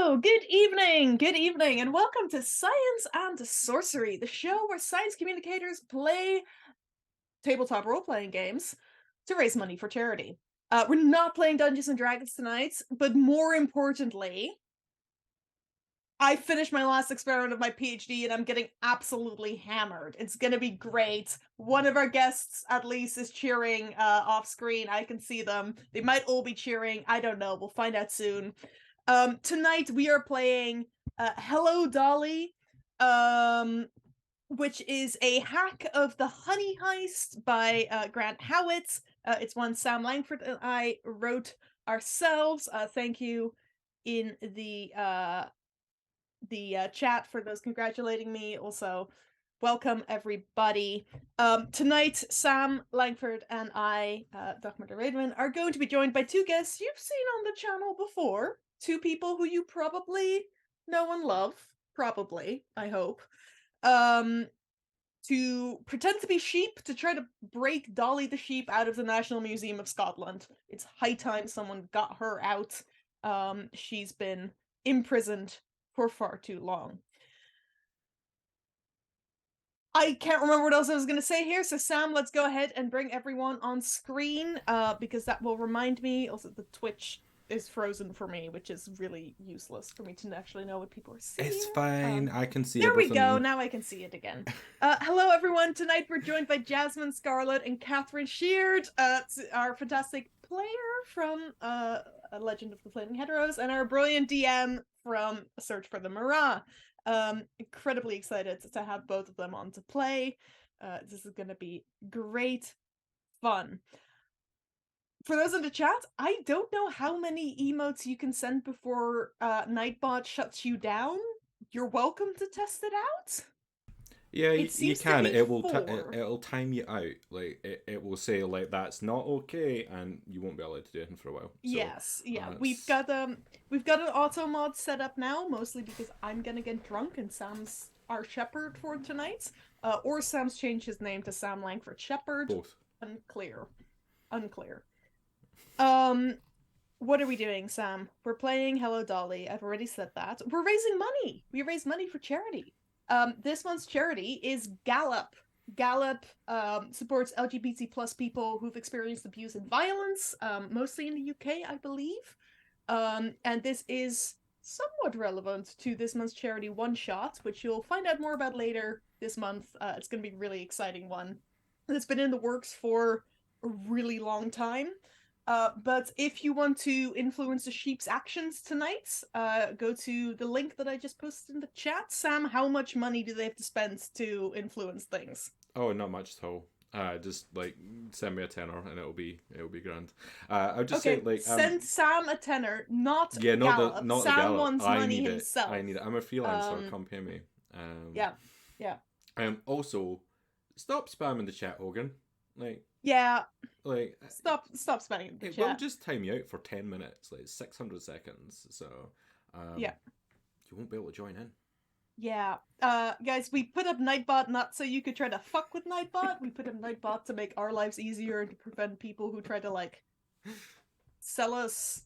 Good evening, and welcome to Science and Sorcery, the show where science communicators play tabletop role-playing games to raise money for charity. We're not playing Dungeons and Dragons tonight, but more importantly, I finished my last experiment of my PhD and I'm getting absolutely hammered. It's gonna be great. One of our guests, at least, is cheering off screen. I can see them. They might all be cheering. I don't know. We'll find out soon. Tonight we are playing Hello Dolly, which is a hack of the Honey Heist by Grant Howitt. It's one Sam Langford and I wrote ourselves. Thank you in the chat for those congratulating me. Also, welcome everybody. Tonight, Sam Langford and I, Dr. Raidman, are going to be joined by two guests you've seen on the channel before. Two people who you probably know and love. Probably, I hope. To pretend to be sheep to try to break Dolly the sheep out of the National Museum of Scotland. It's high time someone got her out. She's been imprisoned for far too long. I can't remember what else I was going to say here, so Sam, let's go ahead and bring everyone on screen, because that will remind me. Also, the Twitch is frozen for me, which is really useless for me to actually know what people are seeing. It's fine. I can see there everything. There we go. Now I can see it again. Hello, everyone. Tonight we're joined by Jasmine Scarlett and Catherine Sheard, our fantastic player from A Legend of the Flaming Heteros, and our brilliant DM from Search for the Mirage. Incredibly excited to have both of them on to play. This is going to be great fun. For those in the chat, I don't know how many emotes you can send before Nightbot shuts you down. You're welcome to test it out. Yeah, you can. It'll time you out. Like it will say like that's not okay, and you won't be allowed to do anything for a while. So, yes, yeah. We've got an auto mod set up now, mostly because I'm gonna get drunk and Sam's our shepherd for tonight. Or Sam's changed his name to Sam Langford Shepherd. Both. Unclear. What are we doing, Sam? We're playing Hello Dolly. I've already said that. We're raising money. We raise money for charity. This month's charity is Gallop. Gallop supports LGBT plus people who've experienced abuse and violence, mostly in the UK, I believe. And this is somewhat relevant to this month's charity one-shot, which you'll find out more about later this month. It's going to be a really exciting one. It's been in the works for a really long time. But if you want to influence the sheep's actions tonight, go to the link that I just posted in the chat. Sam, how much money do they have to spend to influence things? Oh, not much at all. Just like send me a tenner and it'll be grand. I'll just say like send Sam a tenner, not yeah, Gallop. not Sam Gallop. wants money himself. I need it. I'm a freelancer. Come pay me. Yeah. Also, stop spamming the chat, Hogan. Stop spamming the chat. It will just time you out for 10 minutes, like 600 seconds. So you won't be able to join in. Yeah. Guys, we put up Nightbot not so you could try to fuck with Nightbot. We put up Nightbot to make our lives easier and to prevent people who try to like sell us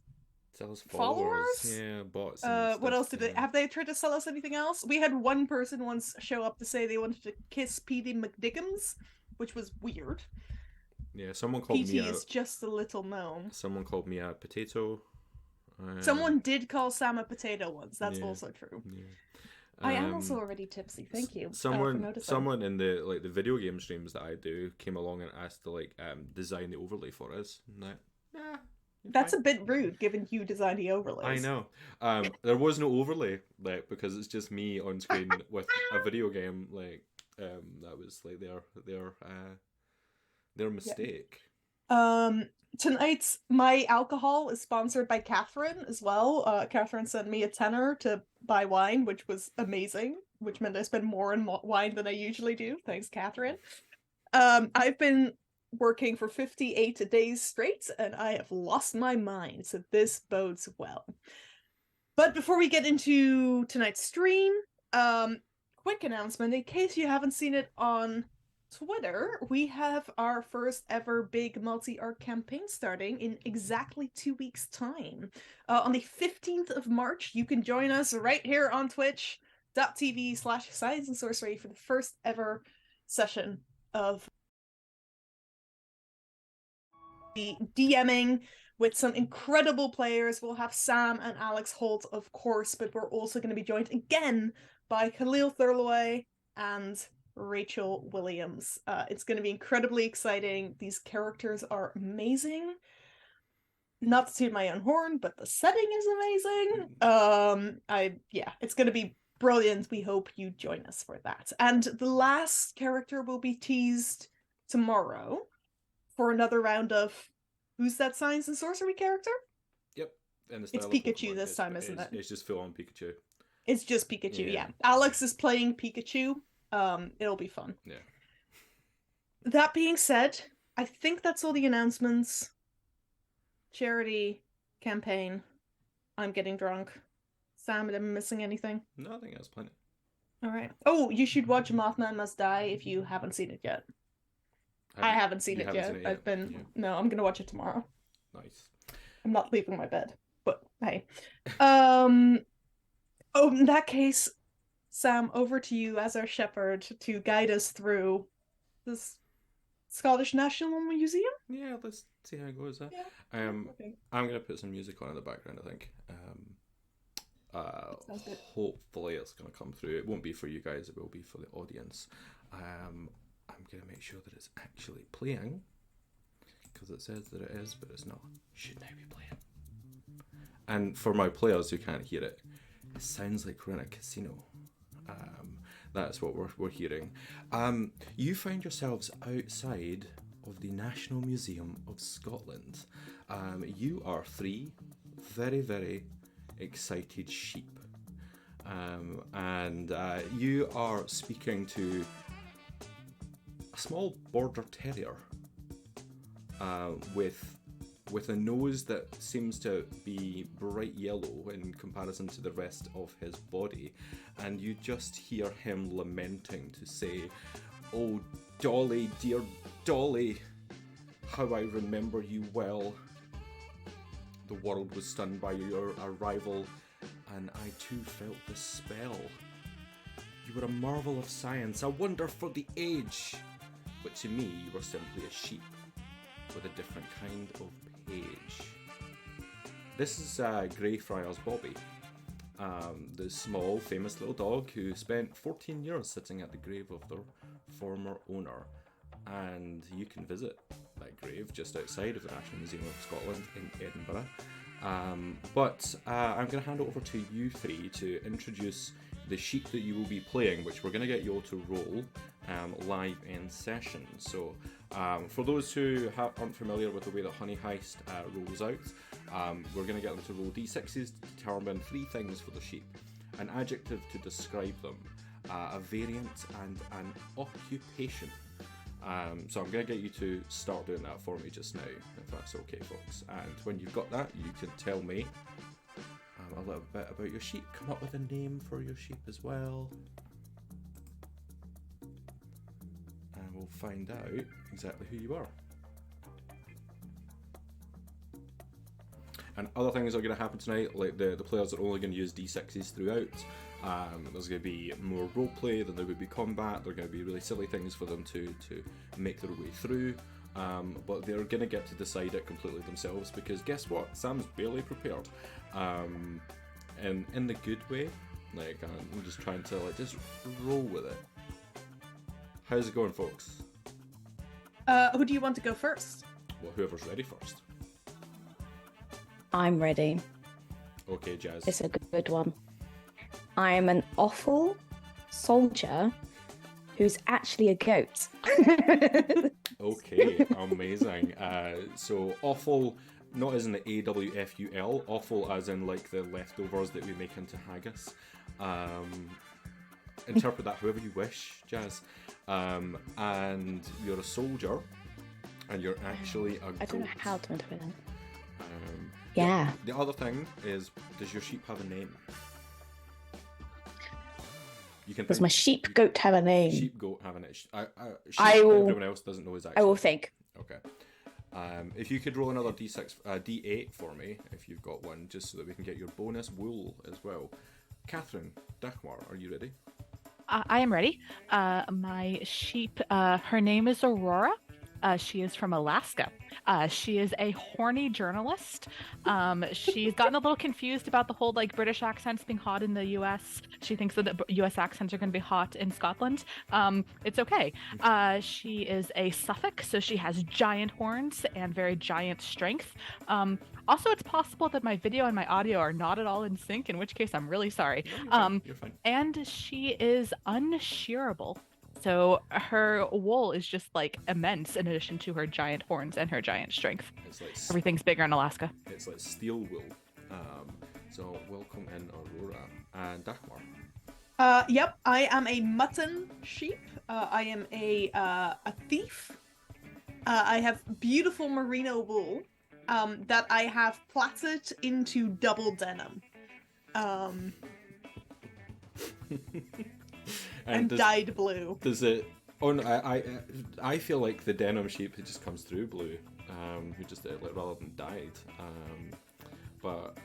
followers. Yeah, bots. What else did they have? They tried to sell us anything else? We had one person once show up to say they wanted to kiss Petey McDiggums, which was weird. Yeah, someone called Petey is just a little gnome. Someone called me a potato. Someone did call Sam a potato once. That's also true. Yeah. I am also already tipsy. Thank you. Someone in the video game streams that I do came along and asked to design the overlay for us. That's a bit rude, given you designed the overlays. I know. There was no overlay because it's just me on screen with a video game. That was like their mistake. Yeah. Tonight, my alcohol is sponsored by Catherine as well. Catherine sent me a tenner to buy wine, which was amazing, which meant I spent more on wine than I usually do. Thanks, Catherine. I've been working for 58 days straight, and I have lost my mind, so this bodes well. But before we get into tonight's stream, quick announcement, in case you haven't seen it on Twitter, we have our first ever big multi-arc campaign starting in exactly 2 weeks' time. On the 15th of March, you can join us right here on twitch.tv/science and sorcery for the first ever session of the DMing with some incredible players. We'll have Sam and Alex Holt, of course, but we're also going to be joined again by Khalil Thurlow and Rachel Williams. It's going to be incredibly exciting. These characters are amazing. Not to toot my own horn, but the setting is amazing. It's going to be brilliant. We hope you join us for that. And the last character will be teased tomorrow for another round of who's that science and sorcery character? Yep, and It's Pikachu this time, isn't it? It's just full on Pikachu. It's just Pikachu, yeah. Alex is playing Pikachu. It'll be fun. Yeah. That being said, I think that's all the announcements. Charity campaign. I'm getting drunk. Sam, am I missing anything? No, I think that's plenty. All right. Oh, you should watch Mothman Must Die if you haven't seen it yet. I haven't seen it yet. No, I'm gonna watch it tomorrow. Nice. I'm not leaving my bed, but hey. In that case, Sam, over to you as our shepherd to guide us through this Scottish National Museum. Yeah, let's see how it goes. Yeah. Okay. I'm gonna put some music on in the background, I think. Hopefully it's gonna come through. It won't be for you guys, it will be for the audience. I'm going to make sure that it's actually playing, because it says that it is, but it's not. Should now be playing. And for my players who can't hear it, it sounds like we're in a casino. That's what we're hearing. You find yourselves outside of the National Museum of Scotland. You are 3 very, very excited sheep. And you are speaking to a small border terrier with a nose that seems to be bright yellow in comparison to the rest of his body, and you just hear him lamenting to say, "Oh, Dolly, dear Dolly, how I remember you well. The world was stunned by your arrival, and I too felt the spell. You were a marvel of science, a wonder for the age. But to me, you were simply a sheep with a different kind of page." This is Greyfriars Bobby, the small, famous little dog who spent 14 years sitting at the grave of their former owner. And you can visit that grave just outside of the National Museum of Scotland in Edinburgh. But I'm going to hand it over to you 3 to introduce the sheep that you will be playing, which we're going to get you all to roll live in session. So for those who aren't familiar with the way that Honey Heist rolls out, we're going to get them to roll d6s to determine 3 things for the sheep: an adjective to describe them, a variant, and an occupation. So I'm going to get you to start doing that for me just now, if that's okay, folks. And when you've got that, you can tell me a little bit about your sheep. Come up with a name for your sheep as well. And we'll find out exactly who you are. And other things are going to happen tonight, like the players are only going to use d6s throughout. There's going to be more roleplay than there would be combat. There are going to be really silly things for them to make their way through. But they're going to get to decide it completely themselves, because guess what? Sam's barely prepared. And in the good way, like I'm just trying to just roll with it. How's it going, folks? Who do you want to go first? Well, whoever's ready first. I'm ready. Okay, Jazz. It's a good one. I am an awful soldier who's actually a goat. Okay, amazing. So awful, not as in the AWFUL, awful as in like the leftovers that we make into haggis. Interpret that however you wish, Jazz. And you're a soldier, and you're actually a goat. I don't know how to interpret that. Yeah. The other thing is, does your sheep have a name? You can Does think my sheep goat have a name? sheep, goat have an itch. I will. Everyone else doesn't know his I actual. will think. Okay. If you could roll another D8 for me, if you've got one, just so that we can get your bonus wool as well. Catherine, Dagmar, are you ready? I am ready. My sheep, her name is Aurora. She is from Alaska. She is a horny journalist. She's gotten a little confused about the whole like British accents being hot in the US. She thinks that the US accents are going to be hot in Scotland. It's okay. She is a Suffolk, so she has giant horns and very giant strength. Also, it's possible that my video and my audio are not at all in sync, in which case I'm really sorry. No, you're fine. You're fine. And she is unshearable. So her wool is just like immense in addition to her giant horns and her giant strength. It's like Everything's bigger in Alaska. It's like steel wool. So welcome in, Aurora and Dagmar. Yep, I am a mutton sheep. I am a thief. I have beautiful merino wool that I have plaited into double denim. And dyed blue. Does it? Oh no, I feel like the denim sheep it just comes through blue. We just like rather than dyed. But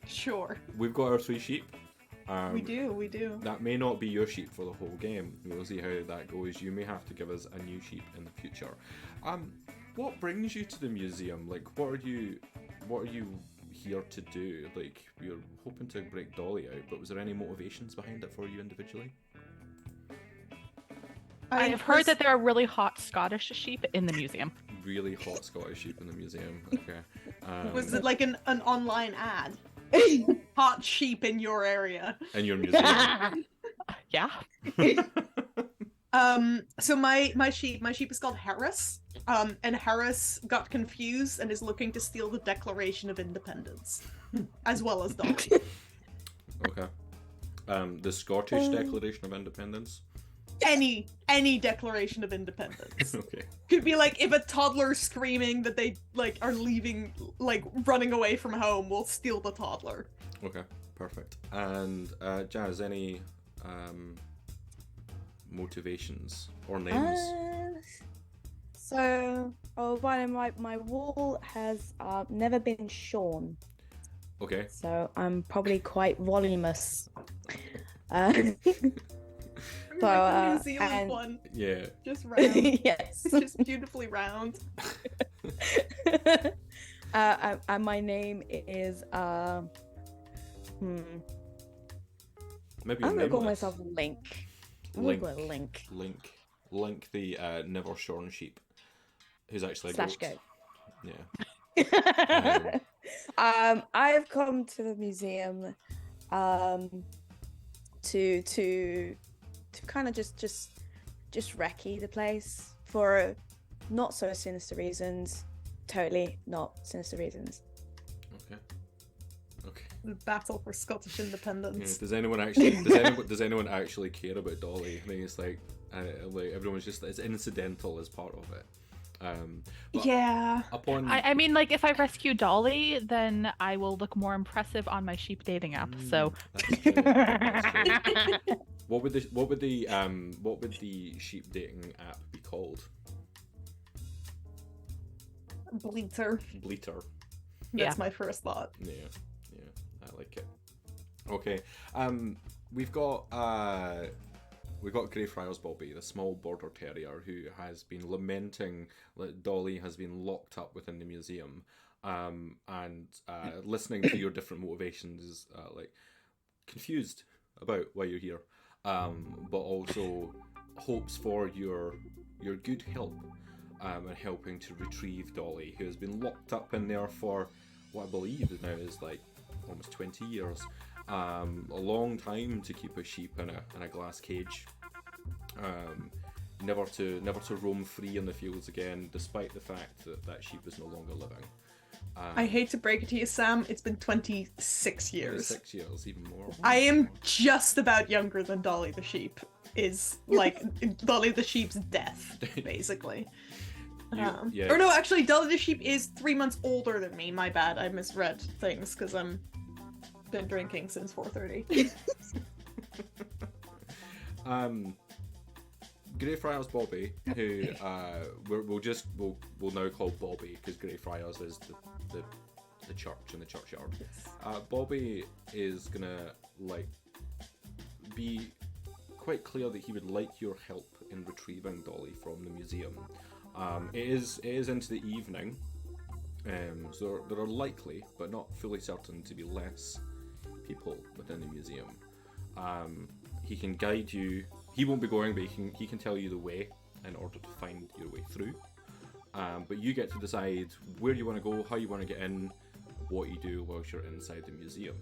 Sure. we've got our 3 sheep. We do. That may not be your sheep for the whole game. We'll see how that goes. You may have to give us a new sheep in the future. What brings you to the museum? Like, what are you here to do? Like, you're hoping to break Dolly out, but was there any motivations behind it for you individually? I have heard that there are really hot Scottish sheep in the museum. Really hot Scottish sheep in the museum. Okay. Was it like an online ad? Hot sheep in your area. In your museum. Yeah. So my sheep is called Harris. And Harris got confused and is looking to steal the Declaration of Independence, as well as Dolly. Okay. The Scottish Declaration of Independence. Any Declaration of Independence. Okay. Could be like if a toddler screaming that they like are leaving, like running away from home, we'll steal the toddler. Okay. Perfect. And Jazz, any motivations or names? My wool has never been shorn. Okay. So I'm probably quite voluminous. Like the New Zealand and- one, Yeah. just round, Yes. just beautifully round. And my name is Maybe I'm gonna call nameless. myself Link. I'm Link. gonna call it Link. Link, the never shorn sheep, who's actually a Slash goat. goat. Yeah. I've come to the museum to kind of just recce the place for not so sinister reasons. Totally not sinister reasons. Okay. The battle for Scottish Yeah, independence. does anyone actually care about Dolly? I think it's like everyone's just it's incidental as part of it. But Yeah. Upon I mean, like, if I rescue Dolly, then I will look more impressive on my sheep dating app. So, that's true. That's true. What would the sheep dating app be called? Bleater. Bleater. Yeah. That's my first thought. Yeah, I like it. Okay, we've got Greyfriars Bobby, the small border terrier who has been lamenting that Dolly has been locked up within the museum, and listening to your different motivations is like confused about why you're here, but also hopes for your good help. And helping to retrieve Dolly, who has been locked up in there for what I believe now is like almost 20 years. A long time to keep a sheep in a glass cage. Never to roam free in the fields again, despite the fact that sheep is no longer living. I hate to break it to you, Sam. It's been 26 years. 6 years, even more. I am just about younger than Dolly the sheep. Is like Dolly the sheep's death, basically. Yeah. Or no, actually, Dolly the sheep is 3 months older than me. My bad. I misread things because I'm been drinking since 4:30. Greyfriars Bobby, who we'll now call Bobby because Greyfriars is the church and the churchyard. Bobby is gonna be quite clear that he would like your help in retrieving Dolly from the museum. It is into the evening, so there are likely, but not fully certain, to be less people within the museum. He can guide you. He won't be going, but he can tell you the way in order to find your way through. But you get to decide where you want to go, how you want to get in, what you do whilst you're inside the museum.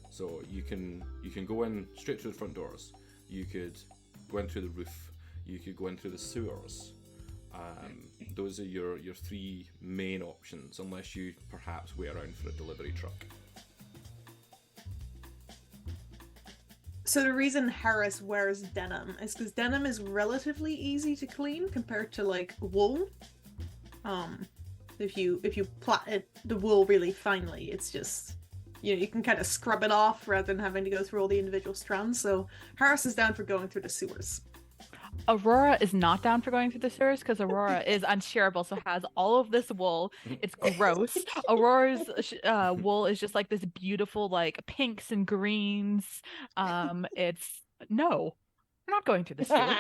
So you can go in straight through the front doors. You could go in through the roof. You could go in through the sewers. Those are your three main options, unless you perhaps wait around for a delivery truck. So the reason Harris wears denim is because denim is relatively easy to clean compared to like wool. If you plait it, the wool really finely, it's just, you can kind of scrub it off rather than having to go through all the individual strands. So Harris is down for going through the sewers. Aurora is not down for going through the sewers because Aurora is unshareable, so has all of this wool. It's gross. Aurora's wool is just like this beautiful, like pinks and greens. It's no, we're not going through the sewers.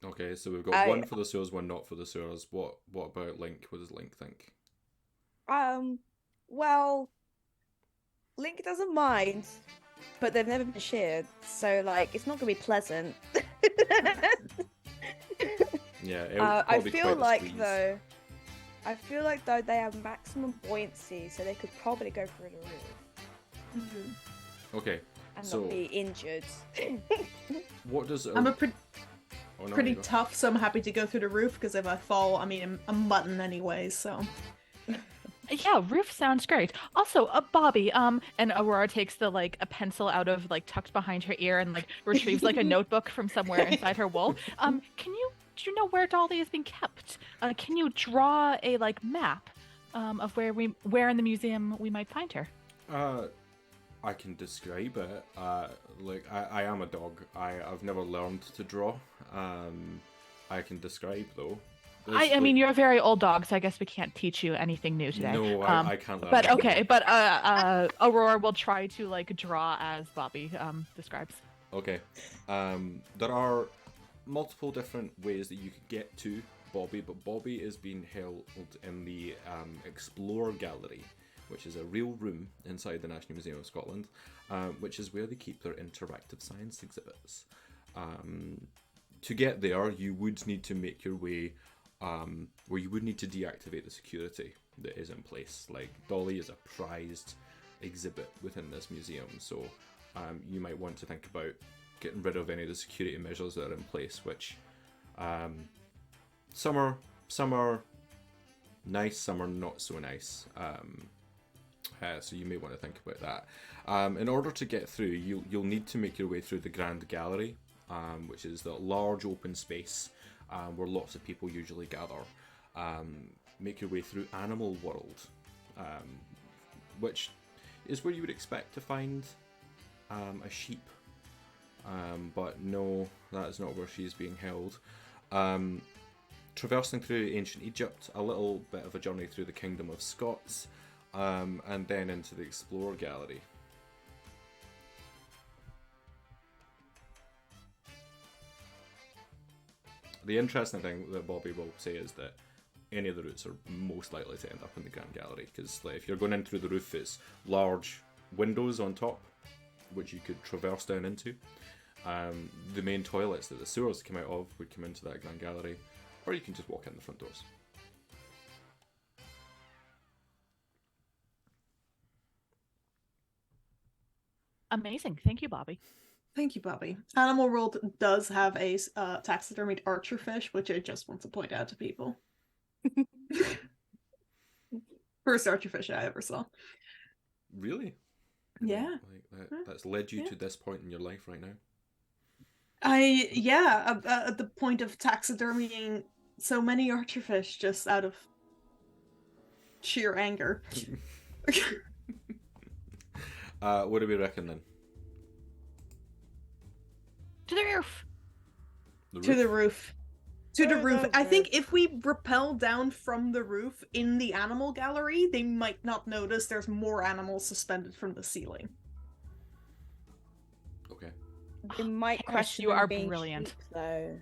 Okay, so we've got one for the sewers, one not for the sewers. What about Link? What does Link think? Well, Link doesn't mind, but they've never been shared, so like it's not gonna be pleasant. Yeah, I feel like though they have maximum buoyancy, so they could probably go through the roof. Mm-hmm. Okay, and so not be injured. what does I'm pretty tough, so I'm happy to go through the roof because if I fall, I mean, I'm mutton anyway, so. Yeah, roof sounds great. Also, Bobby, and Aurora takes a pencil out of tucked behind her ear and retrieves a notebook from somewhere inside her wool. Do you know where Dolly is being kept? Can you draw a map of where in the museum we might find her? I can describe it. I am a dog. I've never learned to draw. I can describe though. I mean, you're a very old dog, so I guess we can't teach you anything new today. No, I can't learn. But okay, but Aurora will try to draw as Bobby describes. Okay. There are multiple different ways that you could get to Bobby, but Bobby is being held in the Explore Gallery, which is a real room inside the National Museum of Scotland, which is where they keep their interactive science exhibits. To get there, you would need to make your way where you would need to deactivate the security that is in place. Like, Dolly is a prized exhibit within this museum, so you might want to think about getting rid of any of the security measures that are in place, which some are nice, some are not so nice. So you may want to think about that. In order to get through, you'll need to make your way through the Grand Gallery, which is the large open space where lots of people usually gather. Make your way through Animal World, which is where you would expect to find a sheep. But no, that is not where she is being held. Traversing through ancient Egypt, a little bit of a journey through the Kingdom of Scots, and then into the Explore Gallery. The interesting thing that Bobby will say is that any of the routes are most likely to end up in the Grand Gallery, because if you're going in through the roof, it's large windows on top, which you could traverse down into. The main toilets that the sewers come out of would come into that Grand Gallery, or you can just walk in the front doors. Amazing. Thank you, Bobby. Thank you, Bobby. Animal World does have a taxidermied archerfish, which I just want to point out to people. First archerfish I ever saw. Really? Yeah. That's led you to this point in your life right now? At the point of taxidermying so many archerfish just out of sheer anger. What do we reckon then? the To roof? the roof. To the Oh, roof. the I think roof. if we rappel down from the roof in the animal gallery, they might not notice there's more animals suspended from the ceiling. Okay. They might Harris, question you them are being brilliant. sheep, though.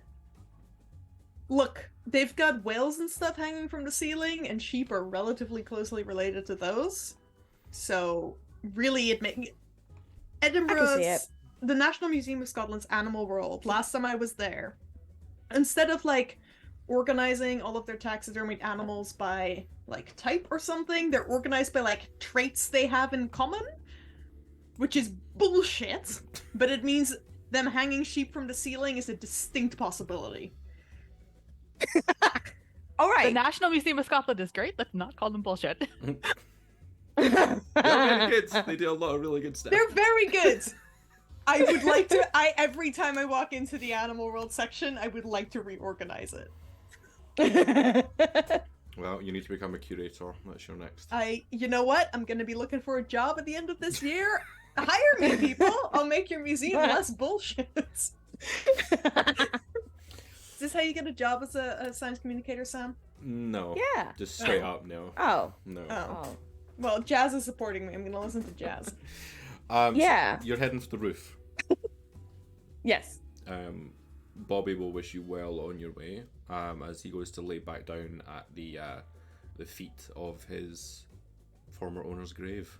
Look, they've got whales and stuff hanging from the ceiling, and sheep are relatively closely related to those. So, really, it makes I can see it. The National Museum of Scotland's Animal World. Last time I was there, instead of like organizing all of their taxidermied animals by like type or something, they're organized by like traits they have in common, which is bullshit. But it means them hanging sheep from the ceiling is a distinct possibility. All The right. National Museum of Scotland is great. Let's not call them bullshit. They're very good. They do a lot of really good stuff. They're very good. I would like to. Every time I walk into the Animal World section, I would like to reorganize it. Well, you need to become a curator. That's your next. You know what? I'm gonna be looking for a job at the end of this year. Hire me, people. I'll make your museum less bullshit. Is this how you get a job as a science communicator, Sam? No. Yeah. Just straight up, no. Oh. No. Oh. Well, Jazz is supporting me. I'm gonna listen to Jazz. Yeah. So you're heading for the roof. Yes. Bobby will wish you well on your way. As he goes to lay back down at the feet of his former owner's grave.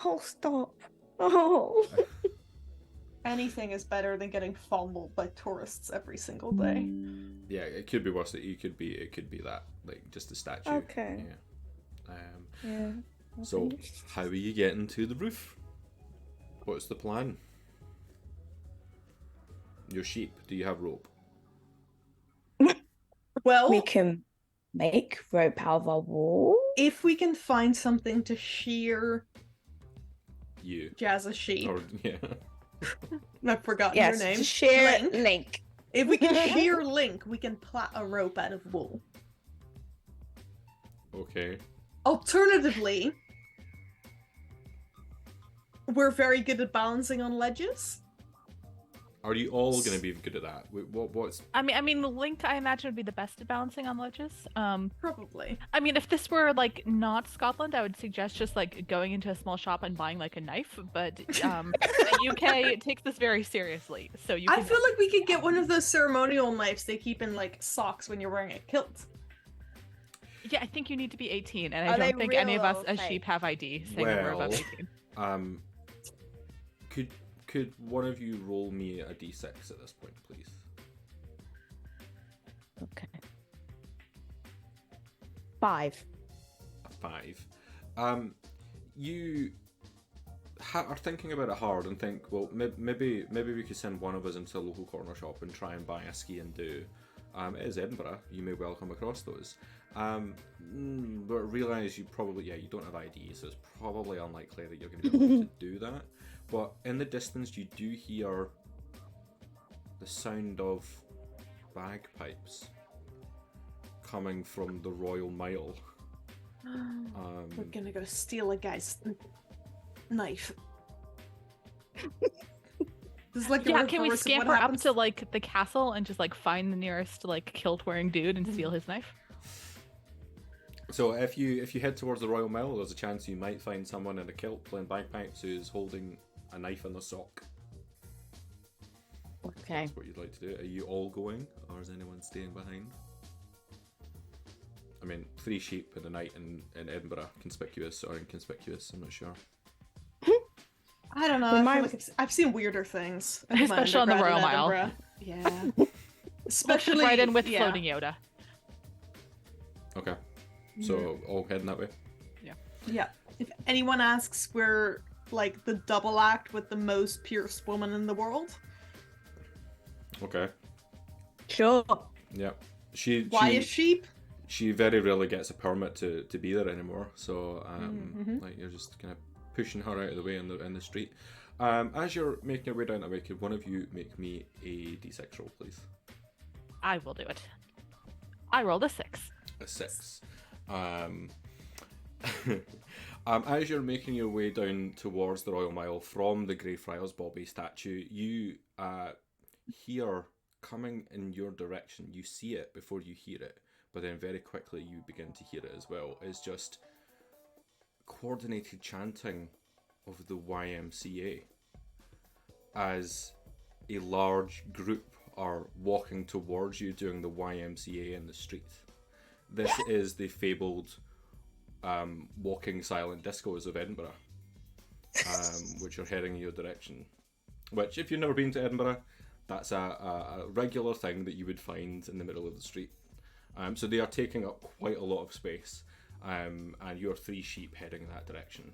Oh, stop. Oh. Anything is better than getting fondled by tourists every single day. Yeah, it could be worse. It could be that, like just a statue. Okay. Yeah. Yeah. So, how are you getting to the roof? What's the plan? Your sheep. Do you have rope? Well, We can make rope out of our wall. if we can find something to shear You. Jazz's sheep, Or yeah. I've forgotten Yes, your name. to share Link. Link. If we can shear Link, we can plait a rope out of wool. Okay. Alternatively, we're very good at balancing on ledges. Are you all going to be good at that? What's I mean, the Link I imagine would be the best at balancing on ledges. Probably. I mean, if this were like not Scotland, I would suggest just like going into a small shop and buying like a knife. But the UK takes this very seriously, so you. I Can... feel like we could get one of those ceremonial knives they keep in like socks when you're wearing a kilt. Yeah, I think you need to be 18, and Are I they don't think any of real us or as fake? sheep have ID saying we're above Well, 18. could one of you roll me a d6 at this point, please? Okay. 5. A 5. You are thinking about it hard and think, well, maybe we could send one of us into a local corner shop and try and buy a ski and do. It is Edinburgh. You may well come across those. But realise you probably, you don't have ID, so it's probably unlikely that you're going to be able to do that. But in the distance, you do hear the sound of bagpipes coming from the Royal Mile. We're gonna go steal a guy's knife. This is like Yeah, can we reverse of what scamper up happens- to like the castle and just like find the nearest like kilt-wearing dude and steal his knife? So if you head towards the Royal Mile, there's a chance you might find someone in a kilt playing bagpipes who's holding a knife in a sock. Okay. That's what you'd like to do. Are you all going, or is anyone staying behind? I mean, 3 sheep in the night in Edinburgh, conspicuous or inconspicuous, I'm not sure. I don't know. Well, I feel my- like I've seen weirder things. I did my Especially on the undergrad in Royal Mile. Edinburgh. Yeah. We'll Especially fit right in with yeah. floating Yoda. Okay, so all heading that way. Yeah. If anyone asks, we're like the double act with the most pierced woman in the world. Okay, Sure. yeah. Why a sheep? She very rarely gets a permit to be there anymore, so like you're just kind of pushing her out of the way in the street. As you're making your way down that way, could one of you make me a d6 roll, please? I will do it. I rolled a 6. A 6. As you're making your way down towards the Royal Mile from the Greyfriars Bobby statue, you hear coming in your direction. You see it before you hear it, but then very quickly you begin to hear it as well. It's just coordinated chanting of the YMCA as a large group are walking towards you doing the YMCA in the street. This is the fabled walking silent discos of Edinburgh, which are heading in your direction. Which, if you've never been to Edinburgh, that's a regular thing that you would find in the middle of the street. So they are taking up quite a lot of space, and you're 3 sheep heading in that direction.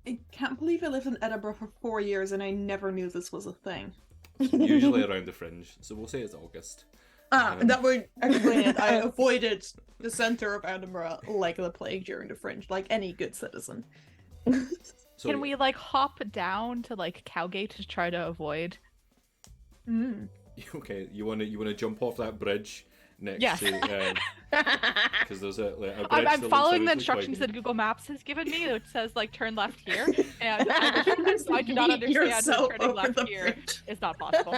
I can't believe I lived in Edinburgh for 4 years and I never knew this was a thing. Usually around the fringe, so we'll say it's August. That would explain it. I avoided the centre of Edinburgh like the plague during the fringe, like any good citizen. So, Can we like hop down to like Cowgate to try to avoid? Okay, you wanna jump off that bridge next Yes. to because there's a bridge I'm that looks following the obviously instructions quite- that Google Maps has given me. It says like turn left here, and I do not understand Yourself that turning over left the here bridge. is not possible.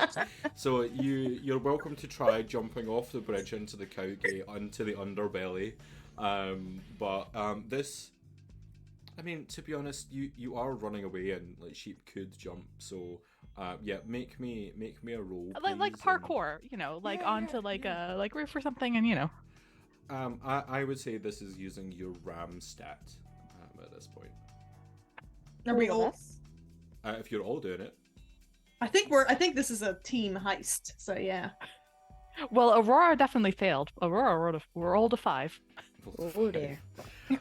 So you're welcome to try jumping off the bridge into the Cowgate onto the underbelly, but this, I mean, to be honest, you are running away and like sheep could jump. So yeah, make me a roll. like please, parkour, you know, like Yeah, onto yeah, like yeah. a like roof or something, and you know. I would say this is using your RAM stat at this point. Are we all? If you're all doing it. I think this is a team heist. So yeah. Well, Aurora definitely failed. Aurora rolled a 5. Oh dear.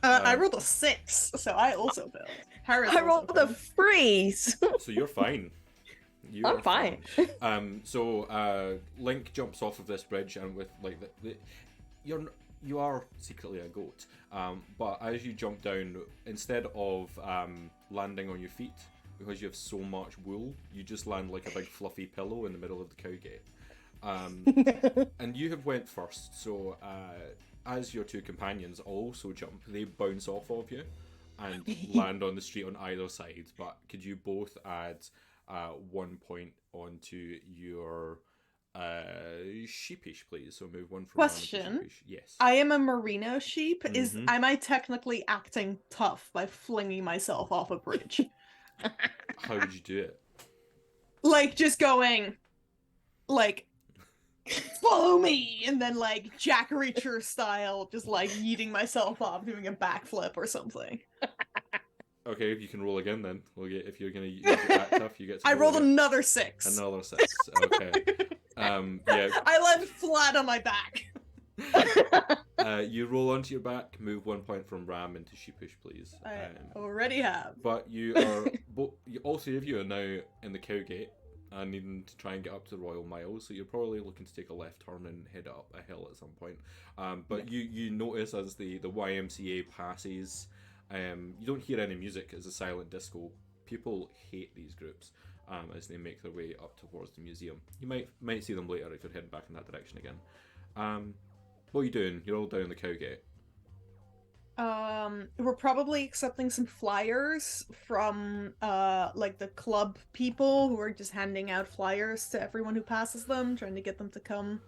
I rolled a 6, so I also failed. Harris I also rolled a failed. freeze. So you're fine. You I'm are fine. So Link jumps off of this bridge, and with like you are secretly a goat. But as you jump down, instead of landing on your feet, because you have so much wool, you just land like a big fluffy pillow in the middle of the Cowgate. And you have went first, so as your 2 companions also jump, they bounce off of you and land on the street on either side. But could you both add 1 point onto your sheepish, please? So move 1 from RAM into Question. sheepish. Yes. I am a merino sheep. Mhm. Am I technically acting tough by flinging myself off a bridge? How would you do it? Like just going like follow me, and then like Jack Reacher style, just like yeeting myself off, doing a backflip or something. Okay, if you can roll again, then we'll get. If you're gonna use your act tough, you get. To I roll rolled again. another 6. Another 6. Okay. Yeah. I landed flat on my back. You roll onto your back. Move 1 point from Ram into sheepish, please. I already have. But you are. All 3 of you are now in the Cowgate and needing to try and get up to the Royal Mile. So you're probably looking to take a left turn and head up a hill at some point. But you notice as the YMCA passes. You don't hear any music as a silent disco. People hate these groups as they make their way up towards the museum. You might see them later if you're heading back in that direction again. What are you doing? You're all down the Cowgate. We're probably accepting some flyers from like the club people who are just handing out flyers to everyone who passes them, trying to get them to come.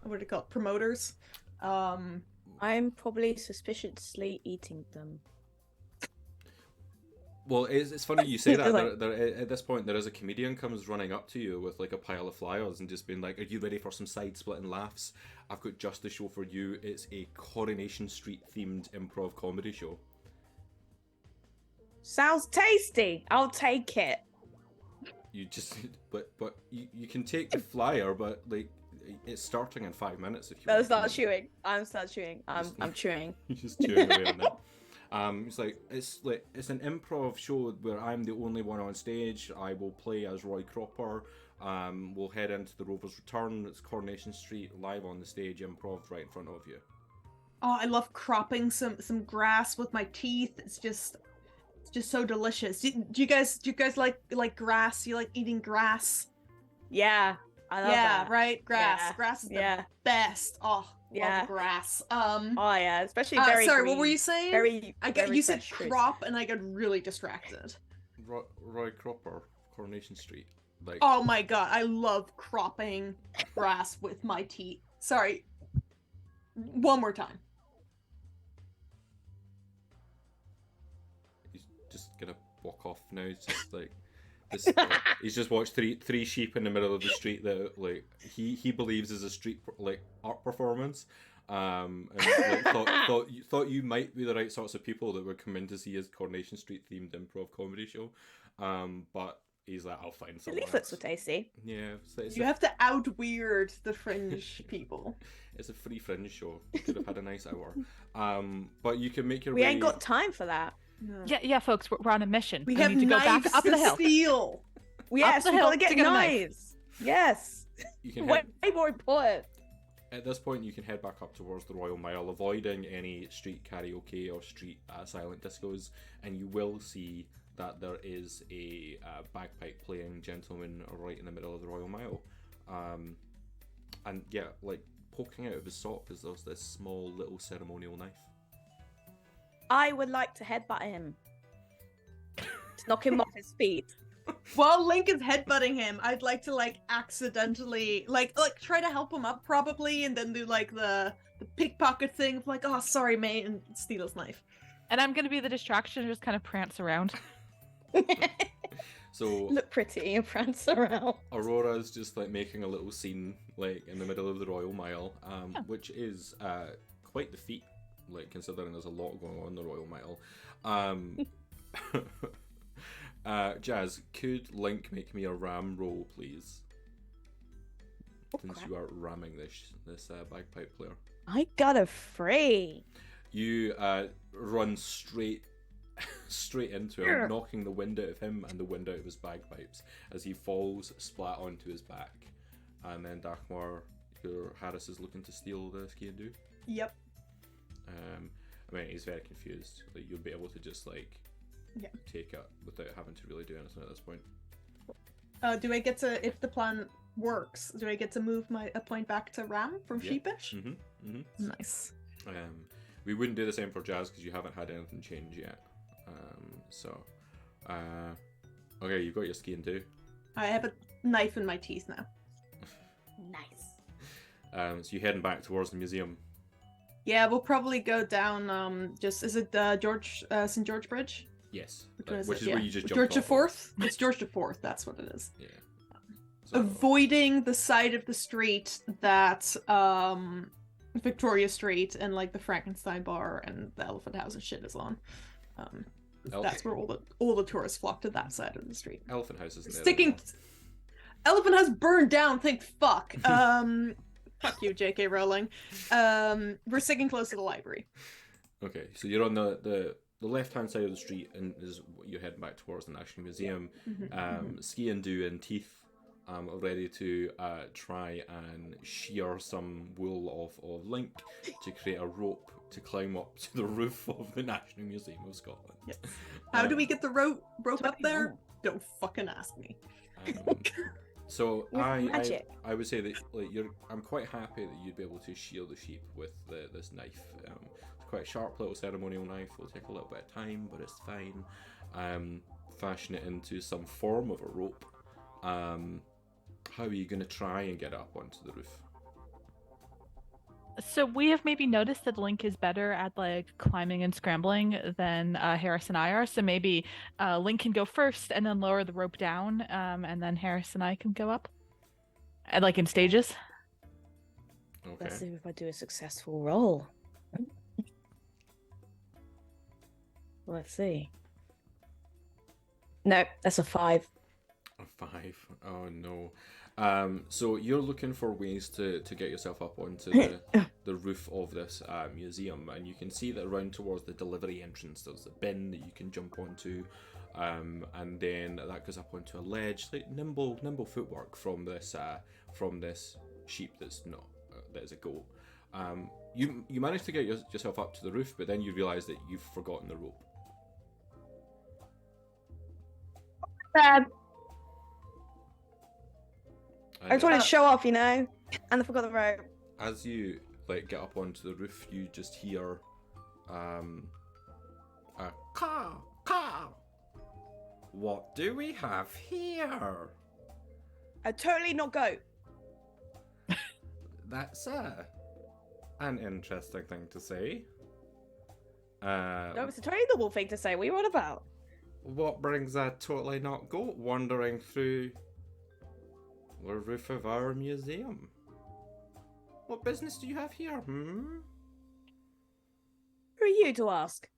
What do you call it? Promoters. I'm probably suspiciously eating them. Well, it's funny you say that. Like- At this point, there is a comedian comes running up to you with like a pile of flyers and just being like, "Are you ready for some side-splitting laughs? I've got just the show for you. It's a Coronation Street themed improv comedy show." Sounds tasty. I'll take it. You just, but you can take the flyer, but like it's starting in 5 minutes if you. No, want. start chewing. I'm chewing. I'm chewing. You're just chewing away on it. It's it's an improv show where I'm the only one on stage. I will play as Roy Cropper. We'll head into the Rover's Return. It's Coronation Street, live on the stage, improv right in front of you. Oh, I love cropping some grass with my teeth. It's just so delicious. Do you guys like grass? You like eating grass? Yeah, I love that. Right. Grass. Yeah. Grass is the Yeah. best. Oh, Yeah. love grass. Oh yeah, especially very. Sorry, green, what were you saying? very You said fresh fruit. crop, and I got really distracted. Roy Cropper, Coronation Street. Like, Oh my god, I love cropping grass with my teeth. Sorry. One more time. he's just gonna walk off now. He's just like this. He's just watched three sheep in the middle of the street that like he believes is a street like art performance. And like thought you might be the right sorts of people that would come in to see his Coronation Street themed improv comedy show. But he's like, I'll find The someone leaflets else. were tasty. Yeah, You have to out weird the fringe people. It's a free fringe show. You could have had a nice hour. But you can make your We way. ain't got time for that. No. Yeah, folks, we're on a mission. We We have need to go back knives up to the hill. steal. Yes, the we hill gotta get to get a knife. knives. Yes. You can Way head, more important. at this point, you can head back up towards the Royal Mile, avoiding any street karaoke or street silent discos, and you will see that there is a bagpipe playing gentleman right in the middle of the Royal Mile. And yeah, like poking out of his sock is there's this small little ceremonial knife. I would like to headbutt him. To knock him off his feet. While Link is headbutting him, I'd like to like accidentally like try to help him up probably, and then do like the pickpocket thing of like, oh sorry mate, and steal his knife. And I'm gonna be the distraction and just kind of prance around. So Look pretty and prance around. Aurora's just like making a little scene like in the middle of the Royal Mile, which is quite the feat, like considering there's a lot going on in the Royal Mile. Jazz, could Link make me a ram roll, please? Since you are ramming this bagpipe player. I got a free. You run straight into him, knocking the wind out of him and the wind out of his bagpipes as he falls splat onto his back. And then Dakmar, your Harris is looking to steal the ski and do. Yep. I mean, he's very confused. Like, you'll be able to just like take it without having to really do anything at this point. Do I get to, if the plan works, do I get to move a point back to Ram from Yeah. Sheepish? Nice. We wouldn't do the same for Jazz because you haven't had anything change yet. Okay, you've got your ski and do. I have a knife in my teeth now. Nice. So you're heading back towards the museum. Yeah, we'll probably go down. Is it St. George Bridge? Yes, Which is where you just jumped George the off of. Fourth. It's George the Fourth. That's what it is. Yeah. So, Avoiding the side of the street that Victoria Street and like the Frankenstein Bar and the Elephant House and shit is on. That's where all the tourists flock to, that side of the street. Elephant House isn't there Sticking. anymore. Elephant House burned down. Thank fuck. Fuck you, J.K. Rowling. We're sticking close to the library. Okay, so you're on the left-hand side of the street, and you're heading back towards the National Museum. Ski and Do and Teeth are ready to try and shear some wool off of Link to create a rope to climb up to the roof of the National Museum of Scotland. Yes. How do we get the rope up Don't there? know. Don't fucking ask me. So With magic. I would say that like I'm quite happy that you'd be able to shear the sheep with this knife. It's quite a sharp little ceremonial knife. It'll take a little bit of time, but it's fine. Fashion it into some form of a rope. How are you going to try and get up onto the roof? So we have maybe noticed that Link is better at like climbing and scrambling than Harris and I are. So maybe Link can go first and then lower the rope down, and then Harris and I can go up, and like in stages. Okay. Let's see if I do a successful roll. Let's see. No, that's a 5. A 5. Oh no. So you're looking for ways to get yourself up onto the roof of this museum, and you can see that around towards the delivery entrance there's a bin that you can jump onto, and then that goes up onto a ledge. Like nimble footwork from this sheep that's not that is a goat. You manage to get yourself up to the roof, but then you realise that you've forgotten the rope. I just wanted to show off, and I forgot the rope. As you like get up onto the roof, you just hear a caw caw. What do we have here? totally not goat. That's an interesting thing to say. No, it's a totally normal thing to say. What are you on about? What brings a totally not goat wandering through the roof of our museum? What business do you have here, hmm? Who are you to ask?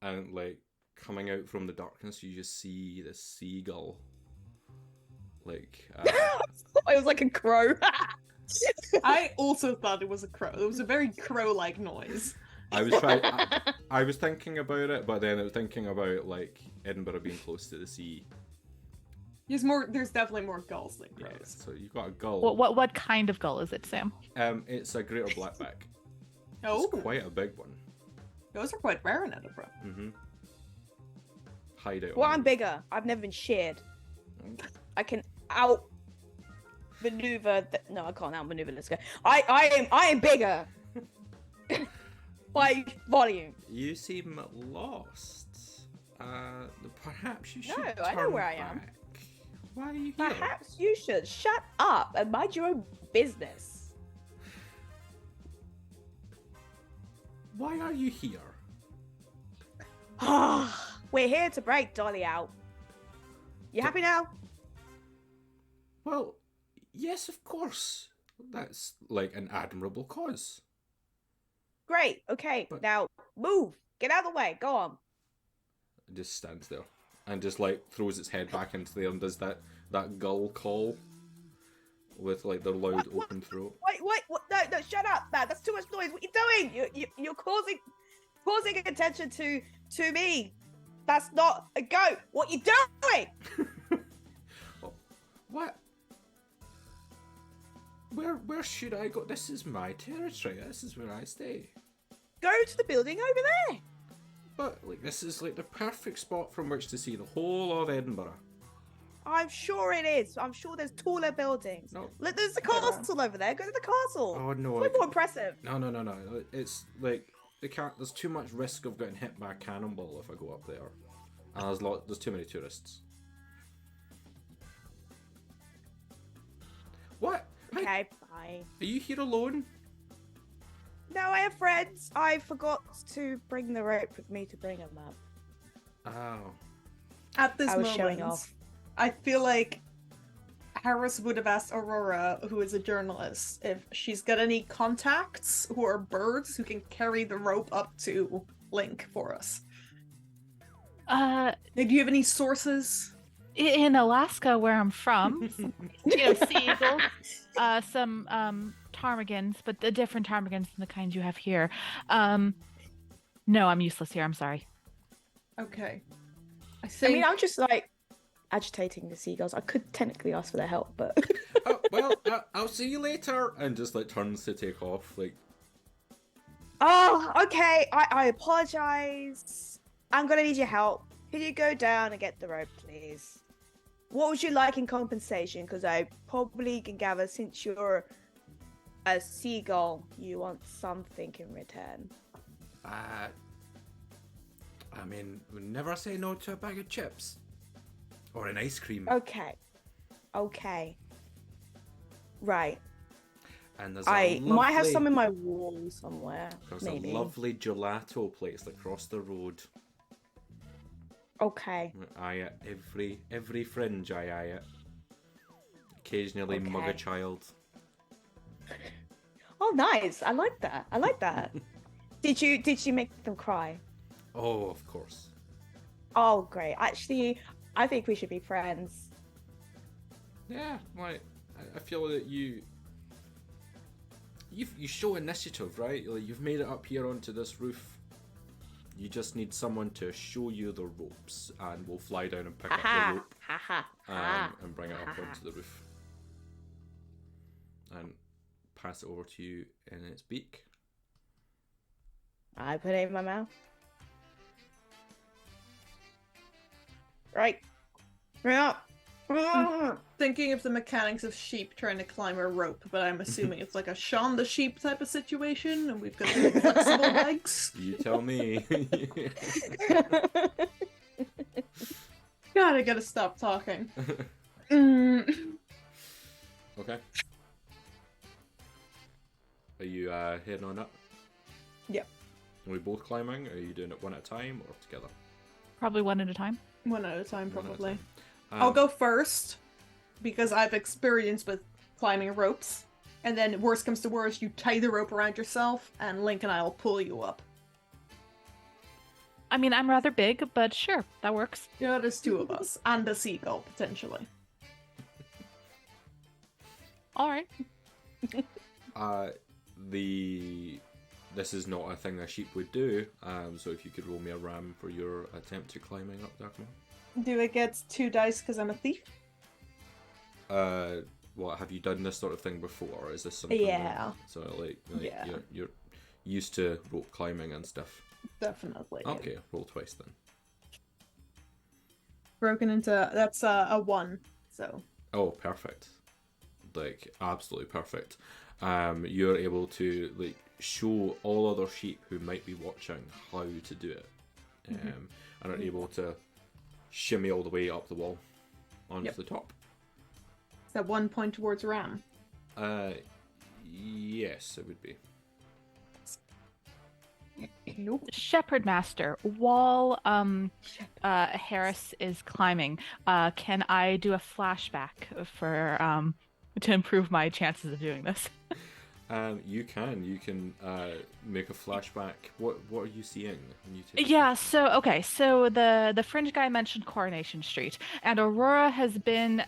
And, like, coming out from the darkness, you just see the seagull. Like, It was like a crow. I also thought it was a crow. It was a very crow-like noise. I was trying. I was thinking about it, but then I was thinking about like Edinburgh being close to the sea. There's definitely more gulls than Yeah, crows. so you've got a gull. What kind of gull is it, Sam? It's a greater blackback. Oh, It's quite a big one. those are quite rare in Edinburgh. Mm-hmm. Hideout. Well, I'm bigger. I've never been sheared. I can out maneuver. No, I can't outmaneuver this guy. I am bigger. By volume. You seem lost. Perhaps you should No, turn I know where I am. back. Why are you here? Perhaps you should shut up and mind your own business. Why are you here? We're here to break Dolly out. You happy now? Well, yes, of course. That's like an admirable cause. Great. Okay. But- Now move. Get out of the way. Go on. It just stands there and just like throws its head back into there and does that gull call with like the loud open throat. Wait. What? No. Shut up. That's too much noise. What are you doing? You're causing attention to me. That's not a goat. What you doing? What? Where should I go? This is my territory. This is where I stay. Go to the building over there. But like this is like the perfect spot from which to see the whole of Edinburgh. I'm sure it is. I'm sure there's taller buildings. No. Look, there's the castle over there. Go to the castle. Oh no. It's way more impressive. No. It's like there's too much risk of getting hit by a cannonball if I go up there. And there's too many tourists. What? Okay, bye. Are you here alone? No, I have friends. I forgot to bring the rope with me to bring them up. Oh. At this I was moment, showing off. I feel like Harris would have asked Aurora, who is a journalist, if she's got any contacts who are birds who can carry the rope up to Link for us. Do you have any sources? In Alaska, where I'm from, seagulls, some ptarmigans, but the different ptarmigans than the kinds you have here. No, I'm useless here. I'm sorry. Okay. I mean, I'm just like agitating the seagulls. I could technically ask for their help, but Oh, well, I'll see you later. And just like turns to take off. Like, oh, okay. I apologize. I'm gonna need your help. Can you go down and get the rope, please? What would you like in compensation? Because I probably can gather, since you're a seagull, you want something in return. I mean, we never say no to a bag of chips or an ice cream. Okay. Right. And there's I might have some in my wall somewhere. There's Maybe. a lovely gelato place across the road. Okay. I eye it every fringe. I eye it. Occasionally mug a Okay. child. Oh, nice. I like that. Did you make them cry? Oh, of course. Oh, great. Actually, I think we should be friends. Yeah, like I feel that you show initiative, right? Like you've made it up here onto this roof. You just need someone to show you the ropes, and we'll fly down and pick up the rope and bring it up onto the roof, and pass it over to you in its beak. I put it in my mouth. Right. Thinking of the mechanics of sheep trying to climb a rope, but I'm assuming it's like a Shaun the Sheep type of situation, and we've got the flexible legs. You tell me. God, I gotta stop talking. Mm. Okay. Are you heading on up? Yep. Are we both climbing? Or are you doing it one at a time or together? Probably one at a time. One at a time, One at a probably. time. I'll go first because I've experience with climbing ropes. And then, worst comes to worst, you tie the rope around yourself, and Link and I will pull you up. I mean, I'm rather big, but sure, that works. Yeah, there's two of us, and a seagull potentially. All right. This is not a thing a sheep would do. So if you could roll me a ram for your attempt to climbing up, Darkman. Do it get 2 dice because I'm a thief? What, have you done this sort of thing before? Or is this something? Yeah. So Yeah. you're used to rope climbing and stuff. Definitely. Okay, roll twice then. Broken into that's a 1. So. Oh, perfect. Like absolutely perfect. You're able to like show all other sheep who might be watching how to do it, and are able to shimmy all the way up the wall onto the top. Is that 1 point towards Ram? Yes, it would be. Nope. Shepherd Master, while Harris is climbing, can I do a flashback for to improve my chances of doing this? You can make a flashback. What are you seeing when you take? Yeah, so the fringe guy mentioned Coronation Street, and Aurora has been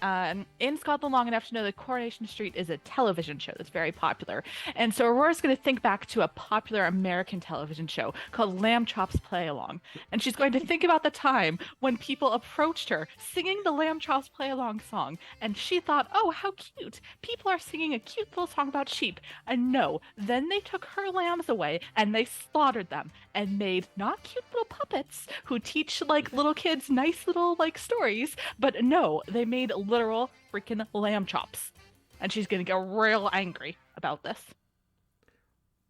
in Scotland long enough to know that Coronation Street is a television show that's very popular. And so Aurora's going to think back to a popular American television show called Lamb Chops Play Along, and she's going to think about the time when people approached her singing the Lamb Chops Play Along song, and she thought, "Oh, how cute! People are singing a cute little song about sheep." And no, then they took her lambs away and they slaughtered them and made not cute little puppets who teach like little kids nice little like stories, but no, they made literal freaking lamb chops. And she's gonna get real angry about this.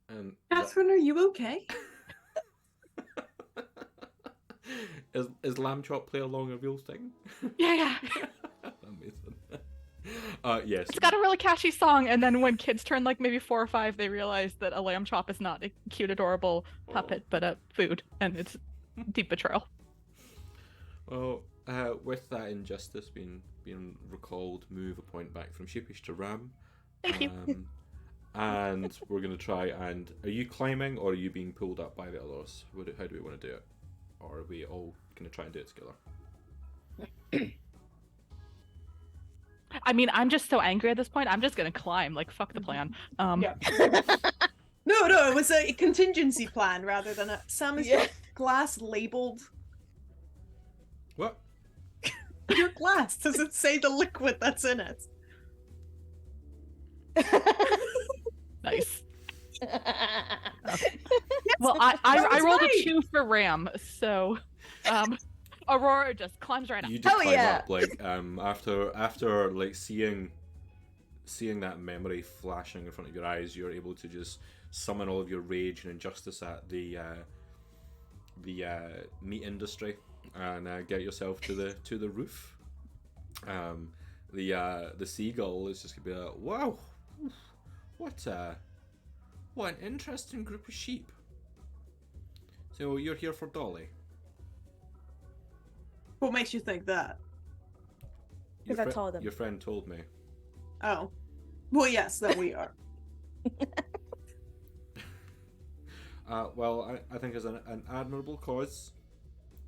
And Catherine, are you okay? is lamb chop play along a real thing? Yeah. Amazing. Yes. It's got a really catchy song, and then when kids turn like maybe 4 or 5, they realize that a lamb chop is not a cute, adorable puppet, but a food, and it's deep betrayal. Well, with that injustice being recalled, move a point back from sheepish to ram. Thank you. And we're gonna try and are you climbing or are you being pulled up by the others? How do we want to do it? Or are we all gonna try and do it together? I mean, I'm just so angry at this point. I'm just gonna climb. Like, fuck the plan. Yeah. No, it was a contingency plan rather than a. Sam, is your glass labeled? What? Your glass, does it say the liquid that's in it? Nice. Yes, Well, that I was rolled right. a 2 for Ram, so Aurora just climbs right up. You just climb yeah. up like after like seeing that memory flashing in front of your eyes, you're able to just summon all of your rage and injustice at the meat industry and get yourself to the roof. The seagull is just gonna be like, wow, what an interesting group of sheep. So you're here for Dolly? What makes you think that? Your 'Cause I told him. Your friend told me. Oh. Well, yes, that we are. Well, I think it's an admirable cause.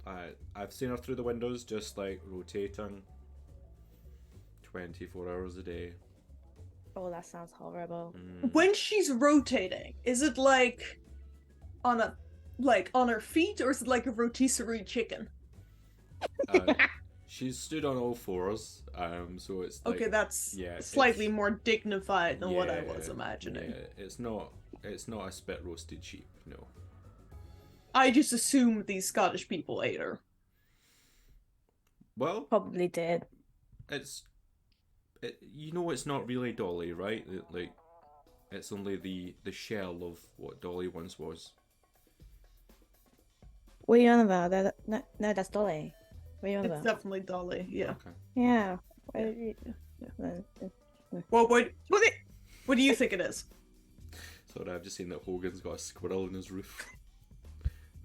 I've seen her through the windows, just like rotating 24 hours a day. Oh, that sounds horrible. When she's rotating, is it like on her feet, or is it like a rotisserie chicken? She's stood on all fours, so it's like, Okay, that's yeah, slightly it's- more dignified than what I yeah, was imagining. Yeah, it's not a spit roasted sheep, no. I just assumed these Scottish people ate her. Well, Probably did. it's not really Dolly, right? Like, it's only the shell of what Dolly once was. What are you on about? No, that's Dolly. What are you on It's about? definitely Dolly, yeah. Okay. Yeah. Yeah. Well, what do you think it is? Sorry, I've just seen that Hogan's got a squirrel in his roof.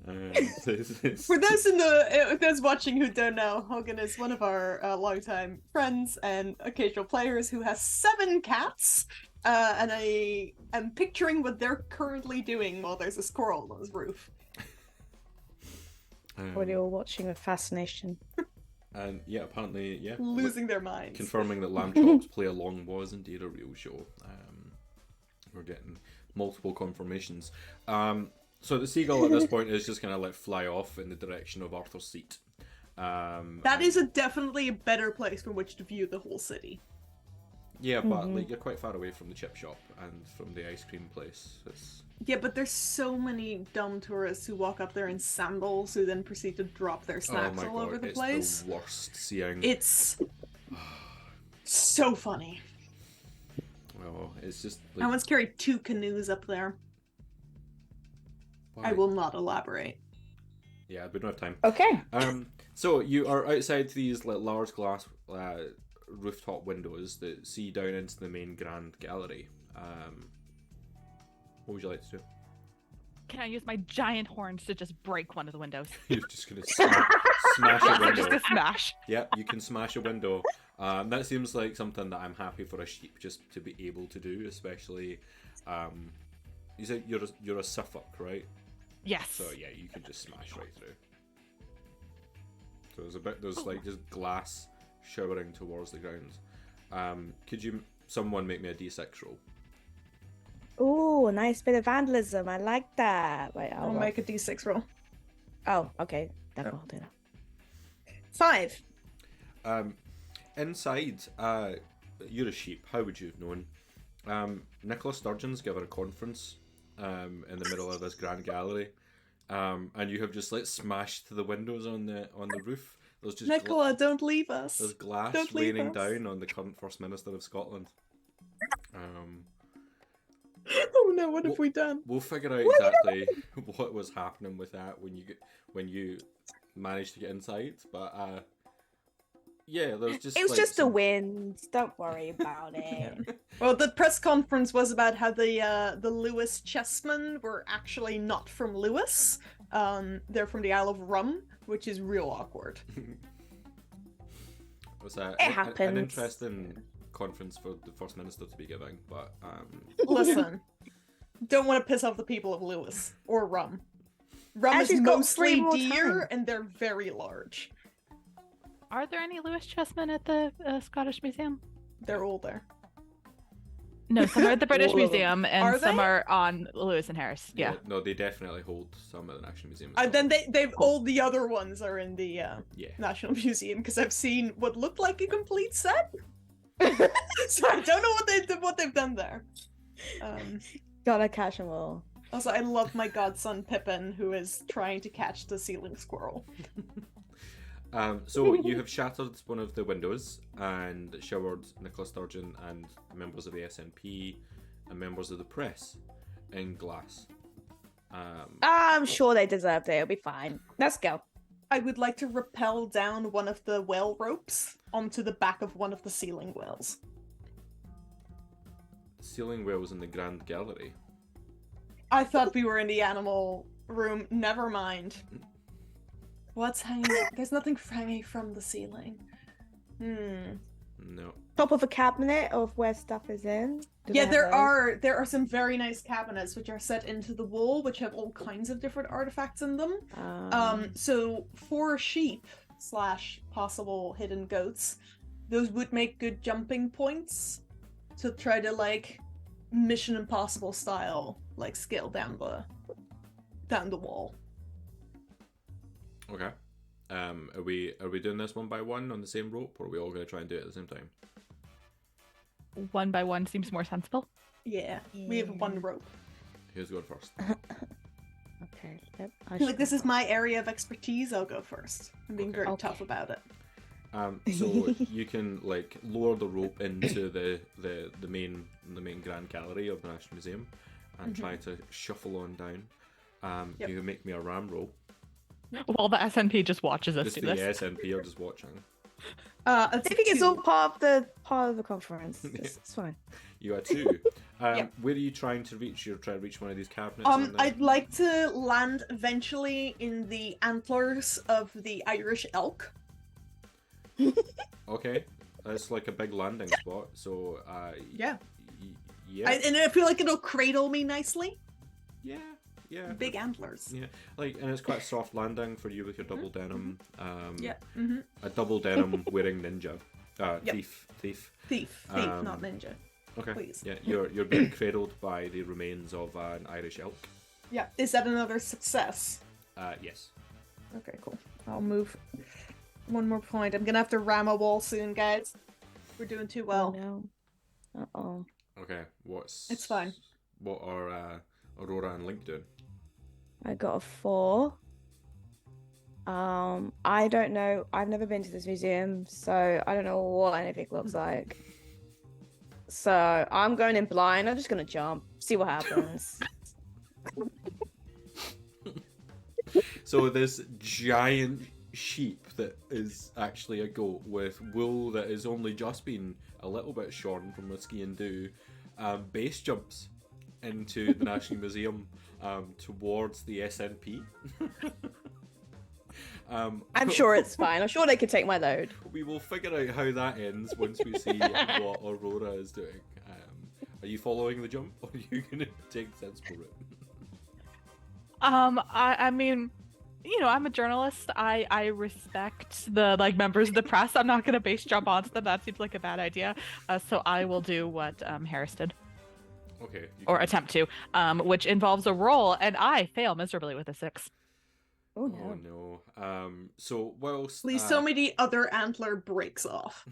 For those watching who don't know, Hogan is one of our longtime friends and occasional players who has 7 cats. And I am picturing what they're currently doing while there's a squirrel on his roof. What you're watching with fascination. And yeah, apparently, yeah, Losing their minds. confirming that Lamb Chops Play Along was indeed a real show. We're getting multiple confirmations. So the seagull at this point is just gonna fly off in the direction of Arthur's Seat. That is definitely a better place from which to view the whole city. Yeah, but you're quite far away from the chip shop and from the ice cream place. Yeah, but there's so many dumb tourists who walk up there in sandals who then proceed to drop their snacks all over the place. It's the worst seeing. It's so funny. Well, it's just. I once carried 2 canoes up there. Why? I will not elaborate. Yeah, we don't have time. Okay. So you are outside these large glass rooftop windows that see down into the main grand gallery. What would you like to do? Can I use my giant horns to just break one of the windows? You're just gonna smash a window. Just a smash. Yep, you can smash a window. That seems like something that I'm happy for a sheep just to be able to do, especially. You said you're a Suffolk, right? Yes. So yeah, you can just smash right through. So there's just glass showering towards the ground. Could someone make me a D6 roll? Ooh, a nice bit of vandalism. I like that. Wait, I'll make a d6 roll. Oh, okay. I'll do that. 5. Inside, you're a sheep. How would you have known? Nicola Sturgeon's given a conference in the middle of this grand gallery, and you have just smashed the windows on the roof. There's just Nicola, don't leave us. There's glass Don't leave raining us. down on the current First Minister of Scotland. Oh no, what have we done? We'll figure out exactly what was happening with that when you managed to get inside. But yeah, there's just It was just the wind. Don't worry about it. Well, the press conference was about how the Lewis chessmen were actually not from Lewis. They're from the Isle of Rum, which is real awkward. Was that It happens. an interesting conference for the First Minister to be giving? But Listen, don't want to piss off the people of Lewis or Rum. Rum And is she's got 3 mostly more deer, time. and they're very large. Are there any Lewis chessmen at the Scottish Museum? They're all there. No, some are at the British All of them. Museum, and Are some they? are on Lewis and Harris. Yeah. no, they definitely hold some at the National Museum. Then they've all the other ones are in the Yeah. National Museum because I've seen what looked like a complete set. So I don't know what they've done there. Gotta catch them all. Also, I love my godson Pippin, who is trying to catch the ceiling squirrel. So you have shattered one of the windows and showered Nicola Sturgeon and members of the SNP and members of the press in glass. I'm sure they deserved it. It'll be fine. Let's go. I would like to rappel down one of the well ropes onto the back of one of the ceiling wells. Ceiling wells in the Grand Gallery. I thought we were in the animal room. Never mind. What's hanging? There's nothing hanging from the ceiling. No. Top of a cabinet of where stuff is in. Do Yeah, they have there are some very nice cabinets which are set into the wall, which have all kinds of different artifacts in them. those? So for sheep / possible hidden goats, those would make good jumping points to try to Mission Impossible style scale down the wall. Okay. Are we doing this one by one on the same rope, or are we all going to try and do it at the same time? One by one seems more sensible. Yeah, we have one rope. Who's going first? Okay. Yep. This is my area of expertise. I'll go first. I'm being Okay. very Okay. tough about it. So you can lower the rope into the main grand gallery of the National Museum and try to shuffle on down. Yep. You can make me a ram roll. Well, the SNP just watches us Just do the this. SNP are just watching. I I think it's all part of the conference. It's fine. You are 2. Yep. Where are you trying to reach? You're trying to reach one of these cabinets. on the- I'd like to land eventually in the antlers of the Irish elk. Okay, it's like a big landing spot. So Yeah. yeah, And I feel like it'll cradle me nicely. yeah. Big antlers. Yeah, and it's quite a soft landing for you with your double denim. Yeah. Mm-hmm. A double denim wearing ninja. Yep. Thief. Thief, not ninja. Okay. Please. Yeah, you're being cradled by the remains of an Irish elk. Yeah. Is that another success? Yes. Okay, cool. I'll move one more point. I'm gonna have to ram a wall soon, guys. We're doing too well. Oh, no. Uh-oh. Okay. It's fine. What are Aurora and Link doing? I got a 4. I don't know. I've never been to this museum, so I don't know what anything looks like. So I'm going in blind. I'm just gonna jump, see what happens. So this giant sheep that is actually a goat with wool that has only just been a little bit shorn from whiskey and dew, base jumps into the National Museum towards the SNP. I'm sure it's fine. I'm sure they can take my load. We will figure out how that ends once we see what Aurora is doing. Are you following the jump, or are you going to take the sensible route? I mean, I'm a journalist. I respect the members of the press. I'm not gonna base jump onto them. That seems like a bad idea. So I will do what Harris did. Okay. Or attempt to, which involves a roll, and I fail miserably with a 6. Oh Oh no. no. So whilst Please tell me the other antler breaks off.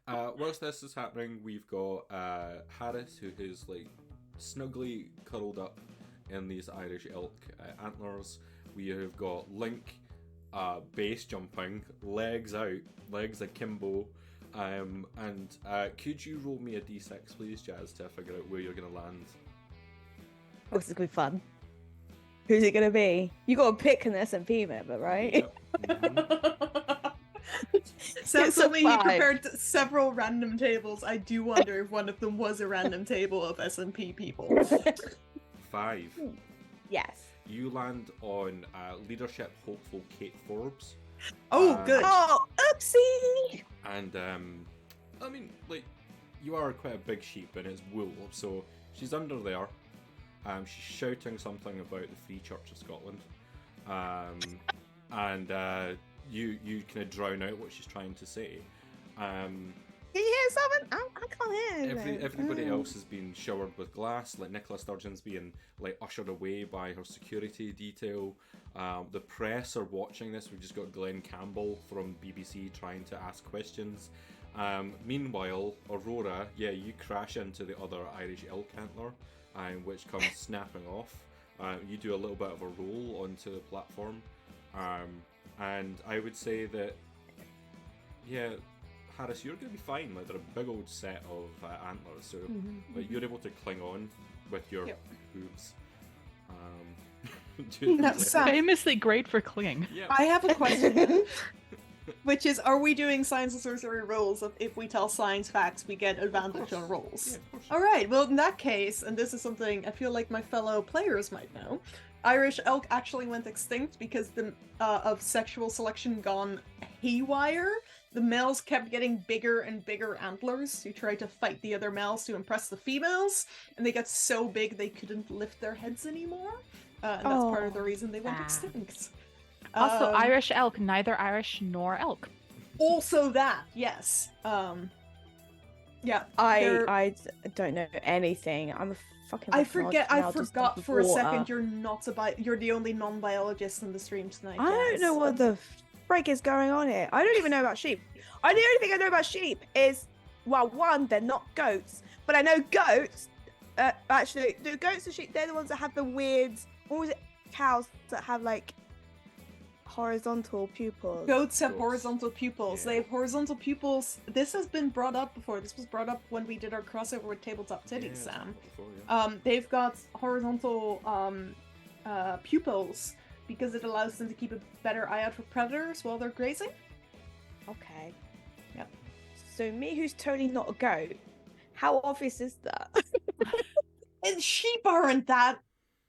whilst this is happening, we've got Harris, who is like snugly curled up in these Irish elk antlers. We have got Link base jumping, legs out, legs akimbo. And could you roll me a d6, please, Jazz, to figure out where you're going to land? Oh, this is gonna be fun. Who's it gonna be? You gotta pick an SMP member, right? Yep. Mhm. Sam It's a told me he 5. prepared several random tables. I do wonder if one of them was a random table of S&P people. 5. Yes. You land on leadership hopeful Kate Forbes. Oh, good. Oh, oopsie! And I mean, like, you are quite a big sheep and it's wool, so she's under there. She's shouting something about the Free Church of Scotland. And you kind of drown out what she's trying to say. Can you hear something? I can't hear anything. Everybody else has been showered with glass. Like Nicola Sturgeon's being like ushered away by her security detail. The press are watching this. We've just got Glenn Campbell from BBC trying to ask questions. Meanwhile, Aurora, you crash into the other Irish elk antler, which comes snapping off. You do a little bit of a roll onto the platform, and I would say that, Harris, you're going to be fine. Like, they're a big old set of antlers, so like, you're able to cling on with your hooves. No, Sam, Famously great for clinging. Yeah. I have a question, which is, are we doing science and sorcery rolls? If we tell science facts, we get advantage on rolls. Yeah, of course. All right. Well, in that case, and this is something I feel like my fellow players might know, Irish elk actually went extinct because of sexual selection gone haywire. The males kept getting bigger and bigger antlers to try to fight the other males to impress the females, and they got so big they couldn't lift their heads anymore. And that's part of the reason they went extinct. Also, Irish elk, neither Irish nor elk. Also that, yes. Yeah. I don't know anything. I'm a fucking. I technology forgot for a water. second you're the only non-biologist in the stream tonight. I don't know what the frick is going on here. I don't even know about sheep. The only thing I know about sheep is, well, one, they're not goats, but I know goats. Actually, the goats and sheep, they're the ones that have the weird. What was it? Cows that have like horizontal pupils. Goats have Goats. horizontal pupils. Yeah. They have horizontal pupils. This has been brought up before. This was brought up when we did our crossover with Tabletop Titties, Sam. They've got horizontal pupils because it allows them to keep a better eye out for predators while they're grazing. Okay. Yep. So me, who's totally not a goat, how obvious is that? And sheep aren't that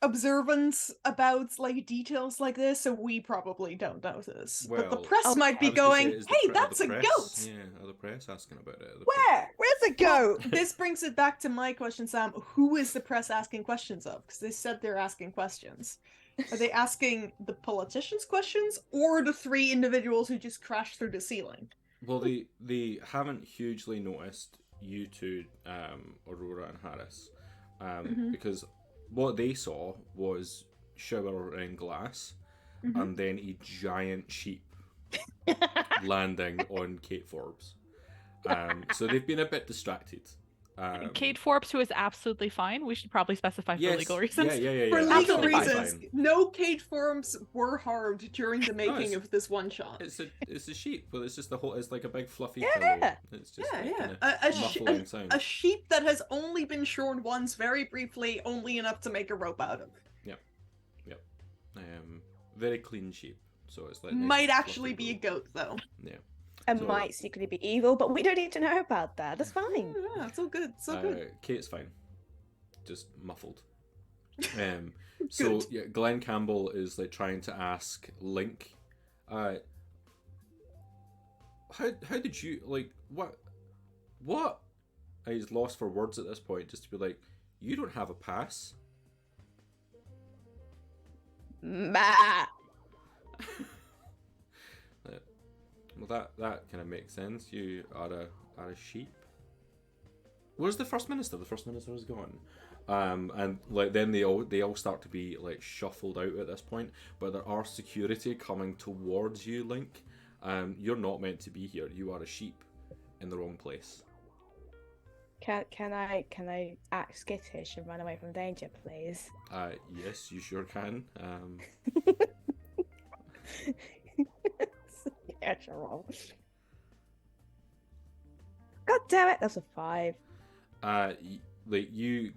observant about like details like this, so we probably don't notice. But the Well, press might be I was gonna say, going, is the "Hey, are that's the a press? goat." Yeah, are the press asking about it? Are the Where? Where's the Well, goat? this brings it back to my question, Sam. Who is the press asking questions of? Because they said they're asking questions. Are they asking the politicians questions or the three individuals who just crashed through the ceiling? Well, they haven't hugely noticed you two, Aurora and Harris, Mhm. because what they saw was sugar in glass, Mhm. and then a giant sheep landing on Kate Forbes. So they've been a bit distracted. Kate Forbes, who is absolutely fine. We should probably specify for Yes, legal yeah, reasons. yeah, yeah, yeah. For legal Absolutely fine. reasons, no Kate forms were harmed during the making it's- of this one shot. It's a sheep, but it's just the whole. It's like a big fluffy Yeah. pillow. It's just Yeah, like yeah. kind A of muffling sound. a sheep that has only been shorn once, very briefly, only enough to make a rope out of. Very clean sheep. So it's like nice Might and actually fluffy be a goat, though. Yeah. And So- might secretly be evil, but we don't need to know about that. That's fine. Yeah, it's all good. It's all good. Kate's fine, just muffled. So Good. yeah, Glenn Campbell is like trying to ask Link, how did you like what? He's lost for words at this point, just to be like, you don't have a pass. Bah. Well, that kind of makes sense. You are a sheep. Where's the first minister? The first minister is gone. And like then they all start to be like shuffled out at this point. But there are security coming towards you, Link. You're not meant to be here. You are a sheep in the wrong place. Can I act skittish and run away from danger, please? Yes, you sure can. Yeah, sure. God damn it, that's a 5. Like you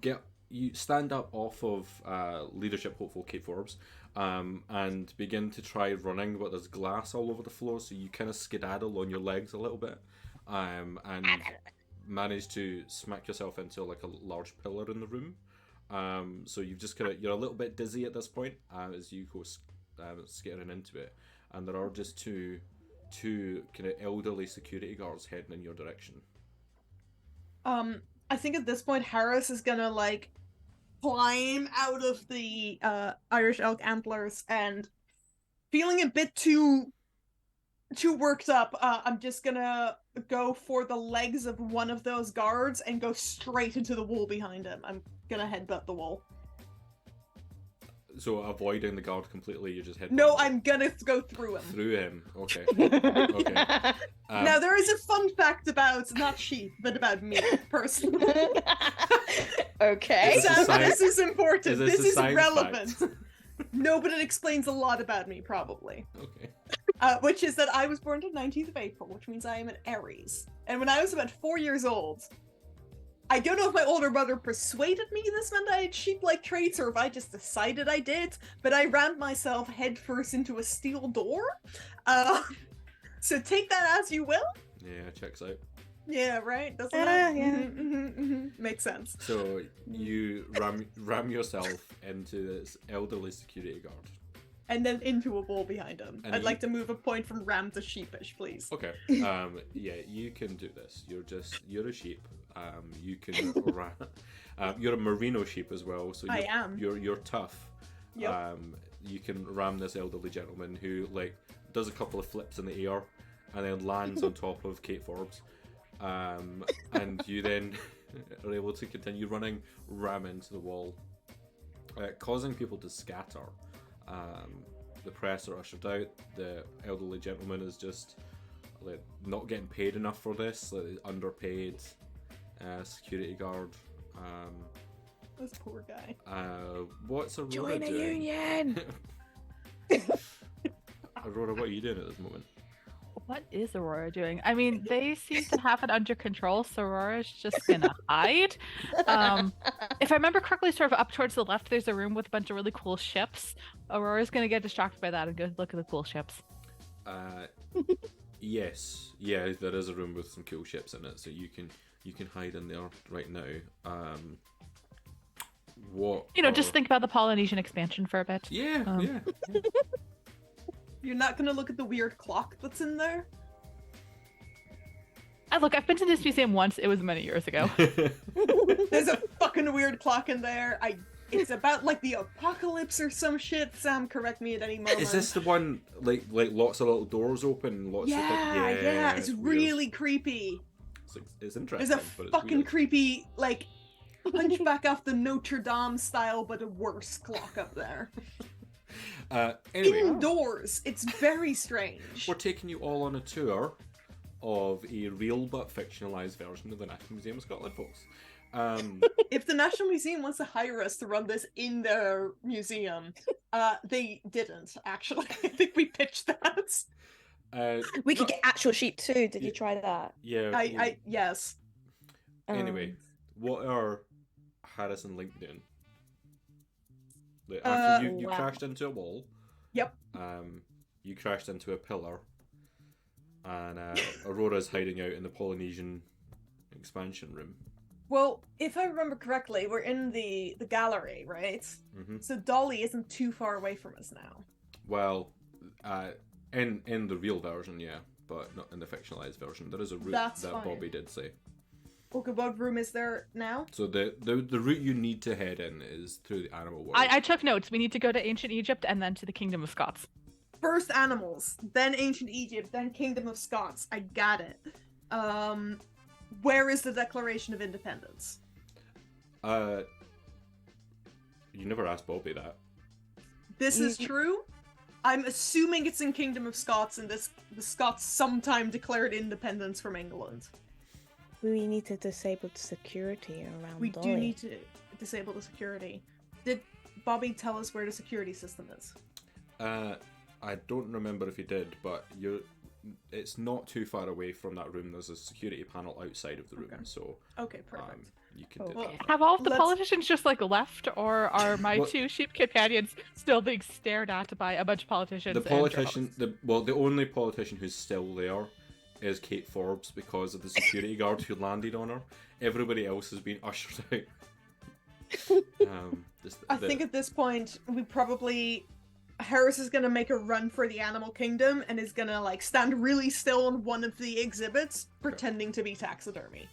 stand up off of leadership hopeful Kate Forbes, and begin to try running, but there's glass all over the floor, so you kind of skedaddle on your legs a little bit, and manage to smack yourself into like a large pillar in the room. So you've just you're a little bit dizzy at this point as you go skittering into it, and there are just two kind of elderly security guards heading in your direction. I think at this point Harris is gonna like climb out of the Irish elk antlers and feeling a bit too worked up, I'm just gonna go for the legs of one of those guards and go straight into the wall behind him. I'm gonna headbutt the wall. So avoiding the guard completely, you just head. No, I'm gonna go through him. Through him. Okay. Okay. Now there is a fun fact about not sheep, but about me personally. Okay. Is this a Sam, science- this is important. is this This a is science relevant. fact? No, but it explains a lot about me, probably. Okay. Which is that I was born on the 19th of April, which means I am an Aries. And when I was about 4 years old, I don't know if my older brother persuaded me this meant I had sheep-like traits, or if I just decided I did, but I rammed myself headfirst into a steel door. So take that as you will. Yeah, checks out. Yeah, right? Doesn't Yeah, it? yeah. Makes sense. So you ram yourself into this elderly security guard. And then into a wall behind him. And I'd you- like to move a point from ram to sheepish, please. Okay. Yeah, you can do this. You're a sheep. You can you're a merino sheep as well. So I am. You're tough. Yep. You can ram this elderly gentleman who like does a couple of flips in the air and then lands on top of Kate Forbes. And you then are able to continue running, ram into the wall, causing people to scatter. The press are ushered out. The elderly gentleman is just like not getting paid enough for this, like underpaid security guard. This poor guy. What's Aurora Join a doing? union. Aurora, what are you doing at this moment? What is Aurora doing? I mean, they seem to have it under control, so Aurora's just gonna hide. If I remember correctly, sort of up towards the left, there's a room with a bunch of really cool ships. Aurora's gonna get distracted by that and go look at the cool ships. Yes, yeah, there is a room with some cool ships in it, so you can hide in there right now. What? Just think about the Polynesian expansion for a bit. Yeah, Um, yeah. You're not gonna look at the weird clock that's in there? Look, I've been to this museum once. It was many years ago. There's a fucking weird clock in there. It's about like the apocalypse or some shit. Sam, correct me at any moment. Is this the one like lots of little doors open? Lots of Yeah, it's weird. really creepy. It's interesting. There's a but it's fucking weird. creepy, like, Hunchback off the Notre Dame style, but a worse clock up there. Anyway, Indoors. It's very strange. we're taking you all on a tour of a real but fictionalized version of the National Museum of Scotland, folks. If the National Museum wants to hire us to run this in their museum, they didn't, actually. I think we pitched that. We could get actual sheep too. Did you try that? Yeah. Yes. Anyway, what are Harris and Link doing? Like, after you wow. crashed into a wall. Yep. You crashed into a pillar, and Aurora's hiding out in the Polynesian expansion room. Well, if I remember correctly, we're in the gallery, right? Mm-hmm. So Dolly isn't too far away from us now. Well, in the real version, yeah, but not in the fictionalized version. There is a route That's that fine. Bobby did say. Okay, what room is there now? So the route you need to head in is through the animal world. I took notes. We need to go to ancient Egypt and then to the Kingdom of Scots. First animals, then ancient Egypt, then Kingdom of Scots. I got it. Where is the Declaration of Independence? You never asked Bobby that. This is true. I'm assuming it's in Kingdom of Scots, and the Scots sometime declared independence from England. We need to disable the security around We Dolly. do need to disable the security. Did Bobby tell us where the security system is? I don't remember if he did, but it's not too far away from that room. There's a security panel outside of the room, Okay. so Okay, perfect. you can do Well, that. Have all of the Let's- politicians just left, or are my Well- two sheep companions still being stared at by a bunch of politicians? The and politician, journalists? the only politician who's still there is Kate Forbes because of the security guard who landed on her. Everybody else has been ushered out. I think at this point, Harris is gonna make a run for the animal kingdom and is gonna stand really still on one of the exhibits, pretending to be taxidermy.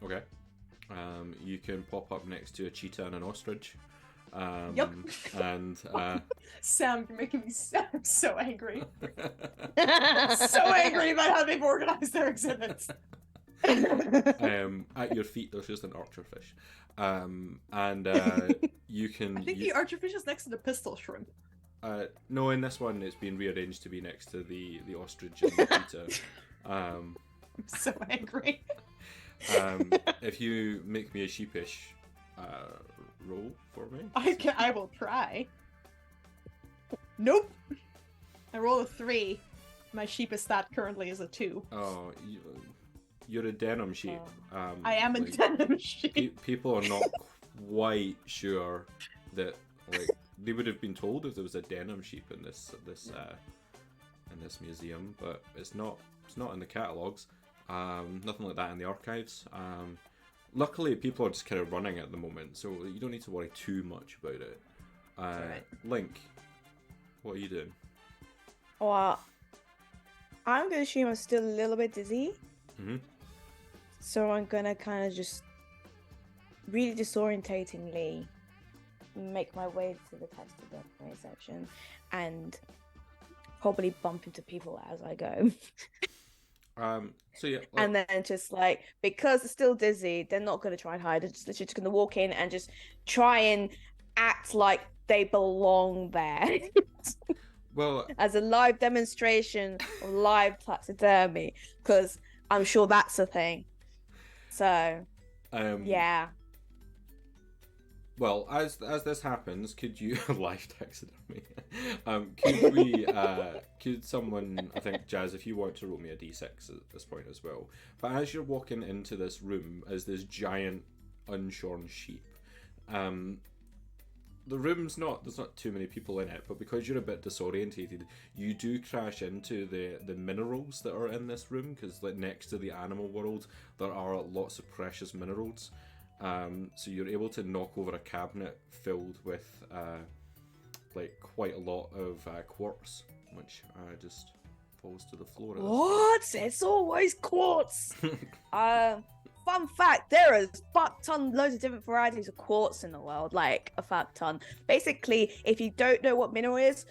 Okay. You can pop up next to a cheetah and an ostrich. Yep. And Sam, you're making me so angry. So angry about how they've organized their exhibits. at your feet there's just an archerfish. You can. I think the archerfish is next to the pistol shrimp. No, in this one it's been rearranged to be next to the ostrich and the cheetah. I'm so angry. If you make me a sheepish roll for me. I will try. Nope. I roll a 3. My sheepish stat currently is a 2. Oh, you're a denim sheep. I am a denim sheep. People are not quite sure that they would have been told if there was a denim sheep in this museum, but it's not in the catalogs. Nothing like that in the archives. Luckily, people are just kind of running at the moment, so you don't need to worry too much about it. Alright. Link, what are you doing? Well, I'm gonna assume I'm still a little bit dizzy. Mm-hmm. So I'm gonna kind of just really disorientatingly make my way to the taxidermy section and probably bump into people as I go. So yeah, And then just because they're still dizzy, they're not gonna try and hide. They're just literally just gonna walk in and just try and act like they belong there. well, As a live demonstration of live taxidermy, because I'm sure that's a thing. So yeah. Well, as this happens, could you live taxidermy? Could someone, I think Jazz, if you want to roll me a d6 at this point as well. But as you're walking into this room as this giant unshorn sheep, the room's there's not too many people in it, but because you're a bit disorientated, you do crash into the minerals that are in this room, because like next to the animal world there are lots of precious minerals. So you're able to knock over a cabinet filled with like quite a lot of quartz, which just falls to the floor. What? It's always quartz. Fun fact, there is fuck ton loads of different varieties of quartz in the world, like a fuck ton. Basically, if you don't know what mineral is,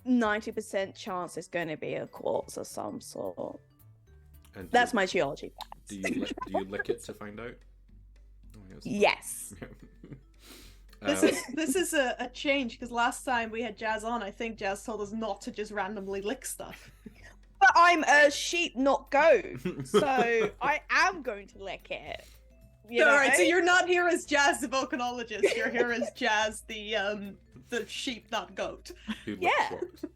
90% chance it's going to be a quartz of some sort. And That's my geology fact. do you lick it to find out? Oh, Yes. This is a change, because last time we had Jazz on, I think Jazz told us not to just randomly lick stuff. But I'm a sheep, not goat, so I am going to lick it. Alright, so you're not here as Jazz the volcanologist, you're here as Jazz the sheep, not goat. Who Yeah. looks rocks.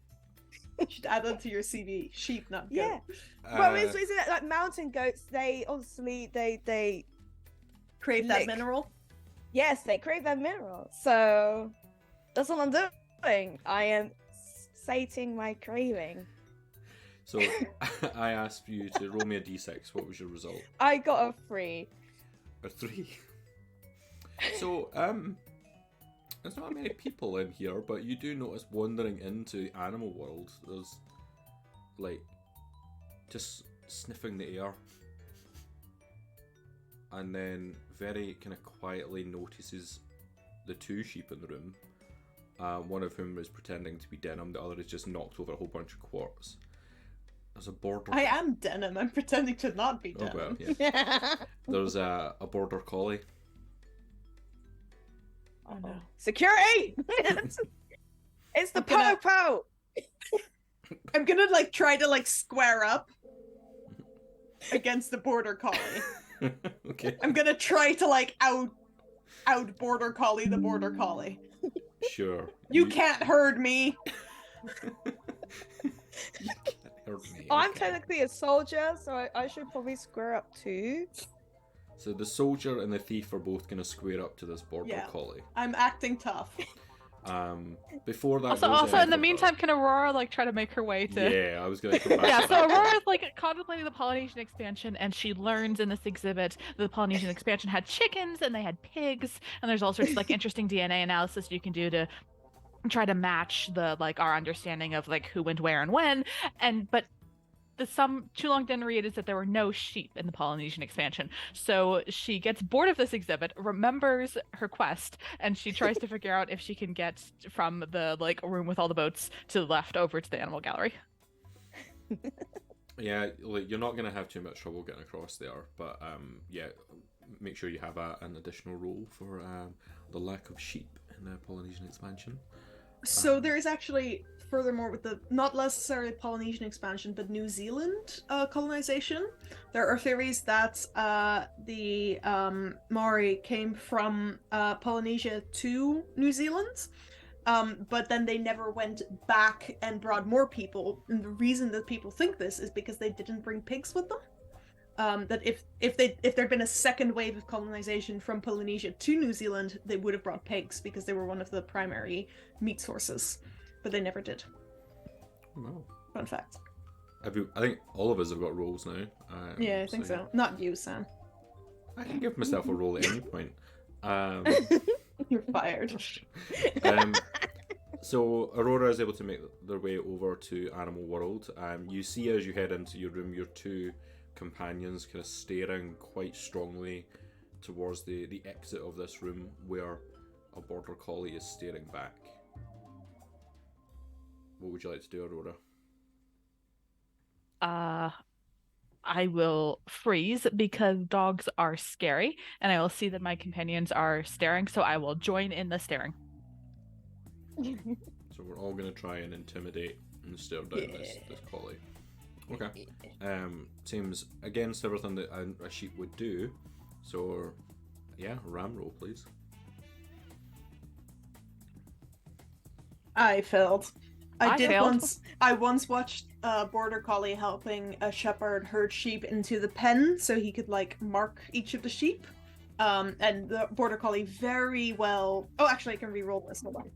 You should add that to your CV, sheep, not goat. Yeah. Well, isn't it like mountain goats? They obviously they Crave that lick. mineral. Yes, they crave that mineral. So that's what I'm doing. I am sating my craving. So I asked you to roll me a d6. What was your result? I got a 3. A 3. So there's not many people in here, but you do notice wandering into Animal World, there's like just sniffing the air, and then very kind of quietly notices the 2 sheep in the room. One of whom is pretending to be Denim, the other is just knocked over a whole bunch of quartz. There's a border. I am Denim, I'm pretending to not be Oh Denim. well, yeah. There's a border collie. Oh no! Security! It's the I'm gonna- po-po! I'm gonna like try to like square up against the border collie. Okay. I'm gonna try to like out border collie the border collie. Sure. You can't herd me. You can't hurt me. I'm okay. technically a soldier, so I should probably square up too. So the soldier and the thief are both going to square up to this border Yeah. collie. I'm acting tough. Before that. Also, in the Rosa- meantime, can Aurora like try to make her way to? Yeah, I was going to come back. Yeah, to so that. Aurora's like contemplating the Polynesian expansion, and she learns in this exhibit that the Polynesian expansion had chickens and they had pigs, and there's all sorts of like interesting DNA analysis you can do to try to match the like our understanding of like who went where and when, but the Chulong didn't read is that there were no sheep in the Polynesian expansion. So she gets bored of this exhibit, remembers her quest, and she tries to figure out if she can get from the like room with all the boats to the left over to the animal gallery. Yeah, like, you're not going to have too much trouble getting across there, but yeah, make sure you have an additional roll for the lack of sheep in the Polynesian expansion. So there is actually, furthermore, with the not necessarily Polynesian expansion, but New Zealand colonization, there are theories that the Maori came from Polynesia to New Zealand, but then they never went back and brought more people. And the reason that people think this is because they didn't bring pigs with them. That if there'd been a second wave of colonization from Polynesia to New Zealand, they would have brought pigs because they were one of the primary meat sources, but they never did. Wow. Fun fact. I think all of us have got rolls now. Yeah, I think so. Not you, Sam. I can give myself a roll at any point. You're fired. So Aurora is able to make their way over to Animal World. You see as you head into your room, your 2 companions kind of staring quite strongly towards the exit of this room where a border collie is staring back. What would you like to do, Aurora? I will freeze because dogs are scary, and I will see that my companions are staring, so I will join in the staring. So we're all going to try and intimidate and stare down this collie. Okay. Seems against everything that a sheep would do. So, yeah, ram roll, please. I failed. I failed. I once watched a border collie helping a shepherd herd sheep into the pen so he could like mark each of the sheep. And the border collie very well. Oh, actually, I can re-roll this. Hold on.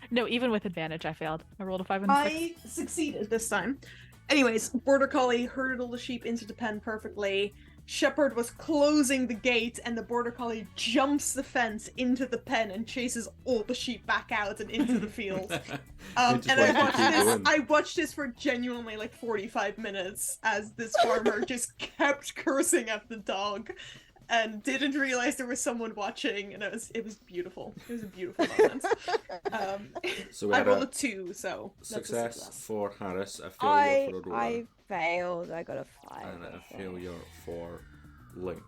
No, even with advantage, I failed. I rolled a 5 and a 6. I succeeded this time. Anyways, border collie hurdled the sheep into the pen perfectly. Shepherd was closing the gate, and the border collie jumps the fence into the pen and chases all the sheep back out and into the field. And I watched this for genuinely like 45 minutes as this farmer just kept cursing at the dog and didn't realize there was someone watching, and it was beautiful. It was a beautiful moment. So I rolled a 2, so success for Harris, a failure for Aurora. I failed. I got a 5. And a failure for Link.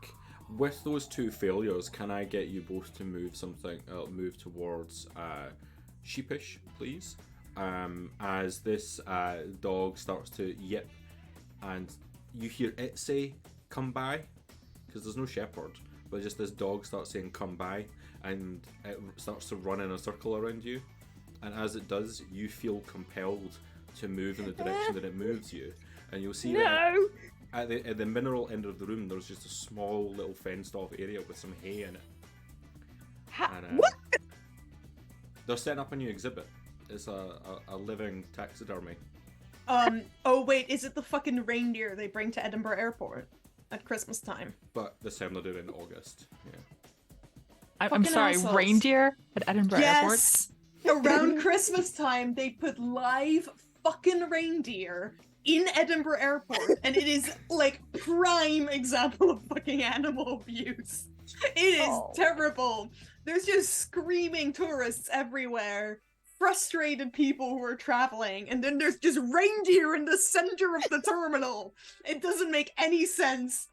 With those 2 failures, can I get you both to move move towards sheepish, please? As this dog starts to yip, and you hear it say, "Come by," because there's no shepherd, but just this dog starts saying, "Come by," and it starts to run in a circle around you. And as it does, you feel compelled to move in the direction that it moves you. And you'll see that at the mineral end of the room, there's just a small little fenced off area with some hay in it. What? They're setting up a new exhibit. It's a living taxidermy. Oh wait, is it the fucking reindeer they bring to Edinburgh Airport at Christmas time? But this time they're doing it in August. Yeah. I'm sorry, assholes. reindeer at Edinburgh Airport? Yes! Around Christmas time, they put live fucking reindeer in Edinburgh Airport, and it is like prime example of fucking animal abuse. It is terrible. There's just screaming tourists everywhere, frustrated people who are traveling, and then there's just reindeer in the center of the terminal. It doesn't make any sense.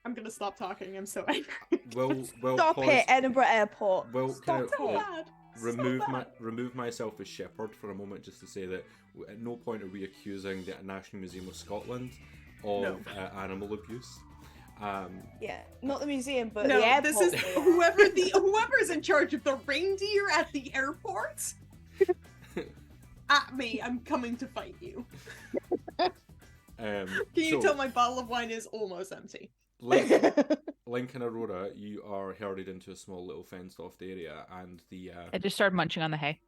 I'm gonna stop talking. I'm so angry. Well, Stop pause. it, Edinburgh Airport. Well, Stop So it. bad. remove myself as shepherd for a moment, just to say that at no point are we accusing the National Museum of Scotland of animal abuse. Yeah, not the museum, but No, the airport. this is whoever's in charge of the reindeer at the airport. At me, I'm coming to fight you. Can you tell my bottle of wine is almost empty? Link and Aurora, you are herded into a small little fenced-off area, and the I just started munching on the hay.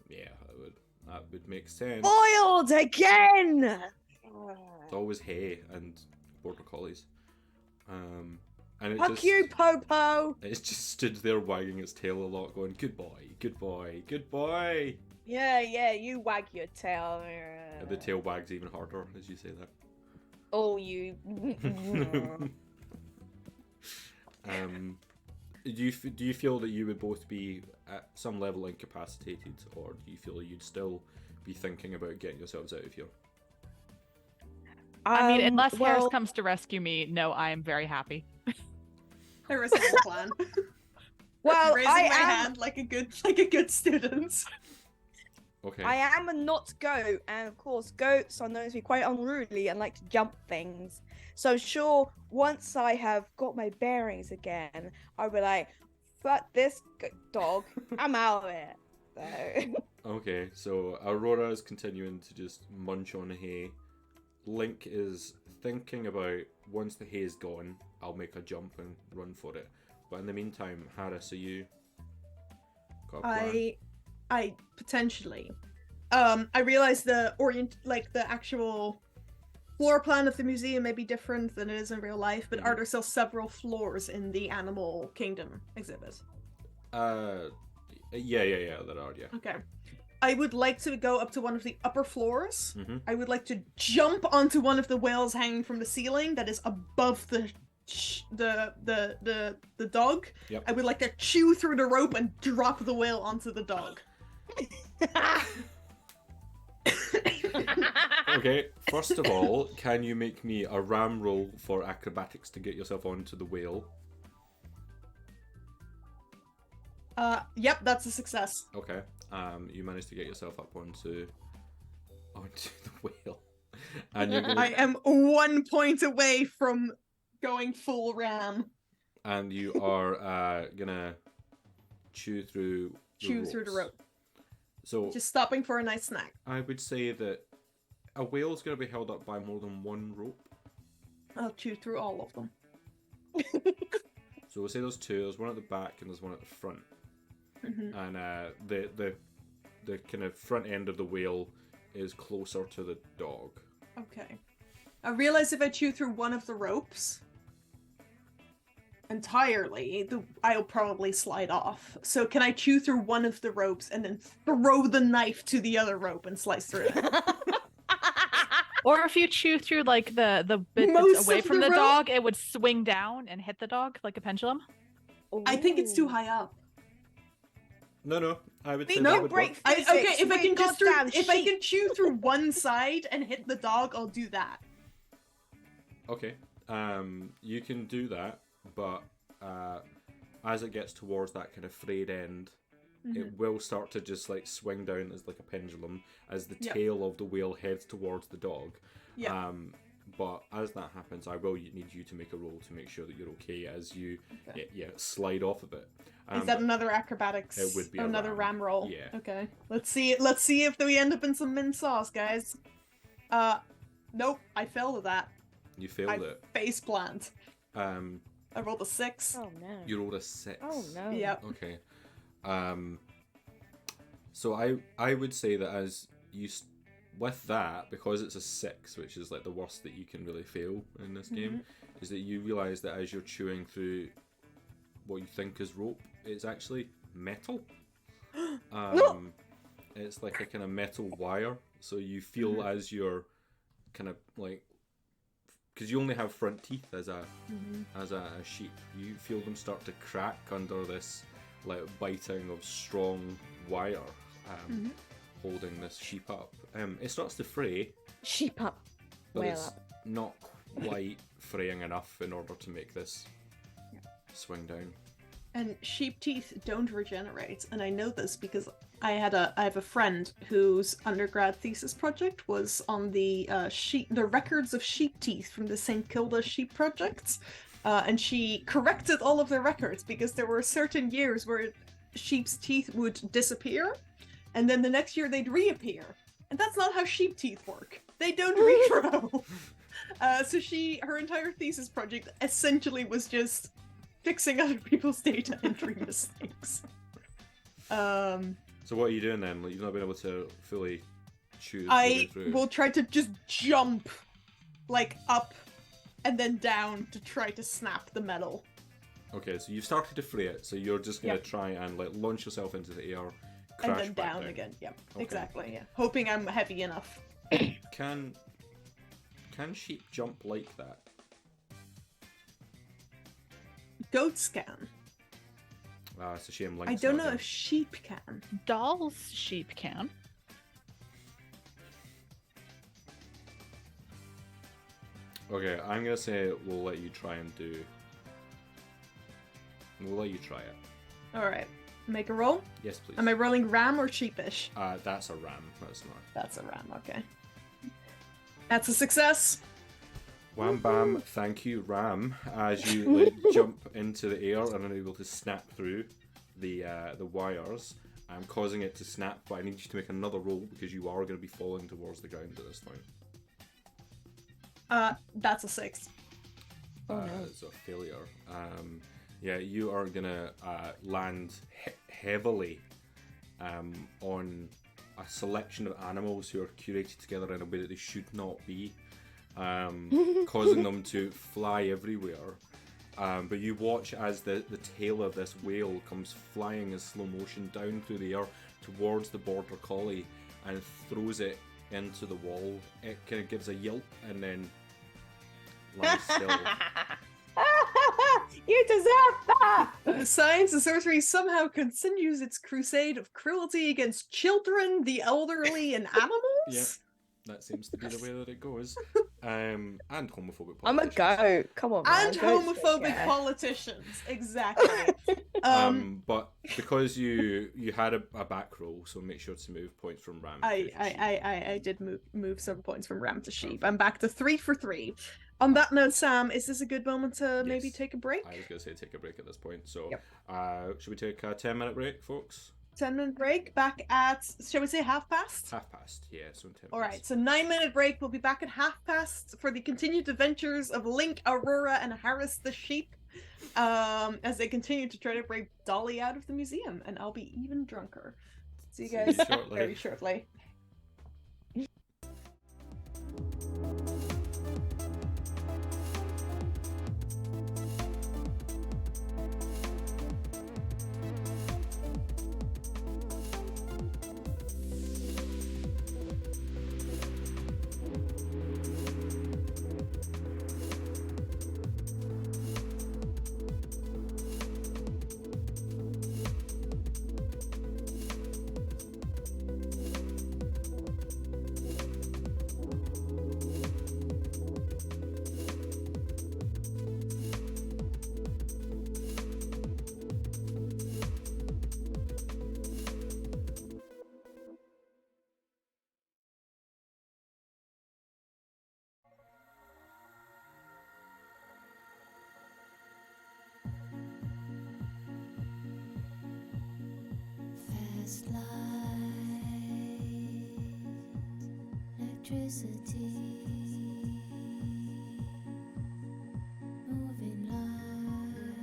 yeah, that would make sense. Boiled again! It's always hay and border collies. And it Fuck just, you, Popo! it's just stood there wagging its tail a lot, going, "Good boy, good boy, good boy." Yeah, you wag your tail. And the tail wags even harder as you say that. Oh, you. Do you feel that you would both be at some level incapacitated, or do you feel you'd still be thinking about getting yourselves out of here? I mean, unless Harris comes to rescue me, no, I am very happy. There is no plan. Well, Raising my hand like a good student. Okay. I am a not goat, and of course, goats are known to be quite unruly and like to jump things. So sure, once I have got my bearings again, I'll be like, "Fuck this dog, I'm out of it." So. Okay, so Aurora is continuing to just munch on hay. Link is thinking about, once the hay is gone, I'll make a jump and run for it. But in the meantime, Harris, are you got a plan? I potentially. I realize the actual floor plan of the museum may be different than it is in real life, but are there still several floors in the Animal Kingdom exhibit? Yeah, there are, yeah. Okay. I would like to go up to one of the upper floors. Mm-hmm. I would like to jump onto one of the whales hanging from the ceiling that is above the dog. Yep. I would like to chew through the rope and drop the whale onto the dog. Okay, first of all, can you make me a ram roll for acrobatics to get yourself onto the whale? Yep, that's a success. Okay, you managed to get yourself up onto the whale, and you're I am 1 point away from going full ram. And you are gonna chew through the rope. So Just stopping for a nice snack. I would say that a whale's gonna be held up by more than one rope. I'll chew through all of them. So we'll say there's two. There's one at the back and there's one at the front. Mhm. And the kind of front end of the whale is closer to the dog. Okay. I realize if I chew through one of the ropes entirely, I'll probably slide off. So can I chew through one of the ropes and then throw the knife to the other rope and slice through it? Or if you chew through like the bit Most that's away of from the the rope? dog, it would swing down and hit the dog like a pendulum. I think it's too Ooh. high up. No, I would Big say no that would break work. physics. Okay, if I we're can just goddamn if I sheep. can chew through one side and hit the dog, I'll do that. Okay, you can do that, but as it gets towards that kind of frayed end, it will start to just like swing down as like a pendulum as the Yep. tail of the whale heads towards the dog. Yeah. But as that happens, I will need you to make a roll to make sure that you're okay as you Okay. slide off of it. Is that another acrobatics? It would be a another ram. ram roll. Yeah. Okay. Let's see if we end up in some mint sauce, guys. Nope. I failed at that. You failed I it. face plant. Um, I rolled a 6. Oh no. you rolled a 6. Oh no. Yep. Okay. So I would say that as you with that, because it's a 6, which is like the worst that you can really fail in this game, is that you realise that as you're chewing through what you think is rope, it's actually metal. It's like a kind of metal wire, so you feel as you're kind of like, because you only have front teeth as a sheep, you feel them start to crack under this like biting of strong wire holding this sheep up. It starts to fray, Sheep up. but Whale it's up. not quite fraying enough in order to make this swing down. And sheep teeth don't regenerate, and I know this because I have a friend whose undergrad thesis project was on the records of sheep teeth from the St. Kilda Sheep Projects, and she corrected all of their records because there were certain years where sheep's teeth would disappear, and then the next year they'd reappear, and that's not how sheep teeth work. They don't regrow. So her entire thesis project essentially was just fixing other people's data entry mistakes. So what are you doing then? Like, you've not been able to fully choose I through. will try to just jump, like, up and then down to try to snap the metal. Okay, so you've started to fray it, so you're just gonna Yep. try and like launch yourself into the air, And crash then back down again. Yep, Okay. exactly, yeah. Hoping I'm heavy enough. Can sheep jump like that? Goats can. It's a shame. I Link's don't not know here. if sheep can. Doll's sheep can. Okay, I'm gonna say we'll let you try and do. We'll let you try it. Alright, make a roll. Yes, please. Am I rolling ram or sheepish? That's a ram. That's not. That's a ram, okay. That's a success. Wham bam, thank you, ram. As you like jump into the air and are able to snap through the wires, causing it to snap. But I need you to make another roll because you are going to be falling towards the ground at this point. That's a 6. Oh, no. It's a failure. Yeah, you are gonna land heavily on a selection of animals who are curated together in a way that they should not be, causing them to fly everywhere. But you watch as the tail of this whale comes flying in slow motion down through the air towards the border collie and throws it into the wall. It kind of gives a yelp and then lies still. You deserve that! Science and sorcery somehow continues its crusade of cruelty against children, the elderly, and animals? Yep. That seems to be the way that it goes. And homophobic politicians. I'm a goat. Come on, man. And Goats don't homophobic care. politicians, exactly. But because you had a back roll, so make sure to move points from ram. to sheep. I did move some points from ram to sheep. I'm back to 3 for 3. On that note, Sam, is this a good moment to maybe Yes. take a break? I was gonna say take a break at this point. So, Yep. should we take a 10-minute break, folks? 10-minute break. Back at, shall we say 5:30? 5:30, yeah, so in 10 All minutes. right, so 9-minute break. We'll be back at 5:30 for the continued adventures of Link, Aurora, and Harris the sheep, as they continue to try to break Dolly out of the museum. And I'll be even drunker. See you guys shortly. very shortly. Fast light, electricity, moving lines,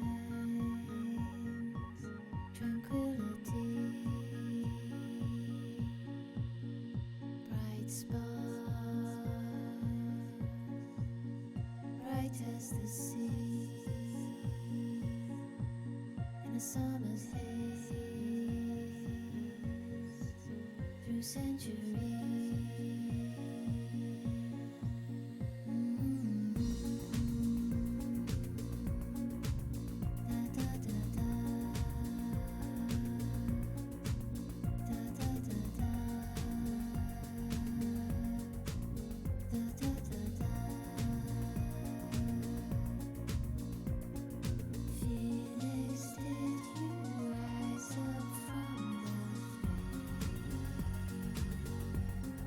tranquility, bright spark, bright as the sea, in a summer's haze, through centuries. Felix, did you rise up from the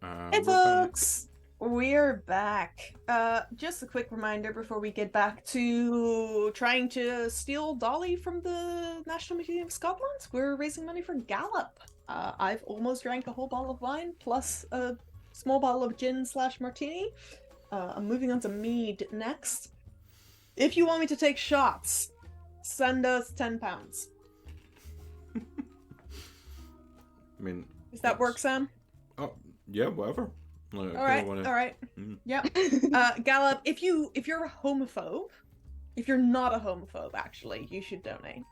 Hey We're back. folks, we're back. Just a quick reminder before we get back to trying to steal Dolly from the National Museum of Scotland. We're raising money for Gallop. I've almost drank a whole bottle of wine plus a small bottle of gin / martini. I'm moving on to mead next. If you want me to take shots, send us £10. I mean, Does that work, Sam? Oh, yeah, whatever. Like, All right, all right. Yep. Gallop, if you're a homophobe, if you're not a homophobe, actually, you should donate.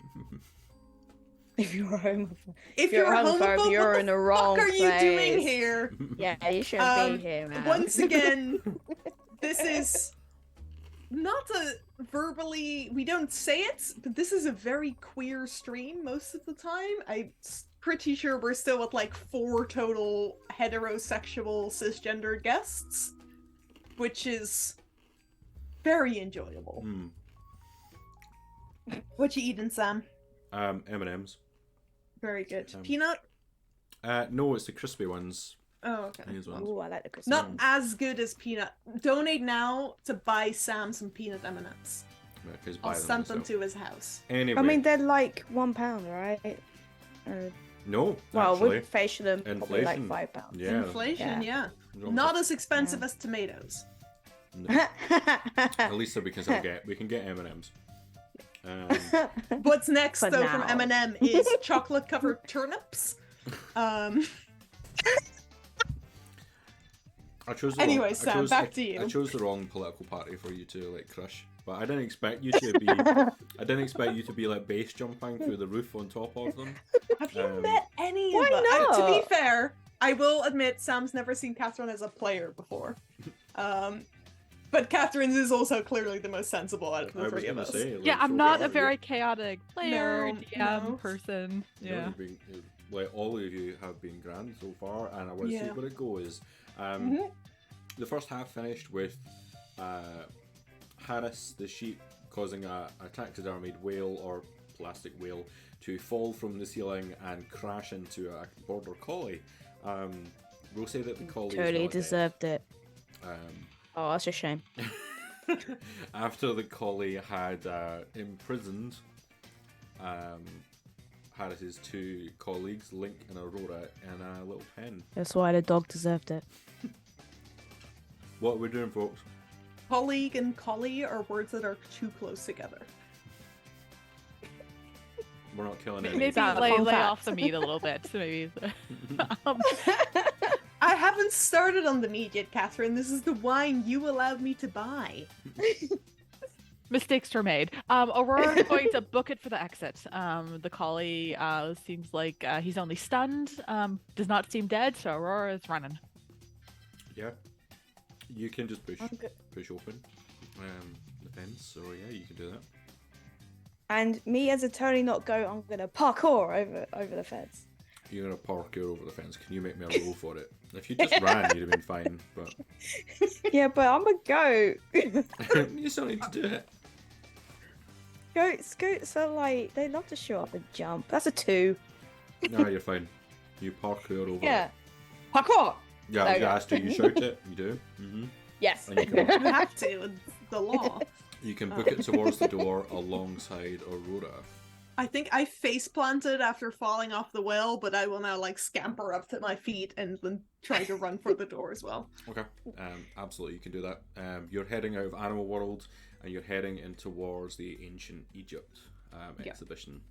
If you're a homophobe, If you're a homophobe, you're what in the the wrong fuck are you doing place. here? Yeah, you shouldn't be here, man. Once again, this is not a verbally, we don't say it, but this is a very queer stream most of the time. I'm pretty sure we're still at like 4 total heterosexual cisgender guests, which is very enjoyable. What you eating, Sam? M&M's. Very good. Peanut? No, it's the crispy ones. Oh, okay. These ones. Ooh, I like the Christmas. Not as good as peanut. Donate now to buy Sam some peanut M&Ms. Yeah, 'cause I'll buy send them myself. to his house. Anyway. I mean, they're like £1, right? No, Well, actually. with facial, them probably like Inflation. £5. Yeah. Inflation, yeah. No, Not as expensive as tomatoes. no. At least so because we can get M&Ms. What's next, For though, from now. M&M is chocolate-covered turnips. I chose the Anyway, wrong, Sam, back to you. I chose the wrong political party for you to like crush, but I didn't expect you to be. I didn't expect you to be like base jumping through the roof on top of them. Have you Um, met any why of them? To be not? fair, I will admit Sam's never seen Catherine as a player before. But Catherine's is also clearly the most sensible out of I the was three of gonna us. say, like, Yeah, I'm so not far, a very chaotic player, No, DM no. person. Yeah. like all of you have been grand so far, and I want to see Yeah. where it goes. The first half finished with Harris the sheep causing a taxidermied whale or plastic whale to fall from the ceiling and crash into a border collie. We'll say that the collie is Totally not dead. deserved it. Um, Oh, that's a shame. after the collie had imprisoned Harris's 2 colleagues, Link and Aurora, in a little pen. That's why the dog deserved it. What are we doing, folks? Colleague and collie are words that are too close together. We're not killing any. Maybe Sound lay fun fact. off the meat a little bit. So maybe. I haven't started on the meat yet, Catherine. This is the wine you allowed me to buy. Mistakes were made. Aurora is going to book it for the exit. The collie seems like he's only stunned, does not seem dead, so Aurora is running. Yeah. You can just push Okay. open the fence, so yeah, you can do that. And me as a Tony not go, I'm gonna parkour over the fence. You're gonna parkour over the fence. Can you make me a roll for it? If you just ran, you'd have been fine, but Yeah, but I'm a goat. you still need to do it. Goats are like, they love to show up and jump. That's a 2. No, you're fine. You parkour over Yeah. it. Parkour! Yeah, There you you go. asked to, you shout it, you do. Yes. And you can, You have to, it's the law. you can book it towards the door alongside Aurora. I think I face planted after falling off the well, but I will now like scamper up to my feet and then try to run for the door as well. Okay, absolutely, you can do that. You're heading out of Animal World, and you're heading in towards the Ancient Egypt Yeah. exhibition.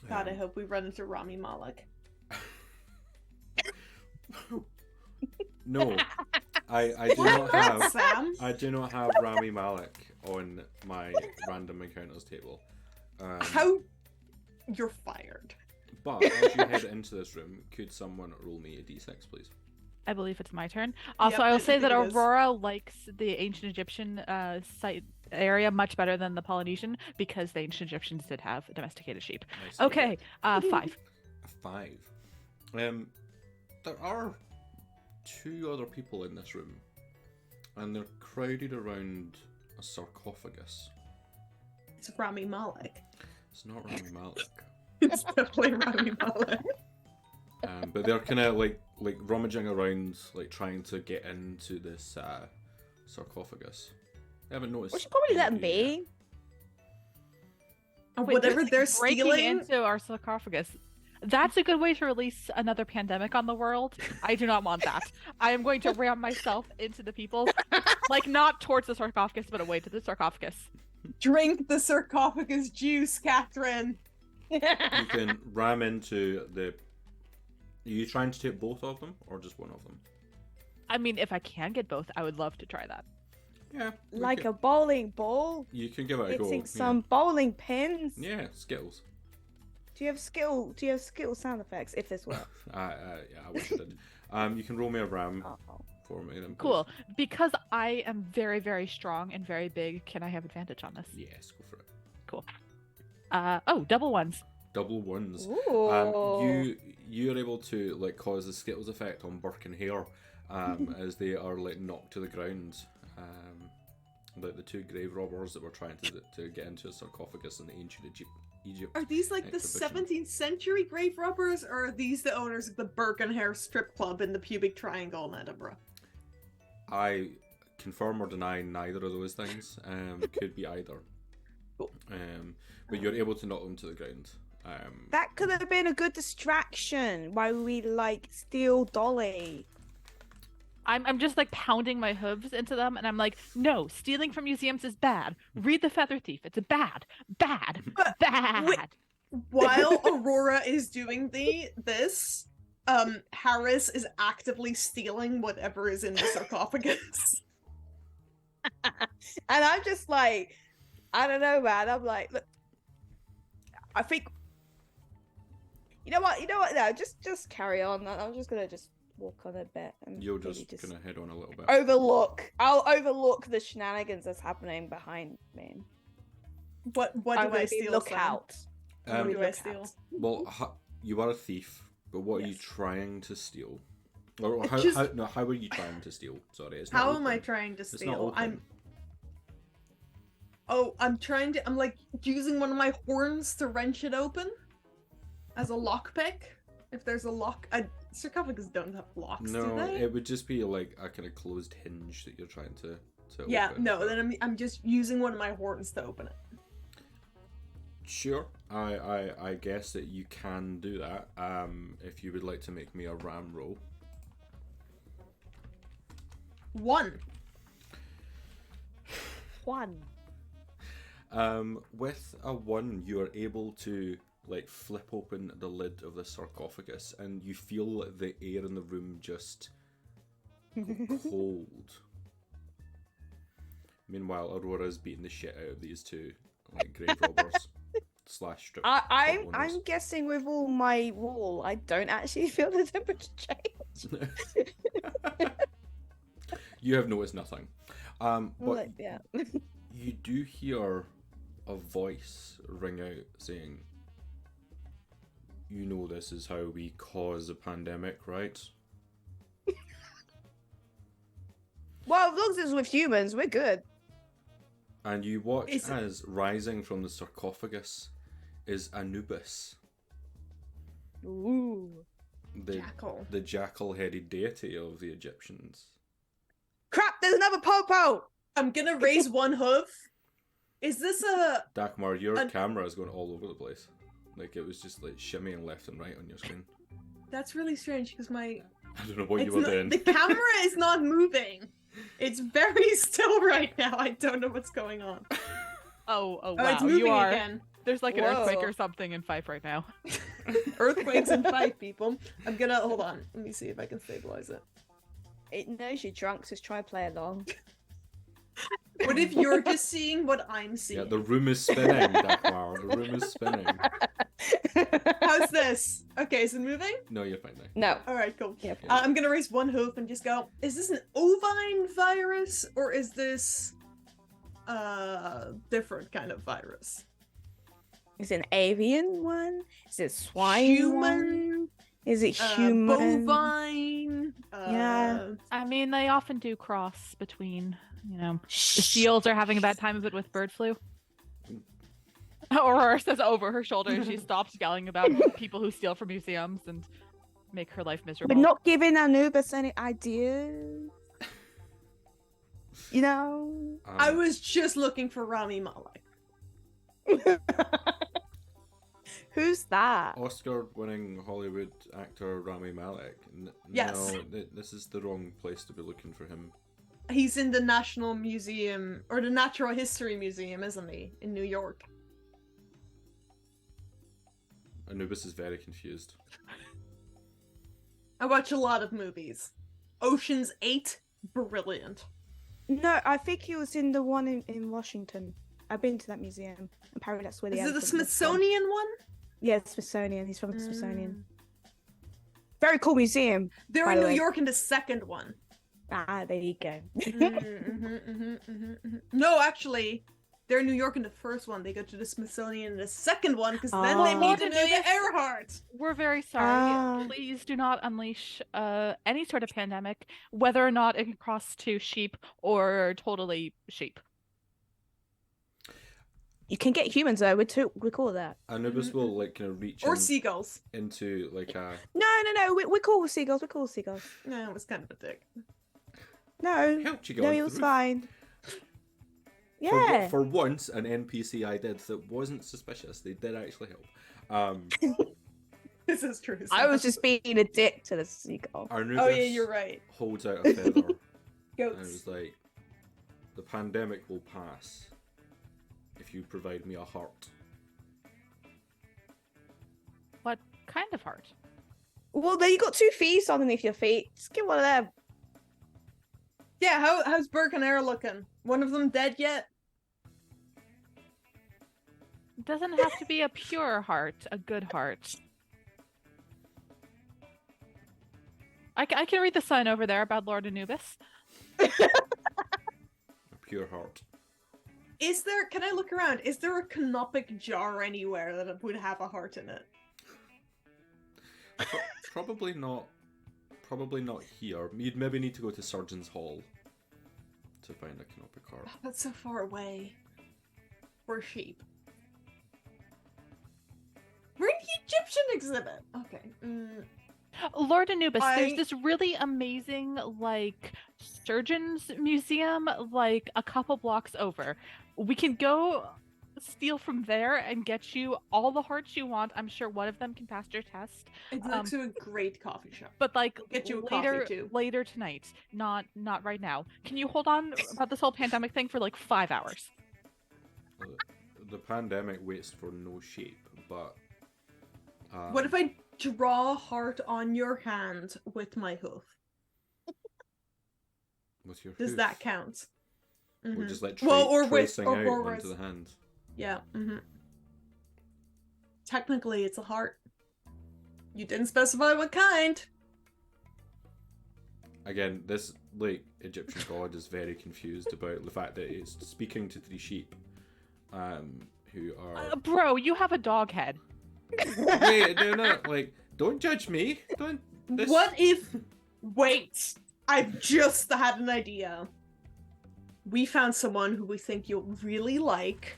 God, I hope we run into Rami Malek. No, I do not have. Sam? I do not have Rami Malek on my random encounters table. How? You're fired. But as you head into this room, could someone roll me a d6, please? I believe it's my turn. Also, Yep, I I will say think that it is. Aurora likes the ancient Egyptian site area much better than the Polynesian because the ancient Egyptians did have domesticated sheep. I see. Okay, 5. A 5. There are 2 other people in this room, and they're crowded around a sarcophagus. It's Rami Malek. It's not Rami Malek. It's definitely Rami Malek. But they're kind of like rummaging around, like trying to get into this sarcophagus. They haven't noticed. We should probably let them you yet. be. And Wait, whatever they're breaking stealing. into our sarcophagus. That's a good way to release another pandemic on the world. I do not want that. I am going to ram myself into the people, like not towards the sarcophagus, but away to the sarcophagus. Drink the sarcophagus juice, Catherine. You can ram into the. Are you trying to take both of them or just one of them? I mean, if I can get both, I would love to try that. Yeah. Like a bowling ball. You can give it a go. Hitting some bowling pins. Yeah, Skittles. Do you have skill sound effects if this works? Yeah, I wish I did. You can roll me a ram Oh. for me then. Please. Cool. Because I am very, very strong and very big, can I have advantage on this? Yes, go for it. Cool. Oh, double ones. Double ones. Ooh. You're able to like cause the Skittles effect on Burke and Hare, as they are like knocked to the ground. Like the 2 grave robbers that were trying to get into a sarcophagus in the ancient Egypt. Are these like the exhibition. 17th century grave robbers, or are these the owners of the Burke and Hare strip club in the Pubic Triangle in Edinburgh? I confirm or deny neither of those things. Could be either. Cool. But you're able to knock them to the ground. That could have been a good distraction while we like steal Dolly. I'm just like pounding my hooves into them, and I'm like, no, stealing from museums is bad. Read The Feather Thief. It's bad. Bad. Bad. While Aurora is doing this, Harris is actively stealing whatever is in the sarcophagus. And I'm just like, I don't know, man. I'm like, look, I think, you know what? No, just carry on. I'm just gonna just walk on a bit and You'll maybe just kind of head on a little bit. I'll overlook the shenanigans that's happening behind me. What do I'm I gonna steal? look Sam? out. What do I Look steal? out. Well, you are a thief, but what are you Yes. trying to steal? Or how are you trying to steal? Sorry, it's not How am I open. trying to It's not steal? open. I'm like using one of my horns to wrench it open as a lockpick. If there's a lock, sarcophagus don't have locks, do No, they? it would just be like a kind of closed hinge that you're trying to Yeah, open. no. Then I'm just using one of my horns to open it. Sure, I guess that you can do that. If you would like to make me a ram roll. 1. One. With a 1, you are able to like flip open the lid of the sarcophagus, and you feel the air in the room just go cold. Meanwhile, Aurora's beating the shit out of these 2 like grave robbers slash strip. I'm club owners. guessing with all my wool, I don't actually feel the temperature change. You have noticed nothing. But Like, yeah. you do hear a voice ring out saying, "You know this is how we cause a pandemic, right?" Well, as long as it's with humans, we're good. And you watch Is it- as rising from the sarcophagus is Anubis, Ooh. Jackal. the jackal-headed deity of the Egyptians. Crap, there's another Popo! I'm gonna raise one hoof. Is this a? Dagmar, your An- camera is going all over the place. Like it was just like shimmying left and right on your screen. That's really strange because my I don't know what you it's were not- doing. the camera is not moving. It's very still right now. I don't know what's going on. Oh Oh, wow, it's moving you are. again. There's like an Whoa. earthquake or something in Fife right now. Earthquakes and 5 people. I'm gonna hold on. Let me see if I can stabilize it. It knows you're drunk, so just try play along. What if you're just seeing what I'm seeing? Yeah, the room is spinning, Dagmar. The room is spinning. How's this? Okay, is it moving? No, you're fine now. No. All right, cool. Yep. I'm gonna raise one hoof and just go. Is this an ovine virus or is this different kind of virus? Is it an avian one? Is it swine Human? one? Is it human? Bovine. Yeah. I mean, they often do cross between, the Shh. seals are having a bad time of it with bird flu. Aurora says over her shoulder and she stops yelling about people who steal from museums and make her life miserable. We're not giving Anubis any ideas. You know? I was just looking for Rami Malek. Who's that? Oscar-winning Hollywood actor Rami Malek. Yes. No, this is the wrong place to be looking for him. He's in the National Museum or the Natural History Museum, isn't he, in New York? Anubis is very confused. I watch a lot of movies. Ocean's 8, brilliant. No, I think he was in the one in Washington. I've been to that museum. Apparently that's where the Is it the elephant was from. Smithsonian one? Yeah, Smithsonian. He's from the Smithsonian. Very cool museum. They're by in the New way. York in the second one. Ah, there you go. No, actually, they're in New York in the first one. They go to the Smithsonian in the second one because then they Oh. meet Lord Amelia Anubis. Earhart. We're very sorry. Ah. Please do not unleash any sort of pandemic, whether or not it can cross to sheep or totally sheep. You can get humans though. We're cool with that. Anubis will like kind of reach Or in, seagulls. into like a No. We're cool with seagulls. We're cool with seagulls. No, it was kind of a dick. No. helped you go. No, onto he the was roof. fine. For, Yeah. for once, an NPC I did that wasn't suspicious. They did actually help. This is true. I was just being a dick to the seagull. Anubis Oh yeah, you're right. holds out a feather and Goats. was like, "The pandemic will pass if you provide me a heart." What kind of heart? Well, then you got 2 feet underneath your feet. Just get one of them. Yeah, how's Burke and Air looking? One of them dead yet? It doesn't have to be a pure heart, a good heart. I can read the sign over there about Lord Anubis. A pure heart. Is there? Can I look around? Is there a canopic jar anywhere that would have a heart in it? Probably not. Probably not here. You'd maybe need to go to Surgeon's Hall to find a canopic heart. Oh, that's so far away. We're sheep. We're in the Egyptian exhibit. Okay. Lord Anubis, there's I- this really amazing, like, surgeon's museum, like, a couple blocks over. We can go steal from there and get you all the hearts you want. I'm sure one of them can pass your test. It's next to a great coffee shop. But like Get you a later, coffee, too. later tonight, not right now. Can you hold on about this whole pandemic thing for like 5 hours? The pandemic waits for no shape, but What if I draw a heart on your hand with my hoof? with your Does hoof, that count? or Mhm. just like Well, or with tracing or out or onto with- the hand? Yeah. Technically, it's a heart. You didn't specify what kind. Again, this like Egyptian god is very confused about the fact that it's speaking to 3 sheep, who are. Bro, you have a dog head. Wait, no, like, don't judge me. Don't. This... What if? Wait, I've just had an idea. We found someone who we think you'll really like.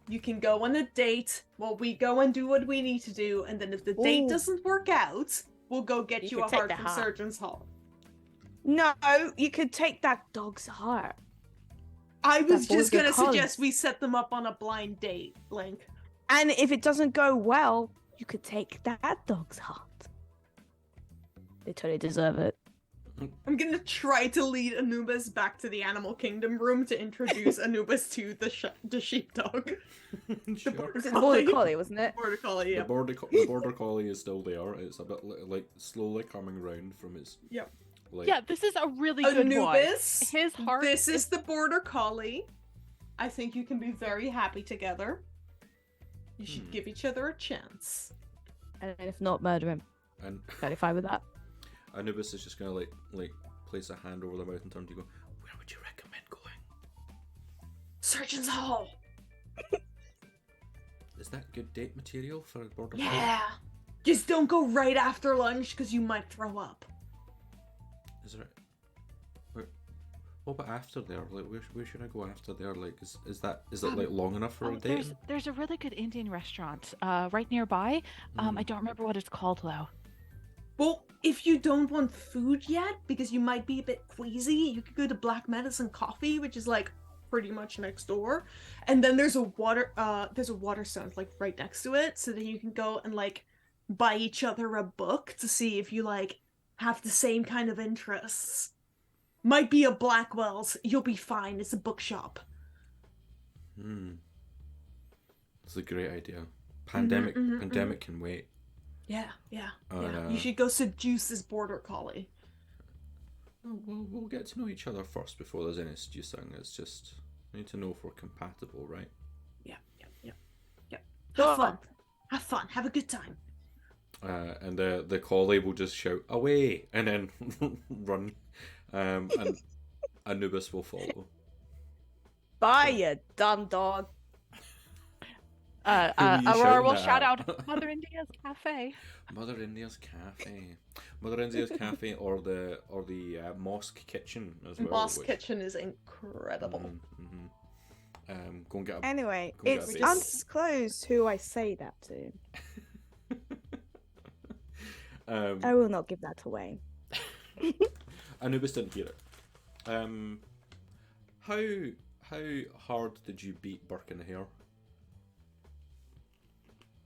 You can go on a date while we go and do what we need to do, and then if the date Ooh. doesn't work out, we'll go get You you, can a take heart the from heart. Surgeon's Hall. No, you could take that dog's heart. I was That just border gonna collie. suggest we set them up on a blind date, Link. And if it doesn't go well, you could take that dog's heart. They totally deserve it. I'm gonna try to lead Anubis back to the Animal Kingdom room to introduce Anubis to the sheepdog. Sure. It was a border collie, wasn't it? Border collie, yeah. The border collie is still there. It's a bit like slowly coming round from its. Yep. Like, Yeah, this is a really good one. Anubis, His heart. this is the border collie. I think you can be very happy together. You should give each other a chance. And if not, murder him. And Totally fine with that. Anubis is just gonna like place a hand over their mouth and turn to you. Go, where would you recommend going? Surgeon's Hall. Is that good date material for a border? Yeah. Just don't go right after lunch because you might throw up. Is there? What about after there? Like, where should I go after there? Like, is that like long enough for a date? There's a really good Indian restaurant right nearby. I don't remember what it's called though. Well, if you don't want food yet, because you might be a bit queasy, you could go to Black Medicine Coffee, which is like pretty much next door. And then there's a water stone like right next to it, so that you can go and like buy each other a book to see if you like have the same kind of interests. Might be a Blackwell's, you'll be fine. It's a bookshop. It's a great idea. Pandemic can wait. Yeah. And, You should go seduce this border collie. We'll get to know each other first before there's any seducing. It's just we need to know if we're compatible, right? Yeah. Sure. Have fun. Have a good time. And the collie will just shout away and then run, and Anubis will follow. Bye, you dumb dog. Aurora will shouting shout at? out Mother India's Cafe. Mother India's Cafe, or the mosque kitchen as well. Mosque Kitchen is incredible. Go and get a. Anyway, Go and get it's a base. undisclosed who I say that to. I will not give that away. Anubis didn't hear it. How hard did you beat Burke in the hair?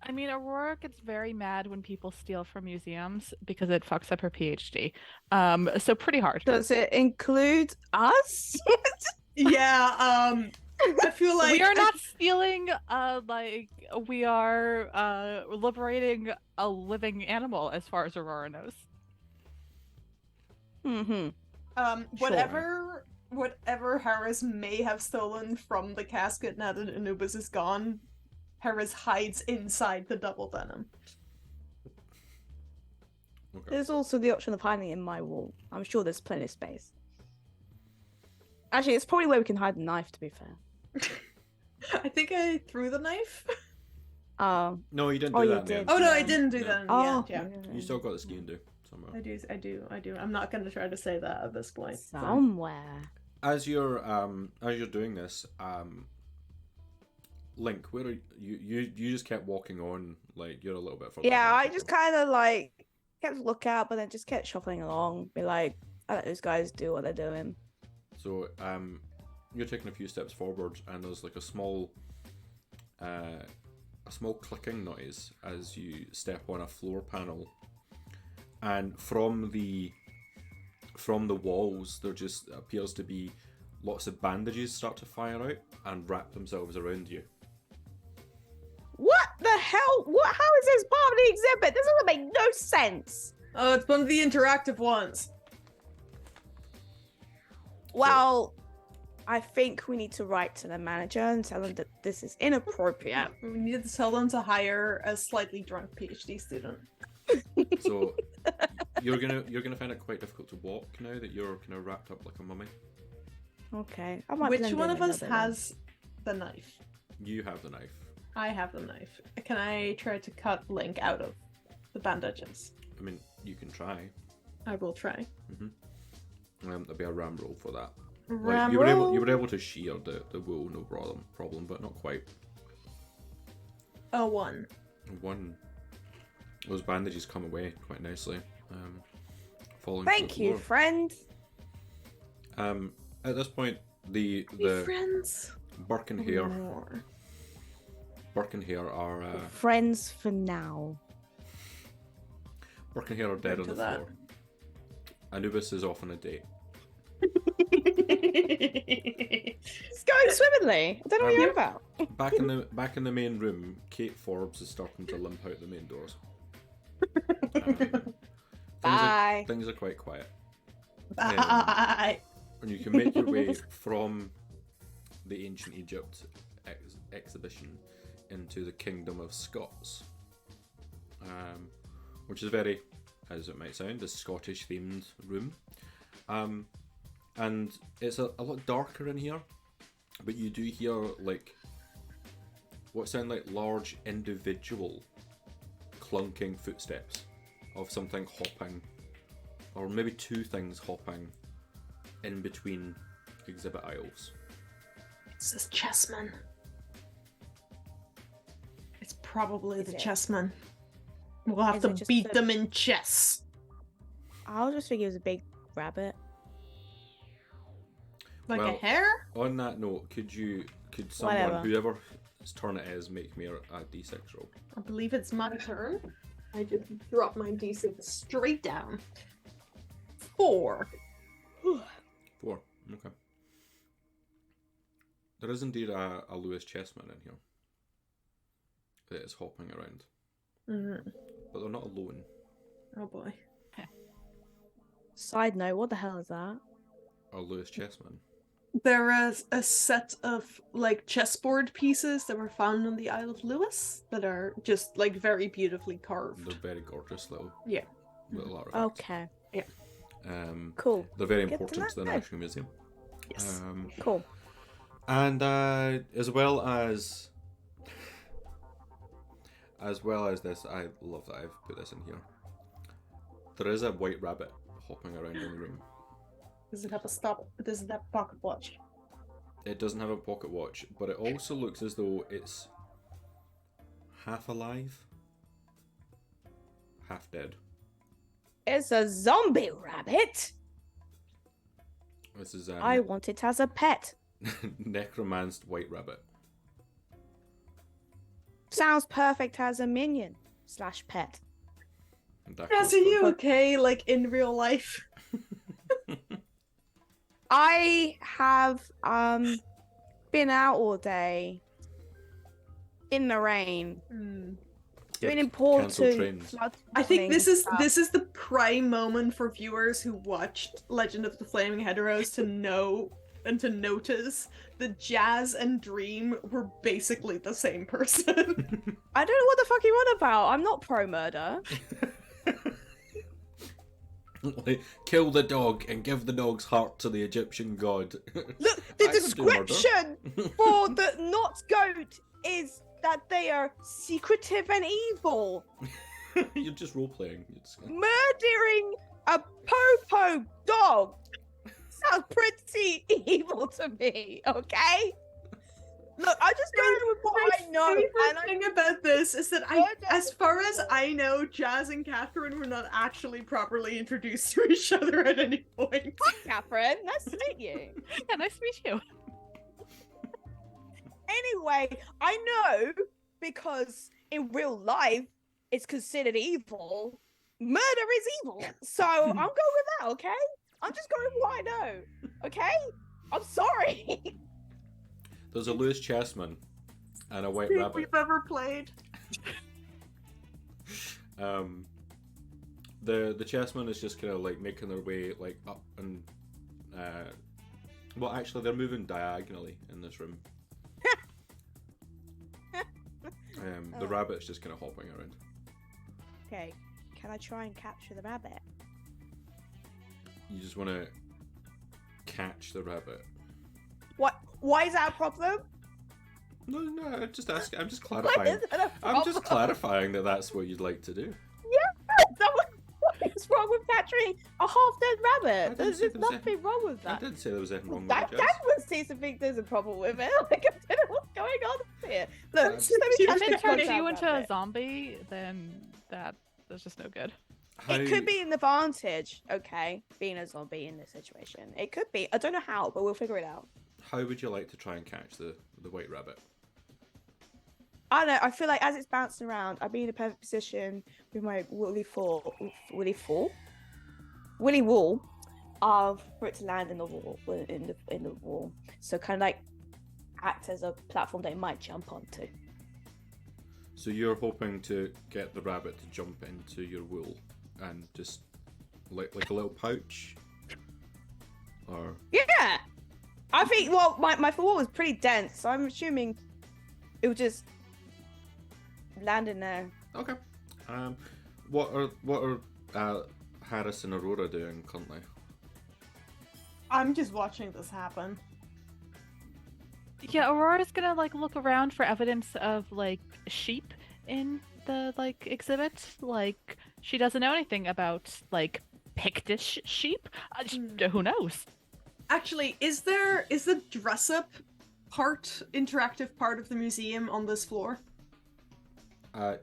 I mean, Aurora gets very mad when people steal from museums because it fucks up her PhD. So pretty hard. Does it include us? Yeah, I feel like We are not stealing. Like we are liberating a living animal, as far as Aurora knows. Whatever Harris may have stolen from the casket now that Anubis is gone, Harris hides inside the double venom. Okay. There's also the option of hiding it in my wall. I'm sure there's plenty of space. Actually, it's probably where we can hide the knife, to be fair. I think I threw the knife. No, you didn't Oh, do you that. in the did. end. Oh no, I didn't do No. that. Oh, Yeah. You still got the skiing do somewhere. I do. I'm not gonna try to say that at this point. so. Somewhere. As you're doing this, Link, where are you just kept walking on, like you're a little bit further Yeah, ahead. I just kind of like kept a lookout, but then just kept shuffling along. Be like, I let those guys do what they're doing. So you're taking a few steps forward, and there's like a small clicking noise as you step on a floor panel, and from the walls there just appears to be lots of bandages start to fire out and wrap themselves around you. What the hell? How is this part of the exhibit? This doesn't make no sense. Oh, it's one of the interactive ones. Well, I think we need to write to the manager and tell them that this is inappropriate. We need to tell them to hire a slightly drunk PhD student. So you're gonna find it quite difficult to walk now that you're kind of wrapped up like a mummy. Okay. I might Which blend one in of a us little bit more. has the knife? You have the knife. I have the knife. Can I try to cut Link out of the bandages? I mean, you can try. I will try. There'll be a ram roll for that. Ram you roll. were able to shear the wool, no problem, but not quite. A 1. One. Those bandages come away quite nicely. Falling. Thank to the you, floor. friend. At this point, Hey, the friends. Burke and Hare More. are Friends for now. Burke and Hare are dead on to the that. floor. Anubis is off on a date. It's going swimmingly. I don't know what you're about. Back in the main room, Kate Forbes is starting to limp out the main doors. Bye. Things are quite quiet. Bye. And you can make your way from the ancient Egypt exhibition into the Kingdom of Scots. which is very, as it might sound, a Scottish themed room. And it's a lot darker in here, but you do hear like what sound like large individual clunking footsteps of something hopping, or maybe two things hopping in between exhibit aisles. This is chessmen. It's probably Is the it? chessmen. We'll have Is to it just beat the- them in chess. I was just thinking it was a big rabbit. Like a Well, hare? On that note, could someone, Whatever. whoever's turn it is, make me a d6 roll? I believe it's my turn. I just dropped my d6 straight down. 4. 4. Okay. There is indeed a Lewis Chessman in here that is hopping around, but they're not alone. Oh boy. Side note, what the hell is that? A Lewis Chessman. There is a set of like chessboard pieces that were found on the Isle of Lewis that are just like very beautifully carved. They're very gorgeous little Yeah. little artifacts. Okay, They're very Good to important to the know. National Museum. Yes. cool. And as well as this, I love that I've put this in here. There is a white rabbit hopping around in the room. Does it have a stop? Does it have a pocket watch? It doesn't have a pocket watch, but it also looks as though it's half alive, half dead. It's a zombie rabbit. This is I want it as a pet. necromanced white rabbit. Sounds perfect as a minion / pet. And that Jazz, goes are you for- okay? Like in real life? I have been out all day in the rain, doing Cancel important trains. flood I think this warning is stuff. this is the prime moment for viewers who watched Legend of the Flaming Heteros to know and to notice that Jazz and Dream were basically the same person. I don't know what the fuck you want about. I'm not pro murder. Like, kill the dog and give the dog's heart to the Egyptian god. Look, the I would do murder. description for the not goat is that they are secretive and evil, You're just role playing. murdering a popo dog. Sounds pretty evil to me. Okay. Look, I'm just going with what I know, My favorite and I thing about this is that Good. as far as I know, Jazz and Catherine were not actually properly introduced to each other at any point. Catherine, nice to meet you. Yeah, nice to meet you. Anyway, I know because in real life it's considered evil. Murder is evil. So I'm going with that, okay? I'm just going with what I know. Okay? I'm sorry. There's a Lewis Chessman and a white Thing rabbit. we've ever played. The chessman is just kind of like making their way like up and well, actually they're moving diagonally in this room. The rabbit's just kind of hopping around. Okay, can I try and capture the rabbit? You just want to catch the rabbit. What? Why is that a problem? No, I'm just asking. I'm just Why clarifying. is it a I'm just problem? clarifying that that's what you'd like to do. What is wrong with capturing a half-dead rabbit? didn't There's say there was nothing wrong with I that. didn't say there was anything wrong with That it, Jess. would seem to think there's a problem with it. Like, I don't know what's going on here. Look, That's just let me cute. catch If the it turns goddamn you into a rabbit. zombie, then that's just no good. How- It could be an advantage, okay, being a zombie in this situation. It could be. I don't know how, but we'll figure it out. How would you like to try and catch the white rabbit? I don't know. I feel like as it's bouncing around, I'd be in a perfect position with my woolly wool, for it to land in the wall, in the wall. So kind of like act as a platform that it might jump onto. So you're hoping to get the rabbit to jump into your wool and just like a little pouch, or Yeah, I think. Well, my wool was pretty dense, so I'm assuming it would just land in there. okay. What are Harris and Aurora doing currently? I'm just watching this happen. Yeah, Aurora's gonna like look around for evidence of like sheep in the like exhibit. Like she doesn't know anything about like Pictish sheep. Who knows? Actually, is the dress up interactive part of the museum on this floor?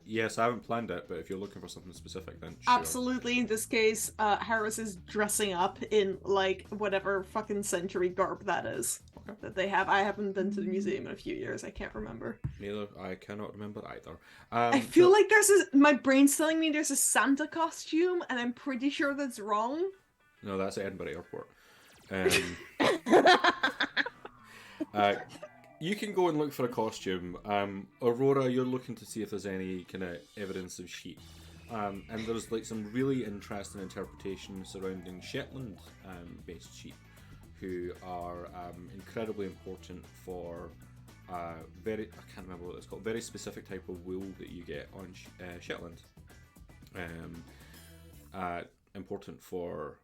Yes, I haven't planned it, but if you're looking for something specific, then sure. Absolutely. In this case, Harris is dressing up in like whatever fucking century garb that is Okay. that they have. I haven't been to the museum in a few years. I can't remember. Neither. I cannot remember either. I feel like my brain's telling me there's a Santa costume, and I'm pretty sure that's wrong. No, that's at Edinburgh Airport. You can go and look for a costume. Aurora, you're looking to see if there's any kind of evidence of sheep. And there's like some really interesting interpretation surrounding Shetland-based sheep, who are incredibly important for I can't remember what it's called, very specific type of wool that you get on Shetland. Important for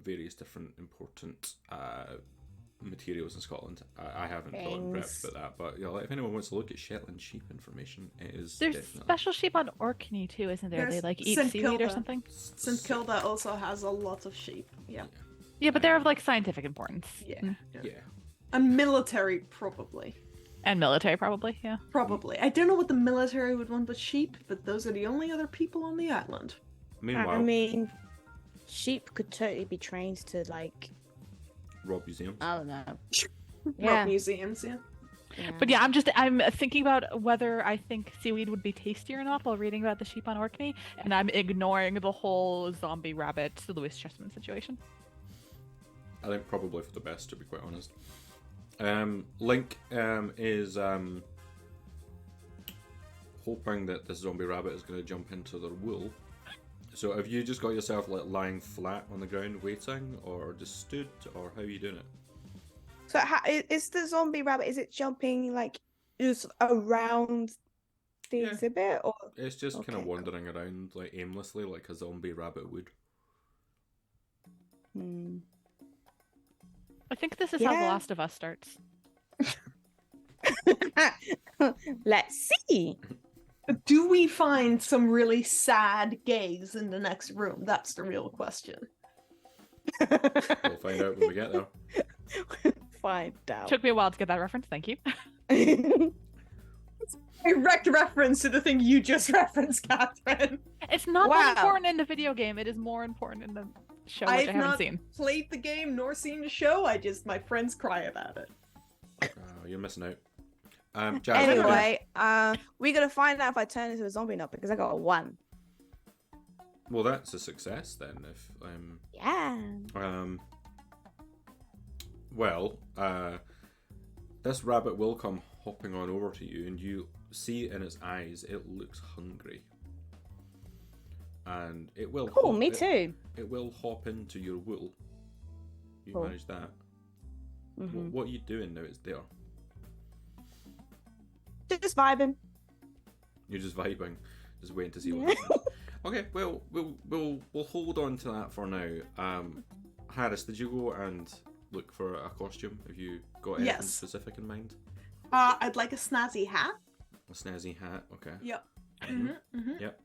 various different important materials in Scotland. I haven't thought in prep about that, but if anyone wants to look at Shetland sheep information, it is There's definitely... special sheep on Orkney too, isn't there? There's They like eat St. seaweed or Kilda. something. St. Kilda also has a lot of sheep. Yeah. Yeah, but they're of like scientific importance. Yeah. Yeah. And military, probably. And military, probably. Yeah. Probably. I don't know what the military would want with sheep, but those are the only other people on the island. Meanwhile, I mean, sheep could totally be trained to like. Rob Museum. I don't know. Rock museums, yeah. But yeah, I'm thinking about whether I think seaweed would be tasty or not while reading about the sheep on Orkney, and I'm ignoring the whole zombie rabbit Lewis Chessman situation. I think probably for the best, to be quite honest. Link is hoping that this zombie rabbit is going to jump into their wool. So have you just got yourself like lying flat on the ground waiting, or just stood, or how are you doing it? So is the zombie rabbit? Is it jumping like just around the Yeah. exhibit, or It's just kind Okay, of cool. wandering around like aimlessly, like a zombie rabbit would. Hmm. I think this is how The Yeah. Last of Us starts. Let's see. Do we find some really sad gays in the next room? That's the real question. We'll find out when we get there. Find out. Took me a while to get that reference. Thank you. Direct reference to the thing you just referenced, Catherine. It's not Wow. that important in the video game. It is more important in the show, which I I've haven't not seen. played the game nor seen the show. My friends cry about it. You're missing out. Jazz, what are you doing? Anyway, we gotta find out if I turn into a zombie or not because I got a 1. Well, that's a success then. If Yeah. well, this rabbit will come hopping on over to you, and you see in its eyes it looks hungry, and it will. Cool. Me too. It will hop into your wool. You Cool. manage that. Mhm. What are you doing now? It's there. Just vibing. You're just vibing, just waiting to see what happens. Okay, well, we'll hold on to that for now. Harris, did you go and look for a costume? Have you got anything Yes. specific in mind? I'd like a snazzy hat. A snazzy hat. Okay. Yep. Mm-hmm. Yep.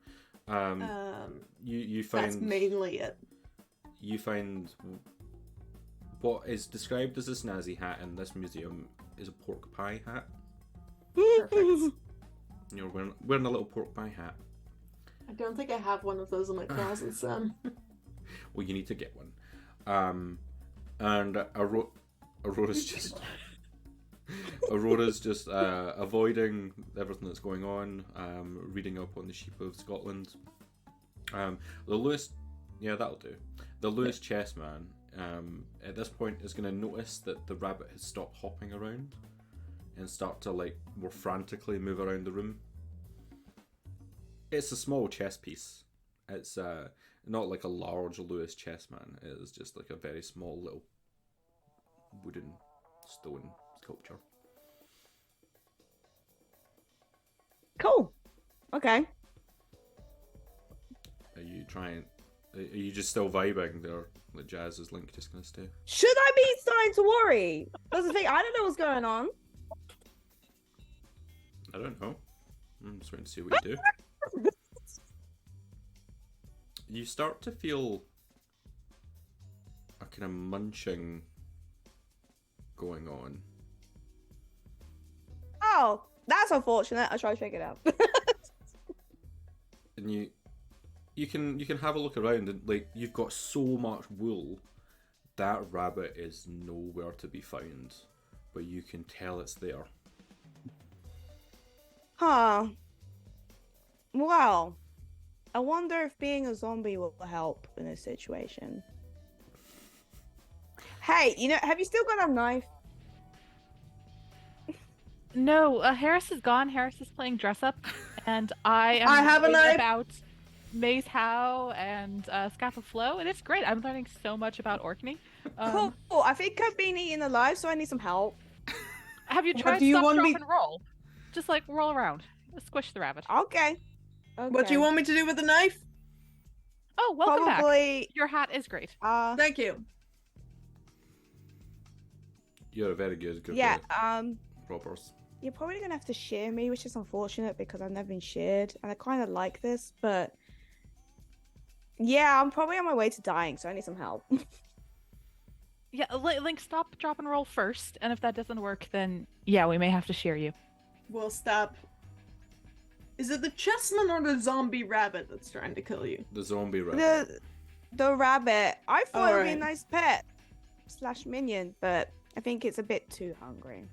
You That's find mainly it. you find what is described as a snazzy hat in this museum is a pork pie hat. Perfect. You're wearing a little pork pie hat. I don't think I have one of those in my closet, Sam. Well, you need to get one. And Aurora's just avoiding everything that's going on, reading up on the sheep of Scotland. The Lewis, yeah, that'll do. The Lewis chessman, at this point, is going to notice that the rabbit has stopped hopping around and start to like more frantically move around the room. It's a small chess piece. It's not like a large Lewis chessman. It is just like a very small little wooden stone sculpture. Cool. Okay. try and... Are you just still vibing there? Like Jazz, is Link just gonna stay? Should I be starting to worry? That's the thing. I don't know what's going on. I don't know. I'm just waiting to see what you do. You start to feel a kind of munching going on. Oh, that's unfortunate. I'll try to check it out. And you can have a look around, and like, you've got so much wool, that rabbit is nowhere to be found, but you can tell it's there. Huh. Well, I wonder if being a zombie will help in this situation. Hey, have you still got a knife? No, Harris is gone. Harris is playing dress up, and I am I have a reading knife. about Maze Howe and Scapa Flow, and it's great. I'm learning so much about Orkney. Cool. I think I've been eaten alive, so I need some help. Have you What tried do you stop, want drop, me- and roll? Just like roll around, squish the rabbit. Okay. What do you want me to do with the knife? Oh, welcome back. Probably. Your hat is great. Thank you. You're a very good Yeah. robbers. You're probably gonna have to shear me, which is unfortunate because I've never been sheared, and I kind of like this, but yeah, I'm probably on my way to dying, so I need some help. Yeah, Link, stop, drop, and roll first, and if that doesn't work, then yeah, we may have to shear you. We'll stop. Is it the chessman or the zombie rabbit that's trying to kill you? The zombie rabbit. The rabbit. I thought it would be a Alright. nice pet / minion, but I think it's a bit too hungry.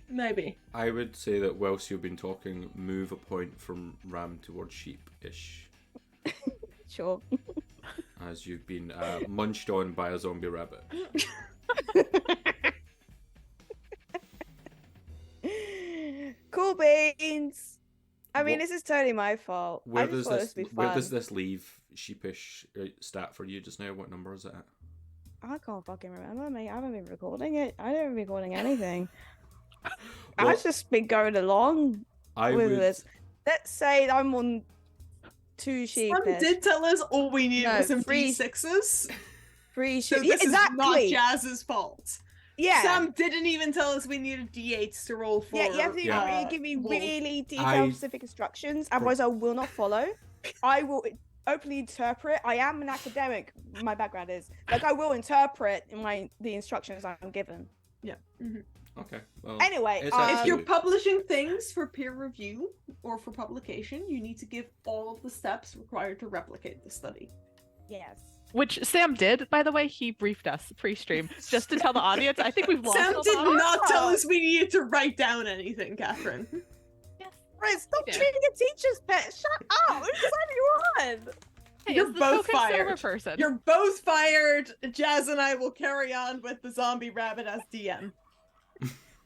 Maybe. I would say that whilst you've been talking, move a point from ram towards sheep-ish, Sure. as you've been munched on by a zombie rabbit. Cool beans. I mean, What- this is totally my fault. I just thought this would be where fun. does this leave sheepish stat for you just now? What number is it at? I can't fucking remember, mate. I haven't been recording it. I haven't been recording anything. Well, I've just been going along I with would. this. Let's say I'm on 2 sheep. Sam did tell us all we needed No, was some three- D6s. 3 So sheep. Yeah, this is not exactly. Jazz's fault. Yeah. Sam didn't even tell us we needed D8s to roll for. Yeah, you have to Yeah. really give me wolf. really detailed, I- specific instructions. Otherwise, I will not follow. I will openly interpret. I am an academic. My background is like I will interpret the instructions I'm given. Yeah. Mhm. Okay. Well, Anyway, it's If up to you're you. publishing things for peer review or for publication, you need to give all of the steps required to replicate the study. yes. Which Sam did, by the way. He briefed us pre-stream just to tell the audience. I think we've lost Sam all did the audience. not tell us we needed to write down anything, Catherine. Yes. Right, stop did. treating a teacher's pet. Shut up. What is you on? Hey, You're it's the both token silver fired. person. You're both fired. Jazz and I will carry on with the zombie rabbit as DM.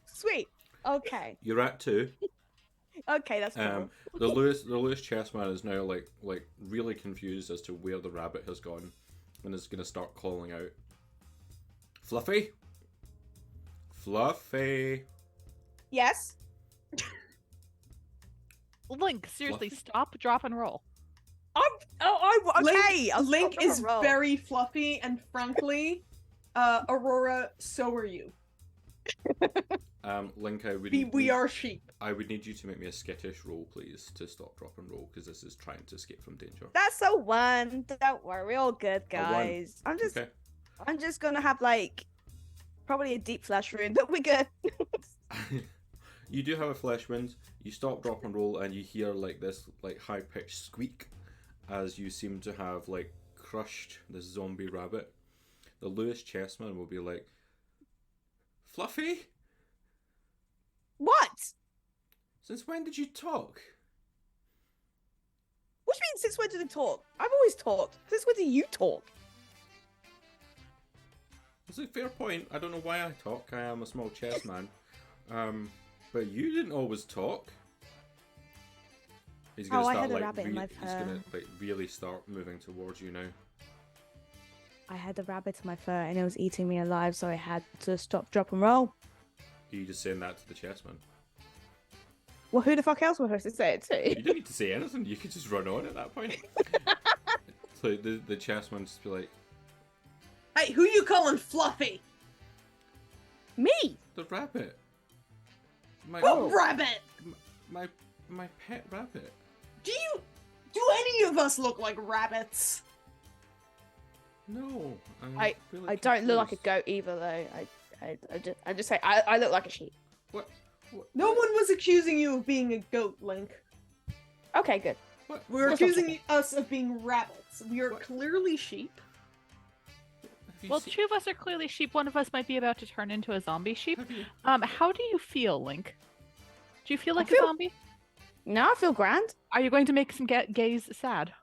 Sweet. Okay. You're at 2. Okay, that's cool. The Lewis chessman is now like really confused as to where the rabbit has gone, and is gonna start calling out, "Fluffy, Fluffy." Yes. Link, seriously, Fluffy? stop, drop, and roll. Okay. I'll Link stop, drop, is and roll. very fluffy, and frankly, Aurora, so are you. Link, We are sheep. I would need you to make me a skittish roll, please, to stop, drop, and roll, because this is trying to escape from danger. That's a 1. Don't worry, we're all good, A 1. guys. Okay. I'm just gonna have like probably a deep flash rune, but we're good. You do have a flesh wound. You stop, drop, and roll, and you hear like this like high pitched squeak as you seem to have like crushed this zombie rabbit. The Lewis chessman will be like, "Fluffy, What? since when did you talk?" What do you mean? Since when did it talk? I've always talked. Since when do you talk? It's a fair point. I don't know why I talk. I am a small chess man. But you didn't always talk. He's gonna Oh, I start had a like rabbit in my he's gonna fur. like really start moving towards you now. I had the rabbit in my fur and it was eating me alive, so I had to stop, drop, and roll. Are you just saying that to the chessman? Well, who the fuck else was supposed to say it You to? don't need to say anything. You could just run on at that point. So the chessman just be like, Hey, who you calling fluffy? Me. the rabbit. My What rabbit? my pet rabbit. Do any of us look like rabbits? No, I really I don't look like a confused. goat either, though. I just say I look like a sheep. What? No one was accusing you of being a goat, Link. Okay, good. What? We're That's not accusing us of being rabbits. We are What? clearly sheep. Have you Well, seen- two of us are clearly sheep. One of us might be about to turn into a zombie sheep. have you- How do you feel, Link? Do you feel I like feel- a zombie? Now I feel grand. Are you going to make some gays sad?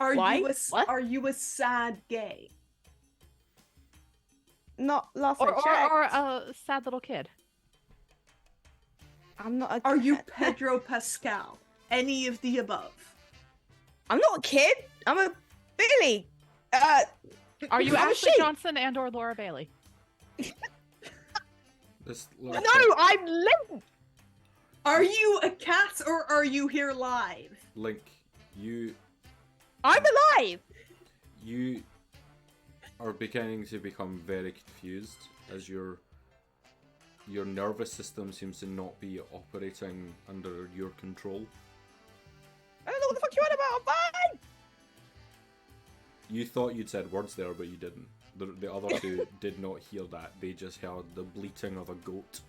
Are Why? you What? are you a sad gay? Not last Or, I checked. or a sad little kid? I'm not a. Are you kid. Pedro Pascal? Any of the above? I'm not a kid. I'm a Billy. Are you I'm a Ashley sheep. Johnson and or Laura Bailey? This No, little I'm Link. Are you a cat or are you here live? Link, you I'm alive. you are beginning to become very confused as your nervous system seems to not be operating under your control. I don't know what the fuck you on about. I'm fine. You thought you'd said words there, but you didn't. The other two did not hear that. They just heard the bleating of a goat.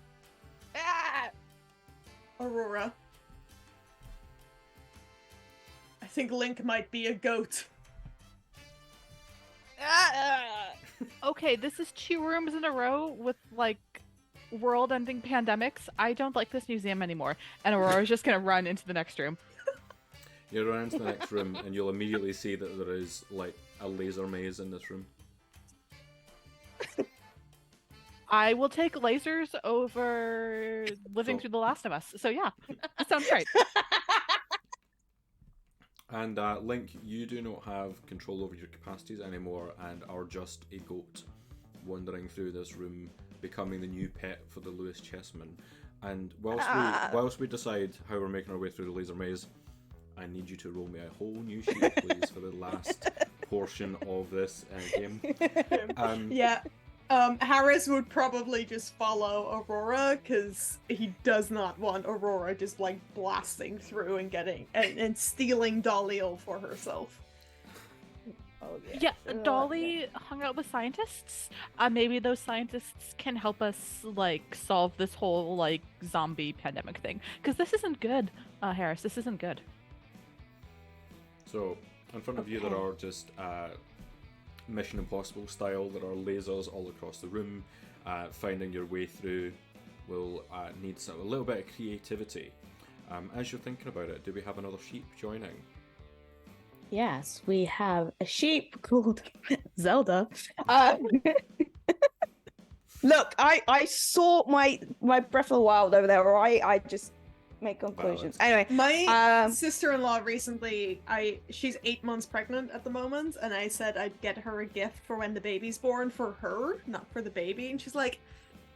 Ah. Aurora. I think Link might be a goat. Ah. Okay, this is 2 rooms in a row with like world-ending pandemics. I don't like this museum anymore. And Aurora's just gonna run into the next room. You run into the next room, and you'll immediately see that there is like a laser maze in this room. I will take lasers over living Cool. through The Last of Us. So yeah, that sounds great. And Link, you do not have control over your capacities anymore, and are just a goat wandering through this room, becoming the new pet for the Lewis Chessman. And whilst we decide how we're making our way through the laser maze, I need you to roll me a whole new sheet, please, for the last portion of this game. Yeah. Harris would probably just follow Aurora because he does not want Aurora just like blasting through and getting and stealing Dolly all for herself. Oh, Yeah, Dolly hung out with scientists. Maybe those scientists can help us like solve this whole like zombie pandemic thing. Because this isn't good, Harris. This isn't good. So, in front of you there are just Mission Impossible style, there are lasers all across the room. Finding your way through will need a little bit of creativity. As you're thinking about it, do we have another sheep joining? Yes, we have a sheep called Zelda. Look, I saw my Breath of the Wild over there, right? I just make conclusions. Anyway, My sister-in-law recently, she's 8 months pregnant at the moment, and I said I'd get her a gift for when the baby's born for her, not for the baby, and she's like,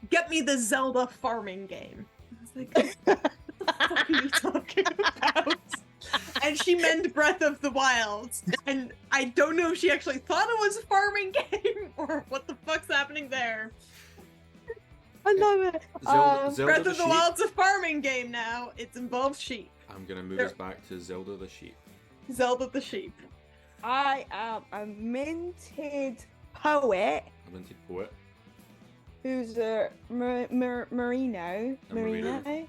"Get me the Zelda farming game." I was like, "What the fuck are you talking about?" And she meant Breath of the Wild, and I don't know if she actually thought it was a farming game or what the fuck's happening there. I love it. Zelda Breath the of the sheep. Wild's a farming game now. It involves sheep. I'm gonna move us back to Zelda the sheep. Zelda the sheep. I am a minted poet I'm into poet. who's a merino. A merino. Merino.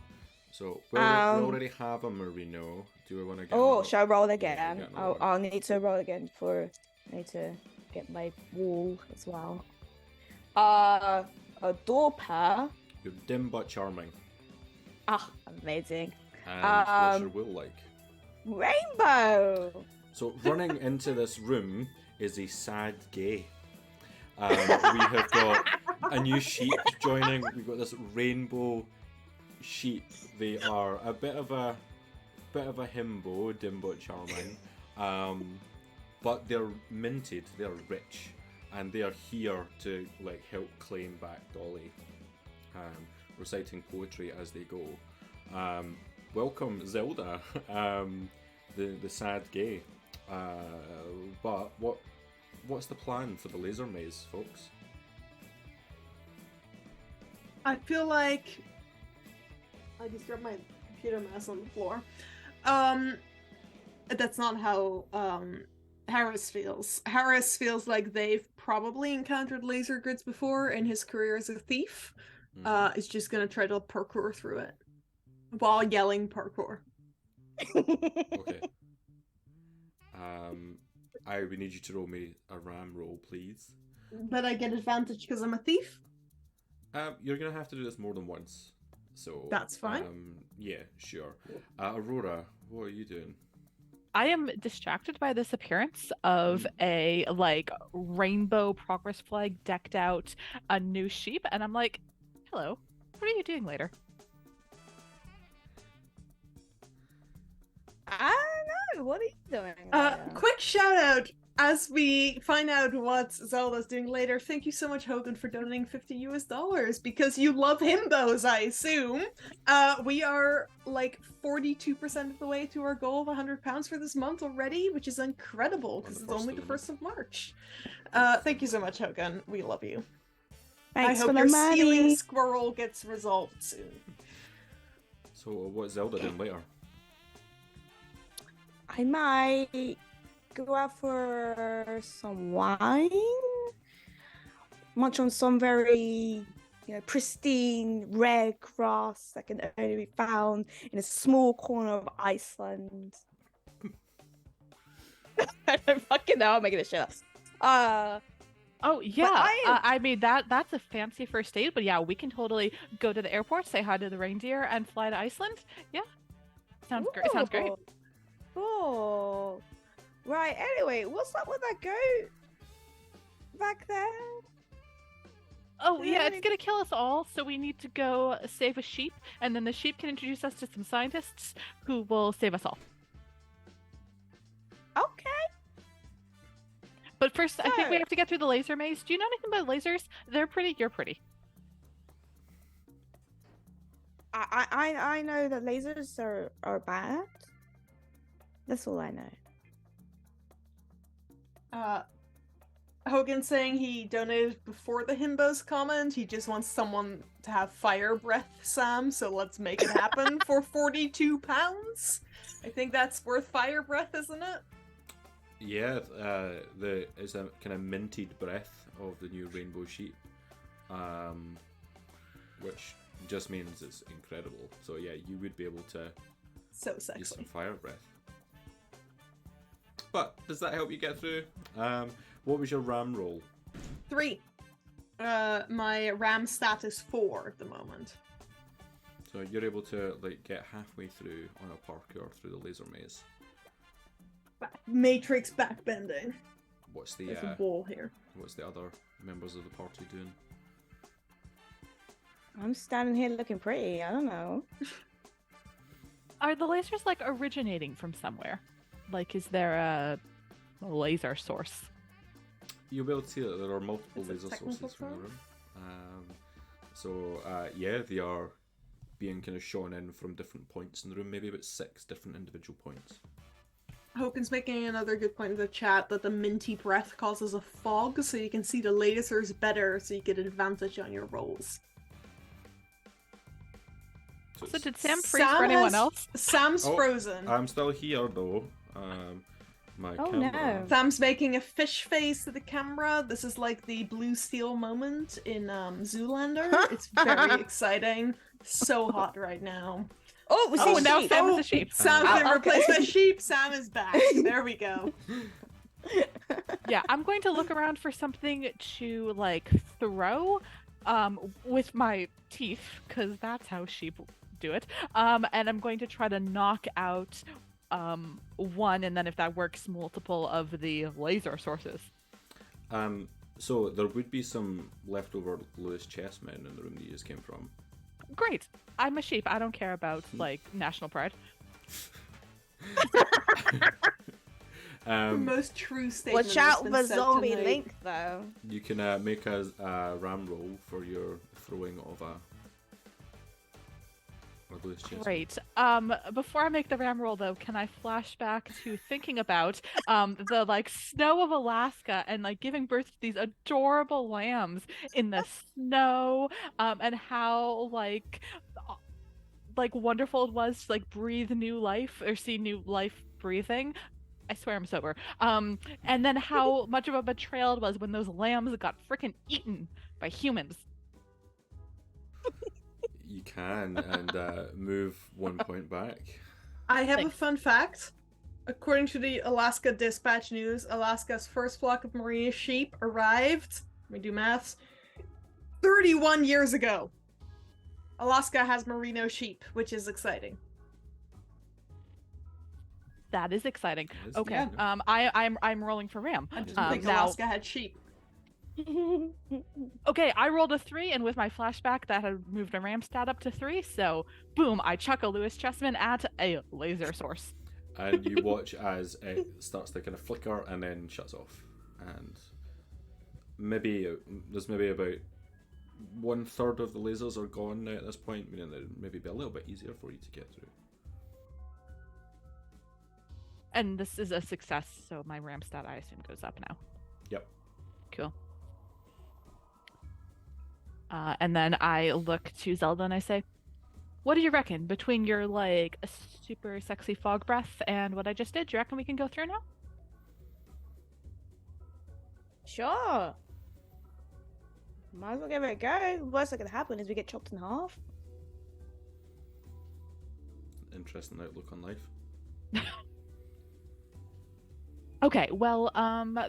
So we Um, already have a merino. Do we want to get? Oh, another- shall I roll Yeah, again? get another one. I'll need to roll again for. I need to get my wool as well. A door pair. You're dim but charming. Ah, amazing. And what's Um, your will like? Rainbow. So running into this room is a sad gay. We have got a new sheep joining. We've got this rainbow sheep. They are a bit of a himbo, dim but charming. But they're minted. They're rich, and they are here to like help claim back Dolly. Reciting poetry as they go. Welcome, Zelda. the sad gay. But what's the plan for the laser maze, folks? I feel like I just dropped my computer mouse on the floor. That's not how Harris feels. Harris feels like they've probably encountered laser grids before in his career as a thief. Is just gonna try to parkour through it while yelling parkour. Okay. I would need you to roll me a ram roll, please. But I get advantage because I'm a thief. You're gonna have to do this more than once, so That's fine. Yeah, sure. Aurora, what are you doing? I am distracted by this appearance of a like rainbow progress flag decked out a new sheep, and I'm like, hello, what are you doing later? I don't know. What are you doing? Quick shout out as we find out what Zelda's doing later. Thank you so much, Hogan, for donating $50 because you love himbos, I assume. We are like 42% of the way to our goal of £100 for this month already, which is incredible because it's only the 1st of March. Thank you so much, Hogan. We love you. Thanks I hope for your the money. stealing squirrel gets resolved soon. So what's Zelda doing later? I might go out for some wine, munch on some very, pristine red grass that can only be found in a small corner of Iceland. I don't fucking know. I'm making this shit up. Oh yeah, I am- I mean that's a fancy first date, but yeah, we can totally go to the airport, say hi to the reindeer, and fly to Iceland. Yeah, sounds great. Sounds great. Oh, right. Anyway, what's up with that goat back there? Oh yeah, Yeah. it's gonna kill us all, so we need to go save a sheep, and then the sheep can introduce us to some scientists who will save us all. Okay. But first, I think we So- have to get through the laser maze. Do you know anything about lasers? They're pretty. You're pretty. I know that lasers are bad. That's all I know. Hogan saying he donated before the himbos comment. He just wants someone to have fire breath, Sam. So let's make it happen for £42. I think that's worth fire breath, isn't it? Yeah, it's a kind of minted breath of the new rainbow sheep, which just means it's incredible. So yeah, you would be able to So use sexy. some fire breath. But does that help you get through? What was your ram roll? 3. My RAM stat is 4 at the moment. So you're able to like get halfway through on a parkour through the laser maze. Matrix backbending. What's the There's a wall here. what's the other members of the party doing? I'm standing here looking pretty. I don't know. Are the lasers like originating from somewhere? Like, is there a laser source? You'll be able to see that there are multiple It's a laser technical sources from the term. room. Yeah, they are being kind of shone in from different points in the room, maybe about 6 different individual points. Hogan's making another good point in the chat that the minty breath causes a fog, so you can see the lasers better, so you get advantage on your rolls. So So it's- did Sam freeze for anyone else? Sam's Oh, frozen. I'm still here though. My Oh, camera. no. Sam's making a fish face to the camera. This is like the blue steel moment in Zoolander. It's very exciting. So hot right now. Oh, we Oh, see now sheep. Sam is a sheep. Sam's Oh, been okay. replaced by sheep. Sam is back. There we go. Yeah, I'm going to look around for something to like throw with my teeth, because that's how sheep do it. And I'm going to try to knock out one, and then if that works, multiple of the laser sources. So there would be some leftover loose chessmen in the room that you just came from. Great. I'm a sheep. I don't care about like national pride. The most true statement. Watch that's out been for said zombie tonight. Link, though. You can make a ram roll for your throwing of a Or Louis Chestnut. Great. Before I make the ram roll, though, can I flash back to thinking about the like snow of Alaska and like giving birth to these adorable lambs in the snow, and how like wonderful it was to like breathe new life or see new life breathing. I swear I'm sober. And then how much of a betrayal it was when those lambs got freaking eaten by humans. You can, and move 1 point back. I have Thanks. a fun fact. According to the Alaska Dispatch News, Alaska's first flock of merino sheep arrived, let me do maths, 31 years ago. Alaska has merino sheep, which is exciting. That is exciting. It is, Okay. yeah. I'm rolling for ram. I didn't Um, think now- Alaska had sheep. Okay, I rolled a 3, and with my flashback, that had moved my ram stat up to 3. So, boom! I chuck a Lewis Chessman at a laser source. And you watch as it starts to kind of flicker and then shuts off. And there's maybe about 1/3 of the lasers are gone now at this point, meaning that it'd maybe be a little bit easier for you to get through. And this is a success, so my ram stat, I assume, goes up now. Yep. Cool. And then I look to Zelda and I say, "What do you reckon between your like super sexy fog breath and what I just did? Do you reckon we can go through now?" Sure. Might as well give it a go. The worst that could happen is we get chopped in half. Interesting outlook on life. Okay, well,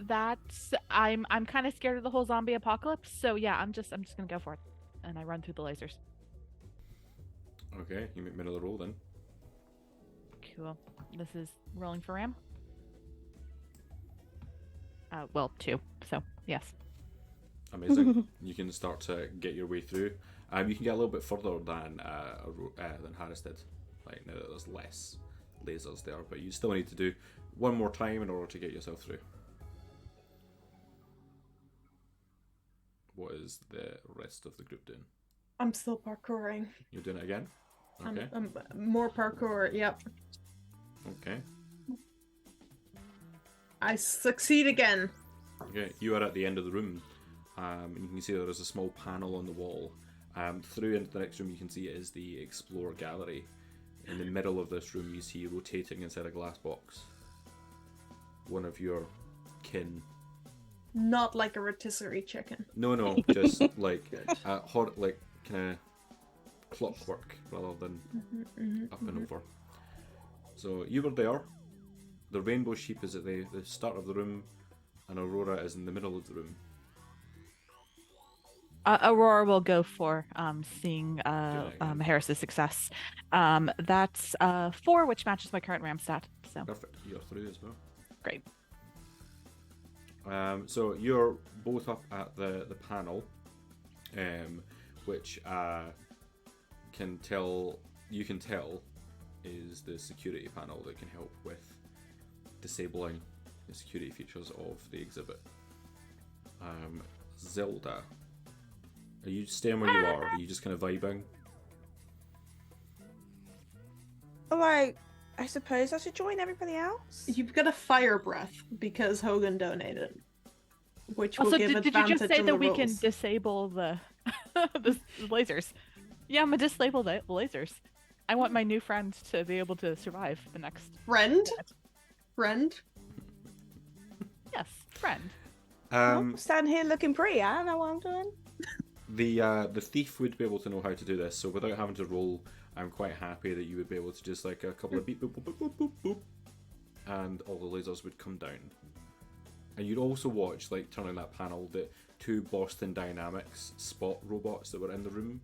that's I'm kind of scared of the whole zombie apocalypse, so yeah, I'm just gonna go for it, and I run through the lasers. Okay, you make me another roll then. Cool. This is rolling for ram. Well, 2. So yes. Amazing. You can start to get your way through. You can get a little bit further than Harris did. Like now that there's less lasers there, but you still need to do one more time in order to get yourself through. What is the rest of the group doing? I'm still parkouring. You're doing it again? Okay. I'm more parkour, yep. Okay. I succeed again. Okay. You are at the end of the room. And you can see there is a small panel on the wall. Through into the next room, you can see it is the Explore Gallery. In the middle of this room, you see rotating inside a glass box one of your kin. Not like a rotisserie chicken. No, just like like kind of clockwork rather than up and over. So you were there. The rainbow sheep is at the start of the room, and Aurora is in the middle of the room. Aurora will go for seeing again. Harris's success. That's 4, which matches my current ram stat. So Perfect. You're through as well. great. So you're both up at the panel, which you can tell is the security panel that can help with disabling the security features of the exhibit. Zelda, are you staying where you are? Are you just kind of vibing? Alright, I suppose I should join everybody else. You've got a fire breath because Hogan donated, which will Also, give did you advantage just say on that the we can rolls. disable the the lasers? Yeah, I'm gonna disable the lasers. I want my new friend to be able to survive the next Friend? minute. Friend? Yes, friend. I'm standing here looking pretty. I don't know what I'm doing. The thief would be able to know how to do this, so without having to roll, I'm quite happy that you would be able to just like a couple of beep boop boop boop boop boop boop, and all the lasers would come down. And you'd also watch, like turning that panel, that 2 Boston Dynamics spot robots that were in the room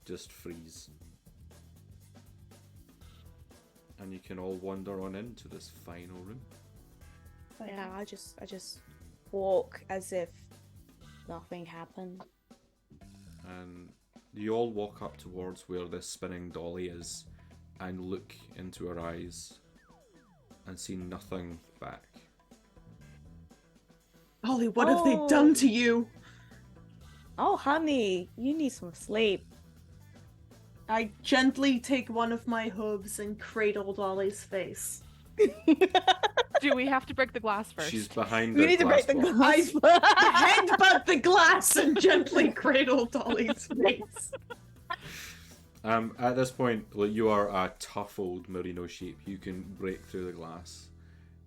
just freeze. And you can all wander on into this final room. Yeah, I just walk as if nothing happened. And you all walk up towards where this spinning dolly is and look into her eyes and see nothing back. Ollie, what have they done to you? Oh, honey, you need some sleep. I gently take one of my hooves and cradle Dolly's face. Do we have to break the glass first? She's behind We the need to glass break the box. glass. Headbutt the glass and gently cradle Dolly's face. At this point, like, you are a tough old merino sheep. You can break through the glass,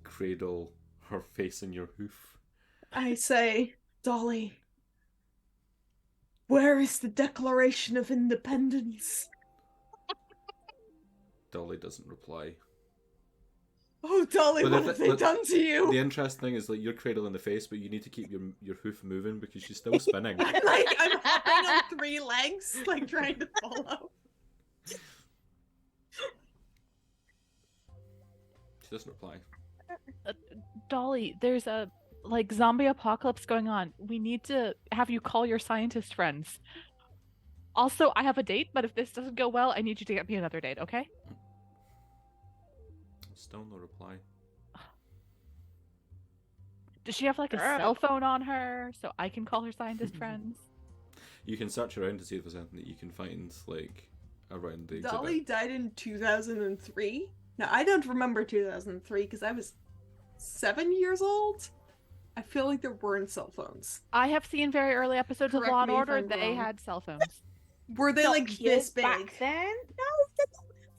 cradle her face in your hoof. I say, Dolly, where is the Declaration of Independence? Dolly doesn't reply. Oh, Dolly, But what the have thi- they the- done to you? The interesting thing is, like, you're cradling the face, but you need to keep your hoof moving because she's still spinning. I'm hopping on 3 legs, like trying to follow. She doesn't reply. Dolly, there's a zombie apocalypse going on. We need to have you call your scientist friends. Also, I have a date, but if this doesn't go well, I need you to get me another date, okay? Still no reply. Does she have like a Girl. cell phone on her so I can call her scientist friends? You can search around to see if there's anything that you can find, like, around the exhibit. Dolly died in 2003. Now, I don't remember 2003 because I was 7 years old. I feel like there weren't cell phones. I have seen very early episodes Correct of Law and me if Order. I'm They wrong. had cell phones. Were they like this big? Back then?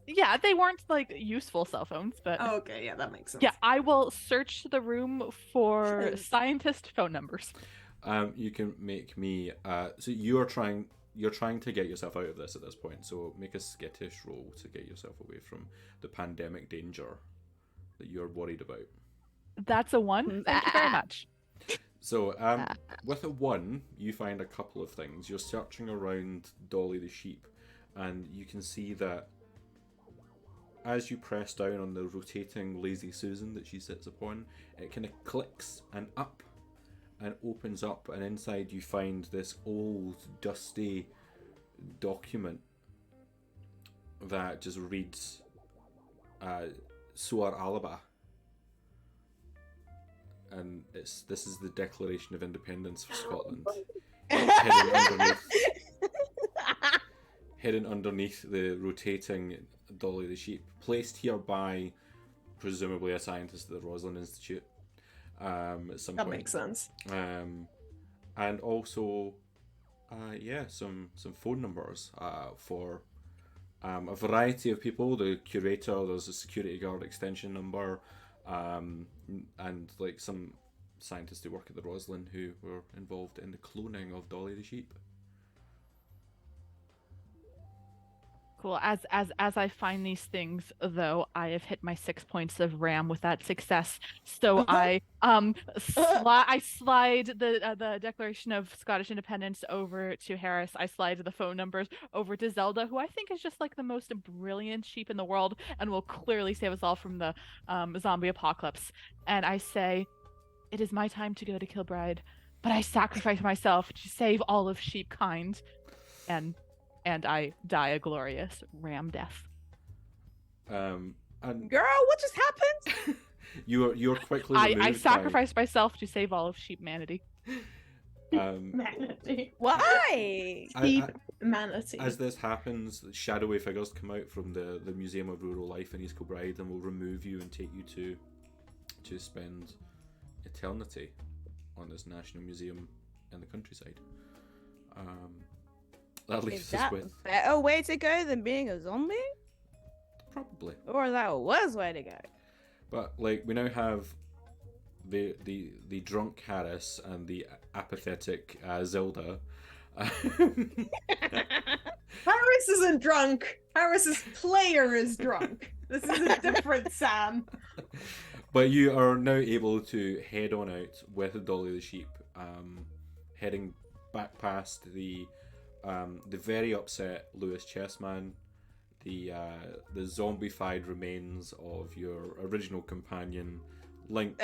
Yeah, they weren't like useful cell phones, but Oh, okay, yeah, that makes sense. yeah, I will search the room for scientist phone numbers. You can make me. So you're trying to get yourself out of this at this point. So make a skittish roll to get yourself away from the pandemic danger that you're worried about. That's a 1. Thank you very much. So with a 1, you find a couple of things. You're searching around Dolly the sheep, and you can see that as you press down on the rotating lazy Susan that she sits upon, it kind of clicks and up and opens up, and inside you find this old dusty document that just reads Suar Alaba, and this is the Declaration of Independence for Scotland, hidden underneath the rotating Dolly the sheep, placed here by presumably a scientist at the Roslin Institute at some That point. makes sense. And also, some phone numbers for a variety of people. The curator, there's a security guard extension number, and like some scientists who work at the Roslin who were involved in the cloning of Dolly the sheep. Cool. As I find these things, though, I have hit my 6 points of RAM with that success. So I slide the Declaration of Scottish Independence over to Harris. I slide the phone numbers over to Zelda, who I think is just like the most brilliant sheep in the world and will clearly save us all from the zombie apocalypse. And I say, it is my time to go to Kilbride, but I sacrifice myself to save all of sheep kind. And I die a glorious ram death. And Girl, what just happened? you're quickly removed. I sacrifice myself to save all of sheepmanity. Manatee. Why? Sheep manatee. As this happens, shadowy figures come out from the Museum of Rural Life in East Kilbride and will remove you and take you to spend eternity on this national museum in the countryside. That Is leaves us that with a better way to go than being a zombie? probably. Or is that a worse way to go? But like we now have the drunk Harris and the apathetic Zelda. Harris isn't drunk. Harris's player is drunk. This is a different Sam. But you are now able to head on out with Dolly the sheep, heading back past the very upset Lewis Chessman, the zombified remains of your original companion, Link.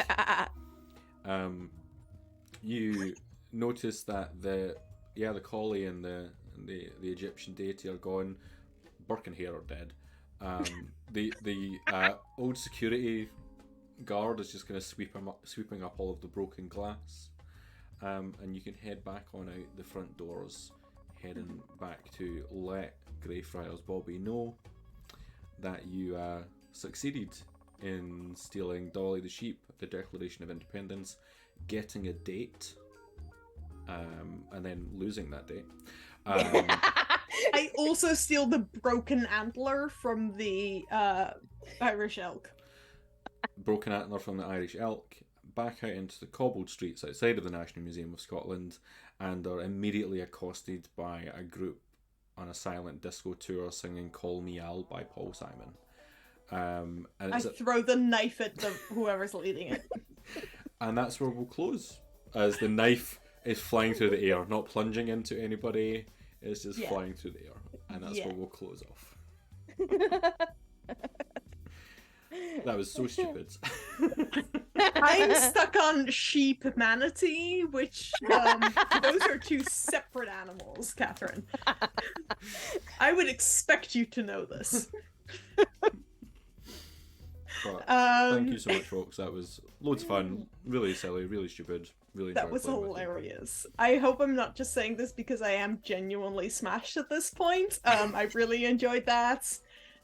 You notice that the collie and the Egyptian deity are gone. Burke and Hare are dead. The old security guard is just kind of sweeping up all of the broken glass, and you can head back on out the front doors, heading back to let Greyfriars Bobby know that you succeeded in stealing Dolly the sheep, the Declaration of Independence, getting a date, and then losing that date. I also steal the broken antler from the Irish elk. Broken antler from the Irish elk, back out into the cobbled streets outside of the National Museum of Scotland, and are immediately accosted by a group on a silent disco tour singing Call Me Al by Paul Simon. And I throw the knife at whoever's leading it. And that's where we'll close, as the knife is flying through the air, not plunging into anybody, it's just flying through the air. And that's where we'll close off. That was so stupid. I'm stuck on sheep manatee, which those are two separate animals, Catherine. I would expect you to know this. But thank you so much, folks. That was loads of fun. Really silly, really stupid. Really enjoyed That was playing with you. hilarious. I hope I'm not just saying this because I am genuinely smashed at this point. I really enjoyed that.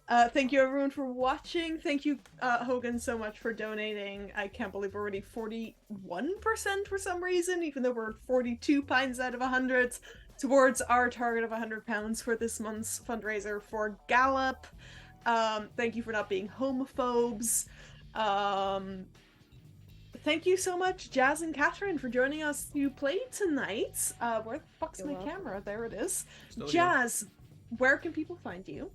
Thank you everyone for watching. Thank you, Hogan, so much for donating. I can't believe we're already 41% for some reason, even though we're 42 pints out of 100 towards our target of £100 for this month's fundraiser for Gallop. Thank you for not being homophobes. Thank you so much, Jazz and Catherine, for joining us to play tonight. Where the fuck's my camera? There it is. Still Jazz, where can people find you?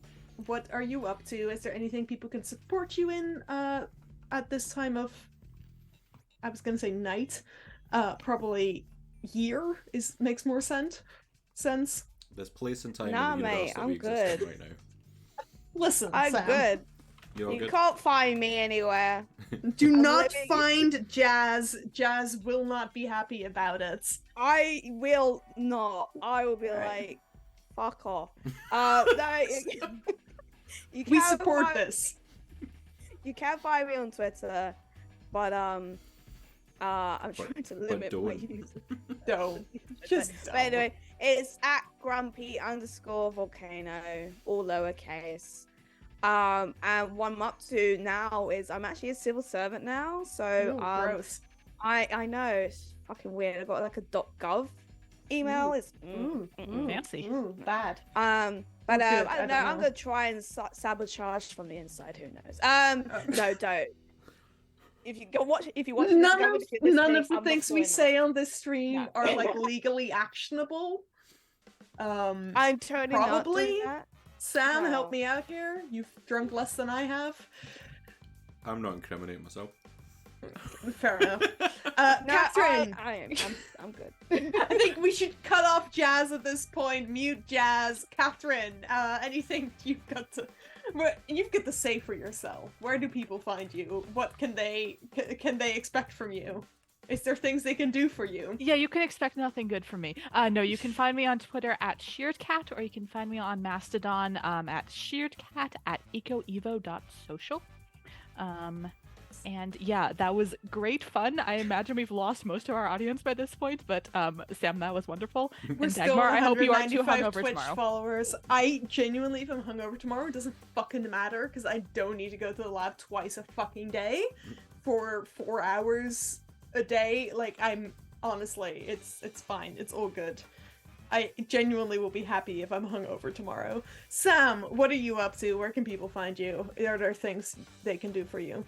What are you up to? Is there anything people can support you in at this time of, I was gonna say night, probably year makes more sense. This place and time Nah, in the universe mate, that I'm we exist good. in right now. Listen, I'm Sam, good. You're all You good? can't find me anywhere. do I'm not living- find Jazz. Jazz will not be happy about it. I will not. I will be Right. like, fuck off. No, you We can support find- this. You can find me on Twitter, but I'm trying to limit my don't. use. Don't. Just But anyway, it's at grumpy_volcano, all lowercase. And what I'm up to now is I'm actually a civil servant now, so gross. I know it's fucking weird. I got like a .gov email. It's Fancy. Bad. but Oh, good. I don't know. I'm gonna try and sabotage from the inside. Who knows? No, don't. If you watch this, None of the I'm things not we doing say on this stream No. are like legally actionable. that. I'm totally not Probably. doing that. Sam, Well. help me out here. You've drunk less than I have. I'm not incriminating myself. Fair enough. No, Catherine, I am. I'm good. I think we should cut off Jazz at this point. Mute Jazz. Catherine, anything you've got to say for yourself? Where do people find you? What can they expect from you? Is there things they can do for you? Yeah, you can expect nothing good from me. No, you can find me on Twitter at ShearedCat, or you can find me on Mastodon at ShearedCat at ecoevo.social. And yeah, that was great fun. I imagine we've lost most of our audience by this point, but Sam, that was wonderful. We're And still Dagmar, I hope you aren't too 195 hungover Twitch tomorrow. followers. I genuinely, if I'm hungover tomorrow, it doesn't fucking matter because I don't need to go to the lab twice a fucking day for 4 hours a day. Like, I'm honestly, it's fine. It's all good. I genuinely will be happy if I'm hungover tomorrow. Sam, what are you up to? Where can people find you? Are there things they can do for you?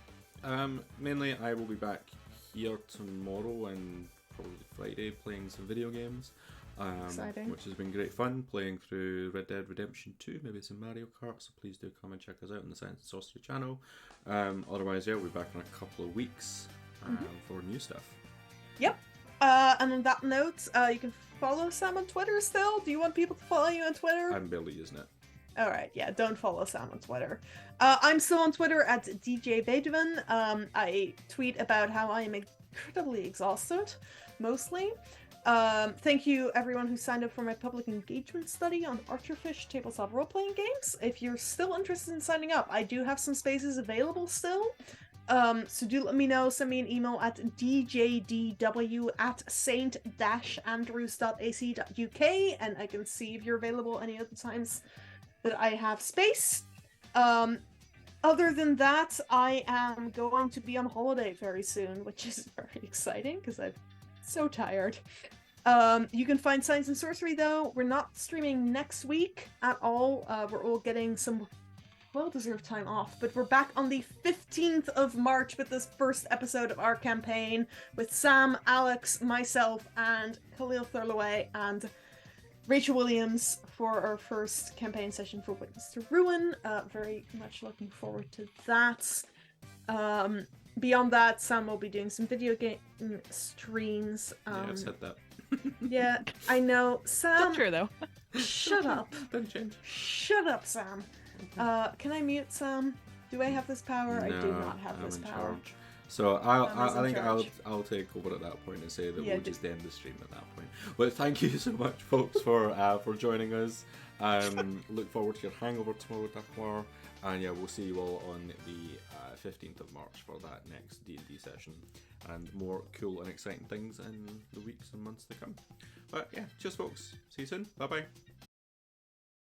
Mainly, I will be back here tomorrow and probably Friday playing some video games. Exciting. Which has been great fun, playing through Red Dead Redemption 2, maybe some Mario Kart, so please do come and check us out on the Science and Sorcery channel. Otherwise, yeah, we'll be back in a couple of weeks for new stuff. Yep. And on that note, you can follow Sam on Twitter still? Do you want people to follow you on Twitter? I'm barely using it. Alright, yeah, don't follow Sam on Twitter. I'm still on Twitter at DJ Bedovan. I tweet about how I am incredibly exhausted, mostly. Thank you everyone who signed up for my public engagement study on Archerfish tabletop role-playing games. If you're still interested in signing up, I do have some spaces available still. So do let me know. Send me an email at djdw@saint-andrews.ac.uk, and I can see if you're available any other times that I have space. Other than that, I am going to be on holiday very soon, which is very exciting because I'm so tired. You can find Science and Sorcery though. We're not streaming next week at all. We're all getting some well-deserved time off, but we're back on the 15th of March with this first episode of our campaign with Sam, Alex, myself, and Khalil Thurlaway and Rachel Williams for our first campaign session for Witness to Ruin. Very much looking forward to that. Beyond that, Sam will be doing some video game streams. Yeah, I said that. Yeah, I know. Sam, Still true though. shut up. Didn't change. Shut up, Sam. Can I mute Sam? Do I have this power? I do not have I'm this in power. charge. So Sam is I in think charge. I'll take over at that point and say that Yeah, we'll just end the stream at that point. But thank you so much, folks, for joining us. Look forward to your hangover tomorrow, Dakar. And yeah, we'll see you all on the 15th of March for that next D&D session, and more cool and exciting things in the weeks and months to come. But yeah, cheers, folks. See you soon. Bye bye.